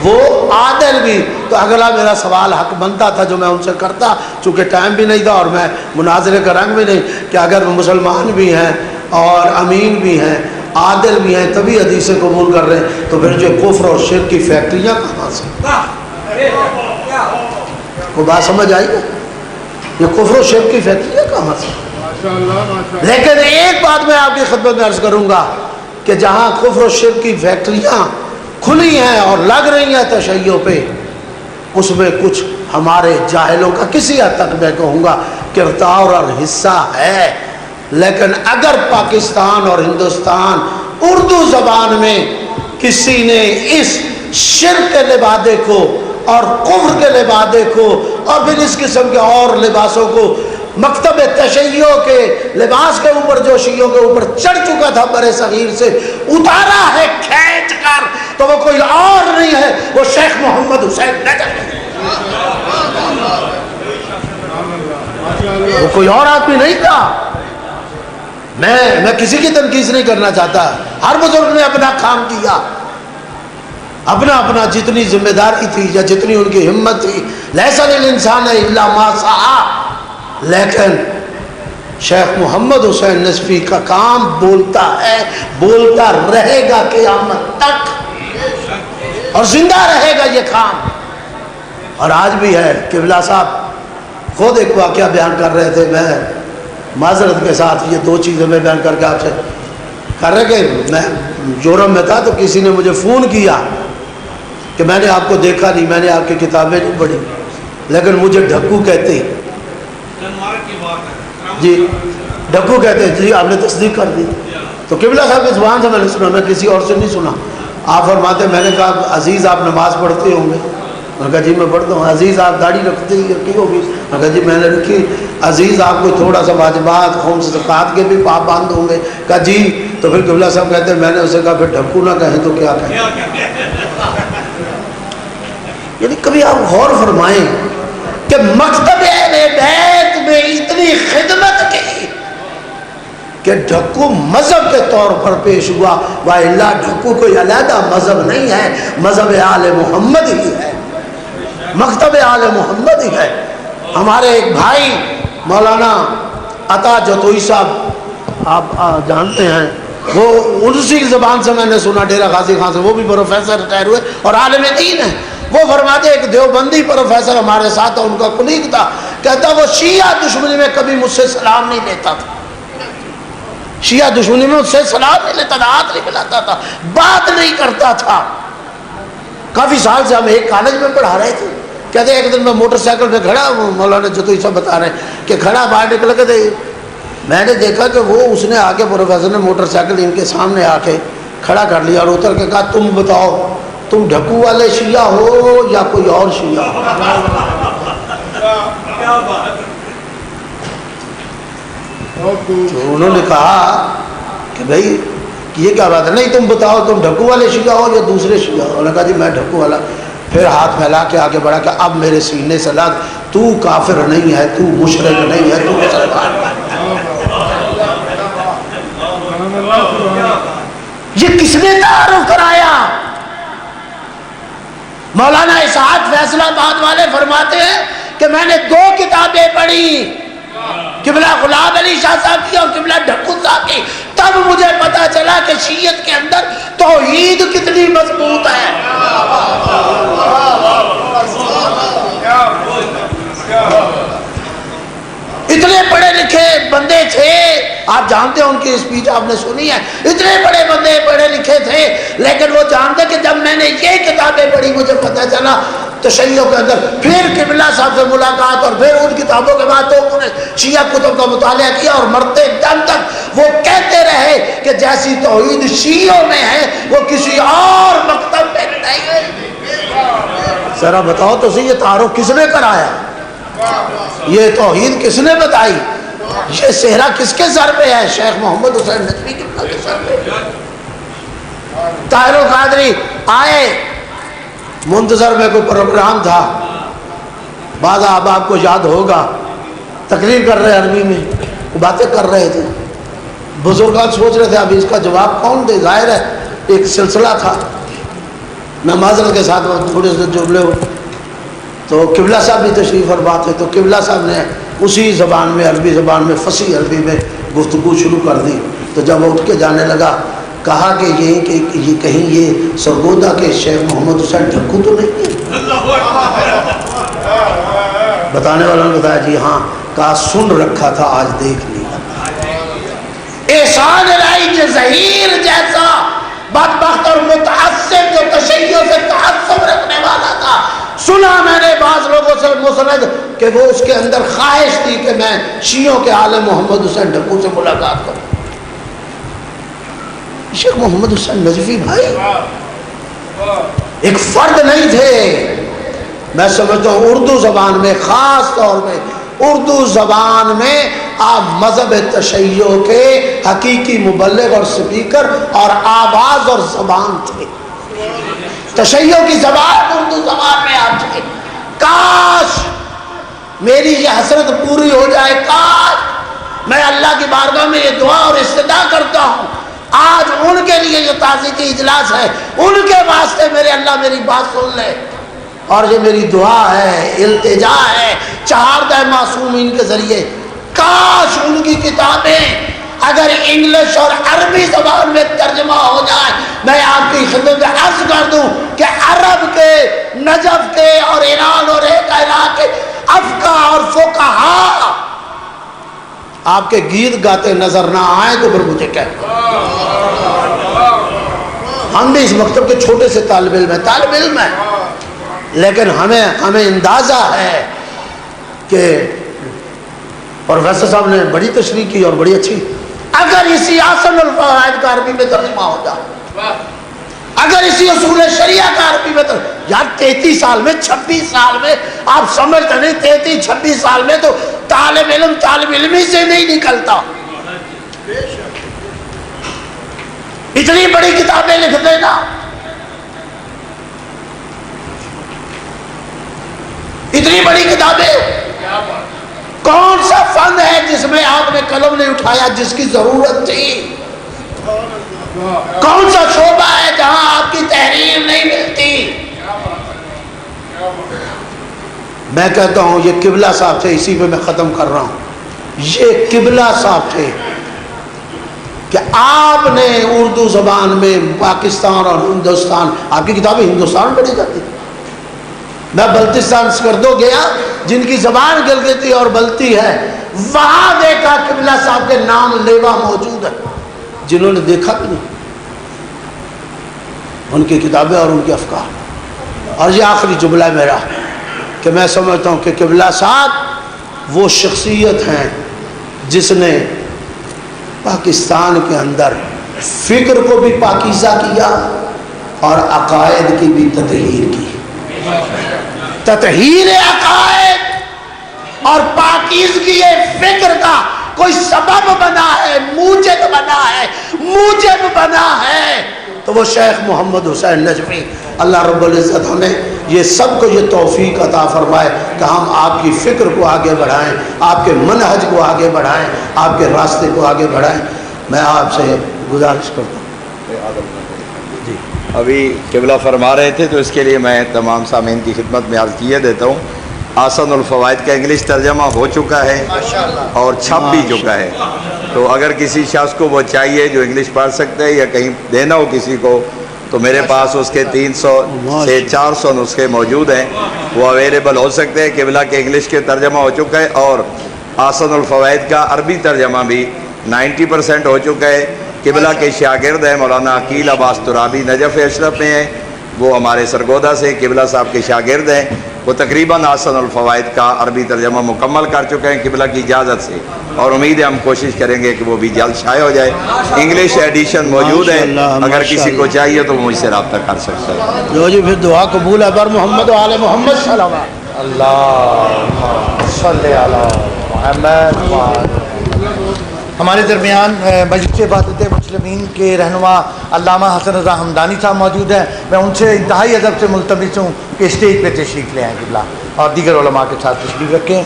وہ عادل بھی. تو اگلا میرا سوال حق بنتا تھا جو میں ان سے کرتا، چونکہ ٹائم بھی نہیں تھا اور میں مناظرے کا رنگ بھی نہیں، کہ اگر مسلمان بھی ہیں اور امین بھی ہیں، عادل بھی ہیں، تبھی حدیثیں قبول کر رہے ہیں، تو پھر جو کفر اور شرک کی فیکٹریاں کہاں سے؟ کو بات سمجھ آئی نا؟ یہ کفر و شرک کی فیکٹریاں کہاں سے؟ لیکن ایک بات میں آپ کی خدمت میں عرض کروں گا کہ جہاں کفر و شرک کی فیکٹریاں کھلی ہیں اور لگ رہی ہیں تشیع پہ، اس میں کچھ ہمارے جاہلوں کا کسی حد تک میں کہوں گا کردار اور حصہ ہے. لیکن اگر پاکستان اور ہندوستان اردو زبان میں کسی نے اس شرک کے لبادے کو اور کفر کے لبادے کو اور پھر اس قسم کے اور لباسوں کو مکتب تشیع کے لباس کے اوپر جو شیعوں کے اوپر چڑھ چکا تھا برِ صغیر سے اتارا ہے کھینچ کر، تو وہ کوئی اور نہیں ہے، وہ شیخ محمد حسین نجفی، وہ کوئی اور آدمی نہیں تھا. میں کسی کی تنقید نہیں کرنا چاہتا، ہر بزرگ نے اپنا کام کیا، اپنا جتنی ذمہ داری تھی یا جتنی ان کی ہمت تھی. لیس للانسان الا ما سعی. لیکن شیخ محمد حسین نجفی کا کام بولتا ہے، بولتا رہے گا قیامت تک، اور زندہ رہے گا یہ کام. اور آج بھی ہے. قبلہ صاحب خود ایک واقعہ بیان کر رہے تھے، میں معذرت کے ساتھ یہ دو چیزیں میں بیان کر کے آپ سے کر رہے کہ میں یورپ میں تھا تو کسی نے مجھے فون کیا کہ میں نے آپ کو دیکھا نہیں، میں نے آپ کی کتابیں نہیں پڑھی، لیکن مجھے ڈھکو کہتے ہیں. جی ڈھکو کہتے ہیں. جی آپ نے تصدیق کر دی. تو قبلہ صاحب کی زبان سے میں نے سنا، میں کسی اور سے نہیں سنا. آپ فرماتے، میں نے کہا عزیز آپ نماز پڑھتے ہوں گے؟ میں نے کہا جی میں پڑھتا ہوں. عزیز آپ داڑھی رکھتے ہی کی ہوگی؟ میں نے کہا جی میں نے رکھی. عزیز آپ کو تھوڑا سا واجبات خمس زکوٰۃ کے بھی پابند ہوں گے؟ کہا جی. تو پھر قبلہ صاحب کہتے ہیں میں نے اسے کہا پھر ڈھکو نہ کہیں تو کیا کہیں؟ یعنی کبھی آپ غور فرمائیں کہ مکتب اہل بیت میں اتنی خدمت کی کہ ڈھکو مذہب کے طور پر پیش ہوا، وَإِلَّا ڈھکو کوئی علیحدہ مذہب نہیں ہے، مذہب آل محمد ہی ہے، مکتب آل محمد ہی ہے. ہمارے ایک بھائی مولانا عطا جتوئی صاحب آپ جانتے ہیں، وہ اسی زبان سے میں نے سنا ڈیرہ غازی خان سے، وہ بھی پروفیسر ریٹائر ہوئے اور عالم دین ہیں. وہ فرماتے ایک دیوبندی پروفیسر ہمارے ساتھ تھا، ان کا کلیگ تھا، کہتا وہ شیعہ دشمنی میں کبھی مجھ سے سلام نہیں لیتا تھا، شیعہ دشمنی میں مجھ سے سلام نہیں لیتا تھا، ہاتھ نہیں ملاتا تھا، بات نہیں کرتا تھا. کافی سال سے ہم ایک کالج میں پڑھا رہے تھے. کہتے ایک دن میں موٹر سائیکل پہ کھڑا، مولانا جتوئی صاحب بتا رہے ہیں کہ کھڑا باہر نکل کے دے، میں نے دیکھا کہ وہ اس نے آ کے پروفیسر نے موٹر سائیکل ان کے سامنے آ کے کھڑا کر لیا اور اتر کے کہا تم بتاؤ تم ڈھکو والے شیعہ ہو یا کوئی اور شیعہ ہو؟ تو انہوں نے کہا کہ بھائی یہ کیا بات ہے، نہیں تم بتاؤ تم ڈھکو والے شیعہ ہو یا دوسرے شیعہ ہو؟ انہوں نے کہا جی میں ڈھکو والا. پھر ہاتھ پھیلا کے آگے بڑھا کہ اب میرے سینے سے لگ، تو کافر نہیں ہے، تو مشرک نہیں ہے، تو مسلمان ہے. یہ کس نے تعارف کرایا؟ مولانا اسحاق فیصل آباد والے فرماتے ہیں کہ میں نے 2 کتابیں پڑھی، قبلہ غلام علی شاہ صاحب کی اور قبلہ ڈھکو صاحب کی، تب مجھے پتا چلا کہ شیعت کے اندر توحید کتنی مضبوط ہے. اتنے پڑھے لکھے بندے تھے آپ جانتے ہیں ان کی اسپیچ آپ نے سنی ہے، اتنے بڑے بندے پڑھے لکھے تھے، لیکن وہ جانتے کہ جب میں نے یہ کتابیں پڑھی مجھے پتہ چلا تشیع کے اندر، پھر قبلہ صاحب سے ملاقات اور پھر ان کتابوں کے بعد تو انہوں نے شیعہ کتب کا مطالعہ کیا اور مرتے دم تک وہ کہتے رہے کہ جیسی توحید شیعوں میں ہے وہ کسی اور مکتب میں نہیں ہے۔ ذرا بتاؤ تو صحیح، یہ تعارف کس نے کرایا؟ یہ توحید کس نے بتائی؟ یہ صحرا کس کے سر پہ ہے؟ شیخ محمد حسین نجفی کے سر پہ۔ طاہر القادری آئے، منتظر میں کوئی پروگرام تھا، بعض اب آپ کو یاد ہوگا، تقریر کر رہے عربی میں، باتیں کر رہے تھے، بزرگان سوچ رہے تھے اب اس کا جواب کون دے، ظاہر ہے ایک سلسلہ تھا، میں معذرت کے ساتھ تھوڑے سے جملے ہو، تو قبلہ صاحب بھی تشریف اور بات ہے، تو قبلہ صاحب نے اسی زبان میں، عربی زبان میں، فصیح عربی میں گفتگو شروع کر دی، تو جب وہ اٹھ کے جانے لگا کہا کہ یہ کہیں یہ سرگودا کے شیخ محمد حسین ڈھکو تو نہیں ہے؟ بتانے والوں نے بتایا جی ہاں، کہا سن رکھا تھا آج دیکھ لیا۔ احسان الہی ظہیر جیسا بدبخت اور متعصب جو تشیع سے تعصب رکھنے والا تھا، سنا میں نے بعض لوگوں سے مسند کہ وہ اس کے اندر خواہش تھی کہ میں شیعوں کے عالم محمد حسین ڈھکو سے ملاقات کروں۔ شیخ محمد حسین نجفی بھائی ایک فرد نہیں تھے، میں سمجھتا ہوں اردو زبان میں، خاص طور میں اردو زبان میں آپ مذہب تشیع کے حقیقی مبلغ اور سپیکر اور آواز اور زبان تھے، تشیع کی زبان اردو زبان میں آپ تھے۔ کاش میری یہ حسرت پوری ہو جائے، کاش میں اللہ کی بارگاہ میں یہ دعا اور استدعا کرتا ہوں، آج ان کے لیے یہ تعزیتی اجلاس ہے، ان کے واسطے میرے اللہ میری بات سن لے، اور یہ میری دعا ہے، التجا ہے چہاردہ معصومین کے ذریعے، کاش ان کی کتابیں اگر انگلش اور عربی زبان میں ترجمہ ہو جائے، میں آپ کی خدمت میں عرض کر دوں کہ عرب کے، نجف کے اور ایران اور ایک عراق کے افقہ اور فقہا آپ کے گیت گاتے نظر نہ آئے تو پھر مجھے کہہ، ہم بھی اس مکتب کے چھوٹے سے طالب علم ہیں، لیکن ہمیں اندازہ ہے کہ پروفیسر صاحب نے بڑی تشریح کی اور بڑی اچھی، اگر اسی آسن الفوائد کا عربی میں ترجمہ ہو جائے، اگر اسی اصول شریعہ کا عربی میں یار 33 سال میں 26 سال میں آپ سمجھتے نہیں، 33-26 سال میں تو طالب علمی سے نہیں نکلتا، اتنی بڑی کتابیں لکھ دینا، اتنی بڑی کتابیں، کون سا فن ہے جس میں آپ نے قلم نہیں اٹھایا جس کی ضرورت تھی؟ کون سا شعبہ ہے جہاں آپ کی تحریر نہیں ملتی؟ میں کہتا ہوں یہ قبلہ صاحب تھے، اسی پہ میں ختم کر رہا ہوں، یہ قبلہ صاحب تھے کہ آپ نے اردو زبان میں پاکستان اور ہندوستان، آپ کی کتابیں ہندوستان پڑھی جاتی، میں بلتستان سکردو گیا جن کی زبان گلگتی اور بلتی ہے، وہاں دیکھا قبلہ صاحب کے نام لیوا موجود ہے، جنہوں نے دیکھا بھی نہیں، ان کی کتابیں اور ان کے افکار۔ اور یہ آخری جملہ میرا کہ میں سمجھتا ہوں کہ قبلہ صاحب وہ شخصیت ہیں جس نے پاکستان کے اندر فکر کو بھی پاکیزہ کیا اور عقائد کی بھی تطہیر کی، تطہیر عقائد اور پاکیزگی فکر کا کوئی سبب بنا ہے، موجب بنا ہے تو وہ شیخ محمد حسین نجفی، اللہ رب العزت ہمیں یہ سب کو یہ توفیق عطا فرمائے کہ ہم آپ کی فکر کو آگے بڑھائیں، آپ کے منہج کو آگے بڑھائیں، آپ کے راستے کو آگے بڑھائیں۔ میں آپ سے گزارش کرتا ہوں، جی ابھی قبلہ فرما رہے تھے تو اس کے لیے میں تمام سامعین کی خدمت میں عرض کیے دیتا ہوں، آسن الفوائد کا انگلش ترجمہ ہو چکا ہے اور چھپ بھی چکا ہے، تو اگر کسی شخص کو وہ چاہیے جو انگلش پڑھ سکتے ہیں یا کہیں دینا ہو کسی کو تو میرے پاس اس کے 300 سے 400 نسخے موجود ہیں، وہ اویلیبل ہو سکتے ہیں۔ قبلہ کے انگلش کے ترجمہ ہو چکا ہے اور آسن الفوائد کا عربی ترجمہ بھی 90% ہو چکا ہے. قبلہ کے شاگرد ہیں مولانا عقیل عباس ترابی نجف اشرف میں ہیں, وہ ہمارے سرگودا سے قبلہ صاحب کے شاگرد ہیں. وہ تقریباً احسن الفوائد کا عربی ترجمہ مکمل کر چکے ہیں قبلہ کی اجازت سے, اور امید ہے ہم کوشش کریں گے کہ وہ بھی جلد شائع ہو جائے. انگلش ایڈیشن موجود ہے, اگر کسی کو چاہیے تو مجھ سے رابطہ کر سکتا ہے. جو جی پھر دعا قبول ہے بر محمد و آل محمد صلوات. اللہ صلی علی محمد. ہمارے درمیان مجلس عبادت مسلمین کے رہنما علامہ حسن رضا ہمدانی صاحب موجود ہیں. میں ان سے انتہائی ادب سے ملتمس ہوں کہ اسٹیج پہ تشریف لے آئیں قبلہ, اور دیگر علماء کے ساتھ تشریف رکھیں.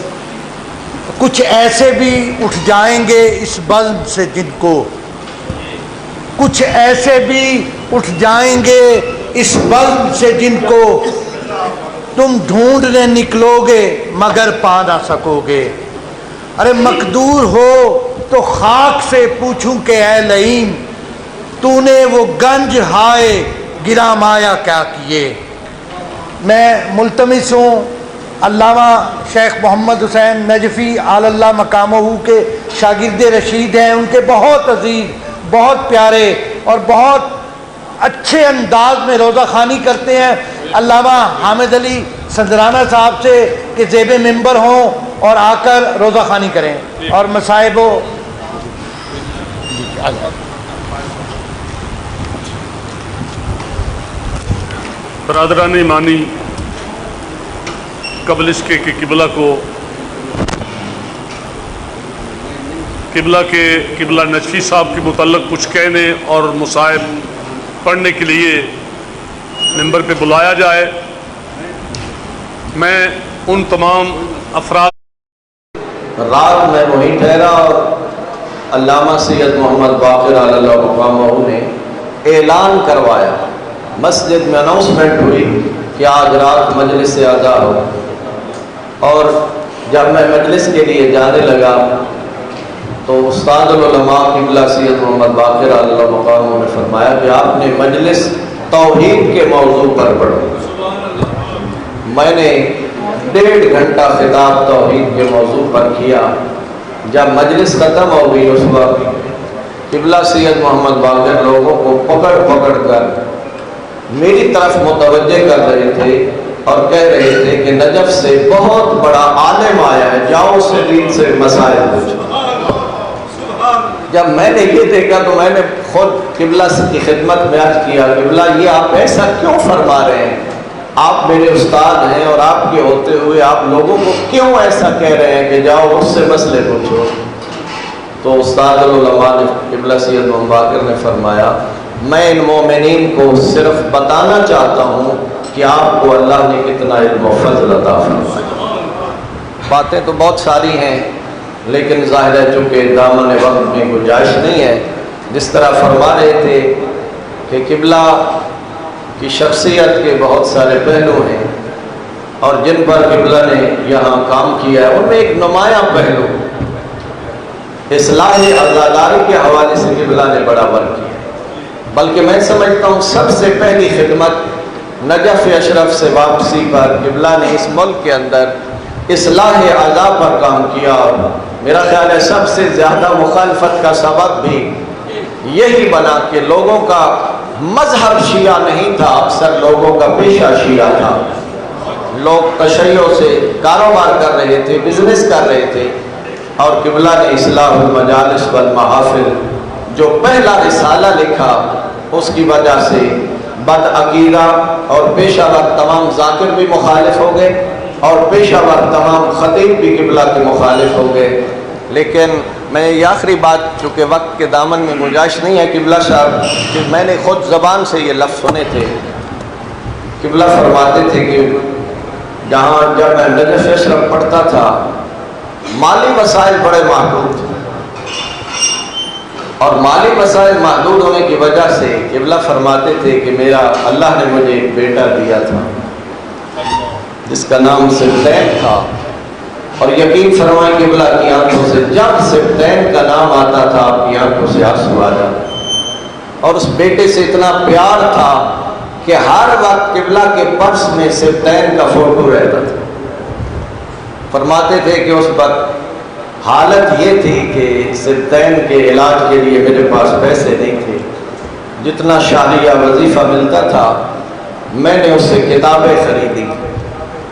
کچھ ایسے بھی اٹھ جائیں گے اس بزم سے جن کو, کچھ ایسے بھی اٹھ جائیں گے اس بزم سے جن کو تم ڈھونڈنے نکلو گے مگر پا نہ سکو گے. ارے مقدور ہو تو خاک سے پوچھوں کہ اے لئیم تو نے وہ گنج ہائے گرا مایا کیا کیے. میں ملتمس ہوں علامہ شیخ محمد حسین نجفی آل اللہ مقامہ کے شاگرد رشید ہیں. ان کے بہت عزیز, بہت پیارے اور بہت اچھے انداز میں روزہ خوانی کرتے ہیں علامہ حامد علی سندرانہ صاحب سے کہ زیب ممبر ہوں اور آ کر روزہ خوانی کریں اور مصائب و برادران ایمانی, قبل اس کے کہ قبلہ کو قبلہ نجفی صاحب کے متعلق کچھ کہنے اور مصائب پڑھنے کے لیے ممبر پہ بلایا جائے, میں ان تمام افراد رات میں وہیں ٹھہرا اور علامہ سید محمد باقر علی اللہ مقامہ نے اعلان کروایا, مسجد میں اناؤنسمنٹ ہوئی کہ آج رات مجلس سے ادا ہو. اور جب میں مجلس کے لیے جانے لگا تو استاد العلماء قبلہ سید محمد باقر علی اللہ مقامہ نے فرمایا کہ آپ نے مجلس توحید کے موضوع پر پڑھو. میں نے 1.5 گھنٹہ خطاب توحید کے موضوع پر کیا. جب مجلس ختم ہو گئی اس وقت قبلہ سید محمد باقر لوگوں کو پکڑ پکڑ کر میری طرف متوجہ کر رہے تھے اور کہہ رہے تھے کہ نجف سے بہت بڑا عالم آیا ہے, جاؤ اس سے دین سے مسائل پوچھو. جب میں نے یہ دیکھا تو میں نے خود قبلہ کی خدمت میں عرض کیا, قبلہ یہ آپ ایسا کیوں فرما رہے ہیں؟ آپ میرے استاد ہیں اور آپ کے ہوتے ہوئے آپ لوگوں کو کیوں ایسا کہہ رہے ہیں کہ جاؤ اس سے مسئلے پوچھو؟ تو استاد العلماء نے قبلہ سید محمد باقر نے فرمایا, میں ان مومنین کو صرف بتانا چاہتا ہوں کہ آپ کو اللہ نے کتنا علم و فضل عطا فرمایا. باتیں تو بہت ساری ہیں لیکن ظاہر ہے چونکہ دامن وقت میں گنجائش نہیں ہے. جس طرح فرما رہے تھے کہ قبلہ کی شخصیت کے بہت سارے پہلو ہیں اور جن پر قبلہ نے یہاں کام کیا ہے ان میں ایک نمایاں پہلو اصلاح عزاداری کے حوالے سے قبلہ نے بڑا ورک کیا. بلکہ میں سمجھتا ہوں سب سے پہلی خدمت نجف اشرف سے واپسی پر قبلہ نے اس ملک کے اندر اصلاح اعضاء پر کام کیا. اور میرا خیال ہے سب سے زیادہ مخالفت کا سبب بھی یہی بنا کہ لوگوں کا مذہب شیعہ نہیں تھا, اکثر لوگوں کا پیشہ شیعہ تھا. لوگ تشیع سے کاروبار کر رہے تھے, بزنس کر رہے تھے, اور قبلہ نے اصلاح المجالس والمحافل جو پہلا رسالہ لکھا اس کی وجہ سے بد عقیدہ اور پیشہ ور تمام ذاکر بھی مخالف ہو گئے اور پیشہ ور تمام خطیب بھی قبلہ کے مخالف ہو گئے. لیکن میں یہ آخری بات چونکہ وقت کے دامن میں گنجائش نہیں ہے, قبلہ صاحب کہ میں نے خود زبان سے یہ لفظ سنے تھے. قبلہ فرماتے تھے کہ جہاں جب میں نجف اشرف پڑھتا تھا مالی وسائل بڑے محدود تھے, اور مالی وسائل محدود ہونے کی وجہ سے قبلہ فرماتے تھے کہ میرا اللہ نے مجھے ایک بیٹا دیا تھا جس کا نام سبتین تھا, اور یقین فرمائیں قبلہ کی آنکھوں سے جب سبتین کا نام آتا تھا آپ کی آنکھوں سے آنسو آ جاتا, اور اس بیٹے سے اتنا پیار تھا کہ ہر وقت قبلہ کے پرس میں سبتین کا فوٹو رہتا تھا. فرماتے تھے کہ اس وقت حالت یہ تھی کہ سبتین کے علاج کے لیے میرے پاس پیسے نہیں تھے، جتنا شاہریہ وظیفہ ملتا تھا میں نے اس سے کتابیں خریدی.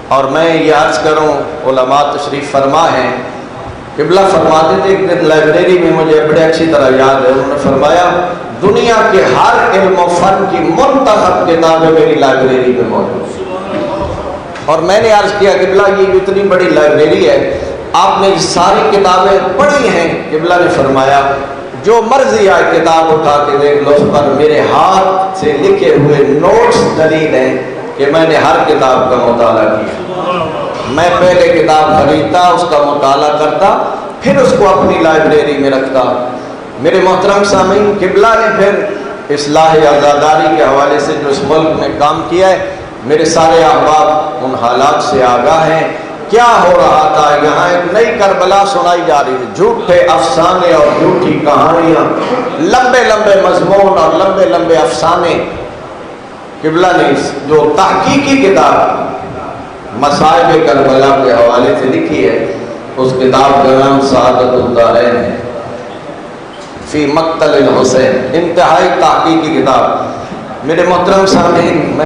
اور میں یہ عرض کروں، علماء تشریف فرما ہیں، قبلہ فرماتے تھے ایک دن لائبریری میں، مجھے بڑے اچھی طرح یاد ہے، انہوں نے فرمایا دنیا کے ہر علم و فن کی منتخب کتابیں میری لائبریری میں موجود ہیں. اور میں نے عرض کیا قبلہ یہ اتنی بڑی لائبریری ہے، آپ نے ساری کتابیں پڑھی ہیں؟ قبلہ نے فرمایا جو مرضی آئے کتاب اٹھا کے دیکھ لو، اس پر میرے ہاتھ سے لکھے ہوئے نوٹس دلیل ہیں کہ میں نے ہر کتاب کا مطالعہ کیا. میں پہلے کتاب خریدتا، اس کا مطالعہ کرتا، پھر اس کو اپنی لائبریری میں رکھتا. میرے محترم سامعین، قبلہ نے پھر اصلاح عزاداری کے حوالے سے جو اس ملک میں کام کیا ہے، میرے سارے احباب ان حالات سے آگاہ ہیں. کیا ہو رہا تھا یہاں؟ ایک نئی کربلا سنائی جا رہی ہے، جھوٹے افسانے اور جھوٹی کہانیاں، لمبے لمبے مضمون اور لمبے لمبے افسانے. قبلہ نے جو تحقیقی کتاب مصائب کربلا کے حوالے سے لکھی ہے، اس کتاب کا نام سعادت الدارین ہے فی مقتل الحسین. انتہائی تحقیقی کتاب. میرے محترم سامعین،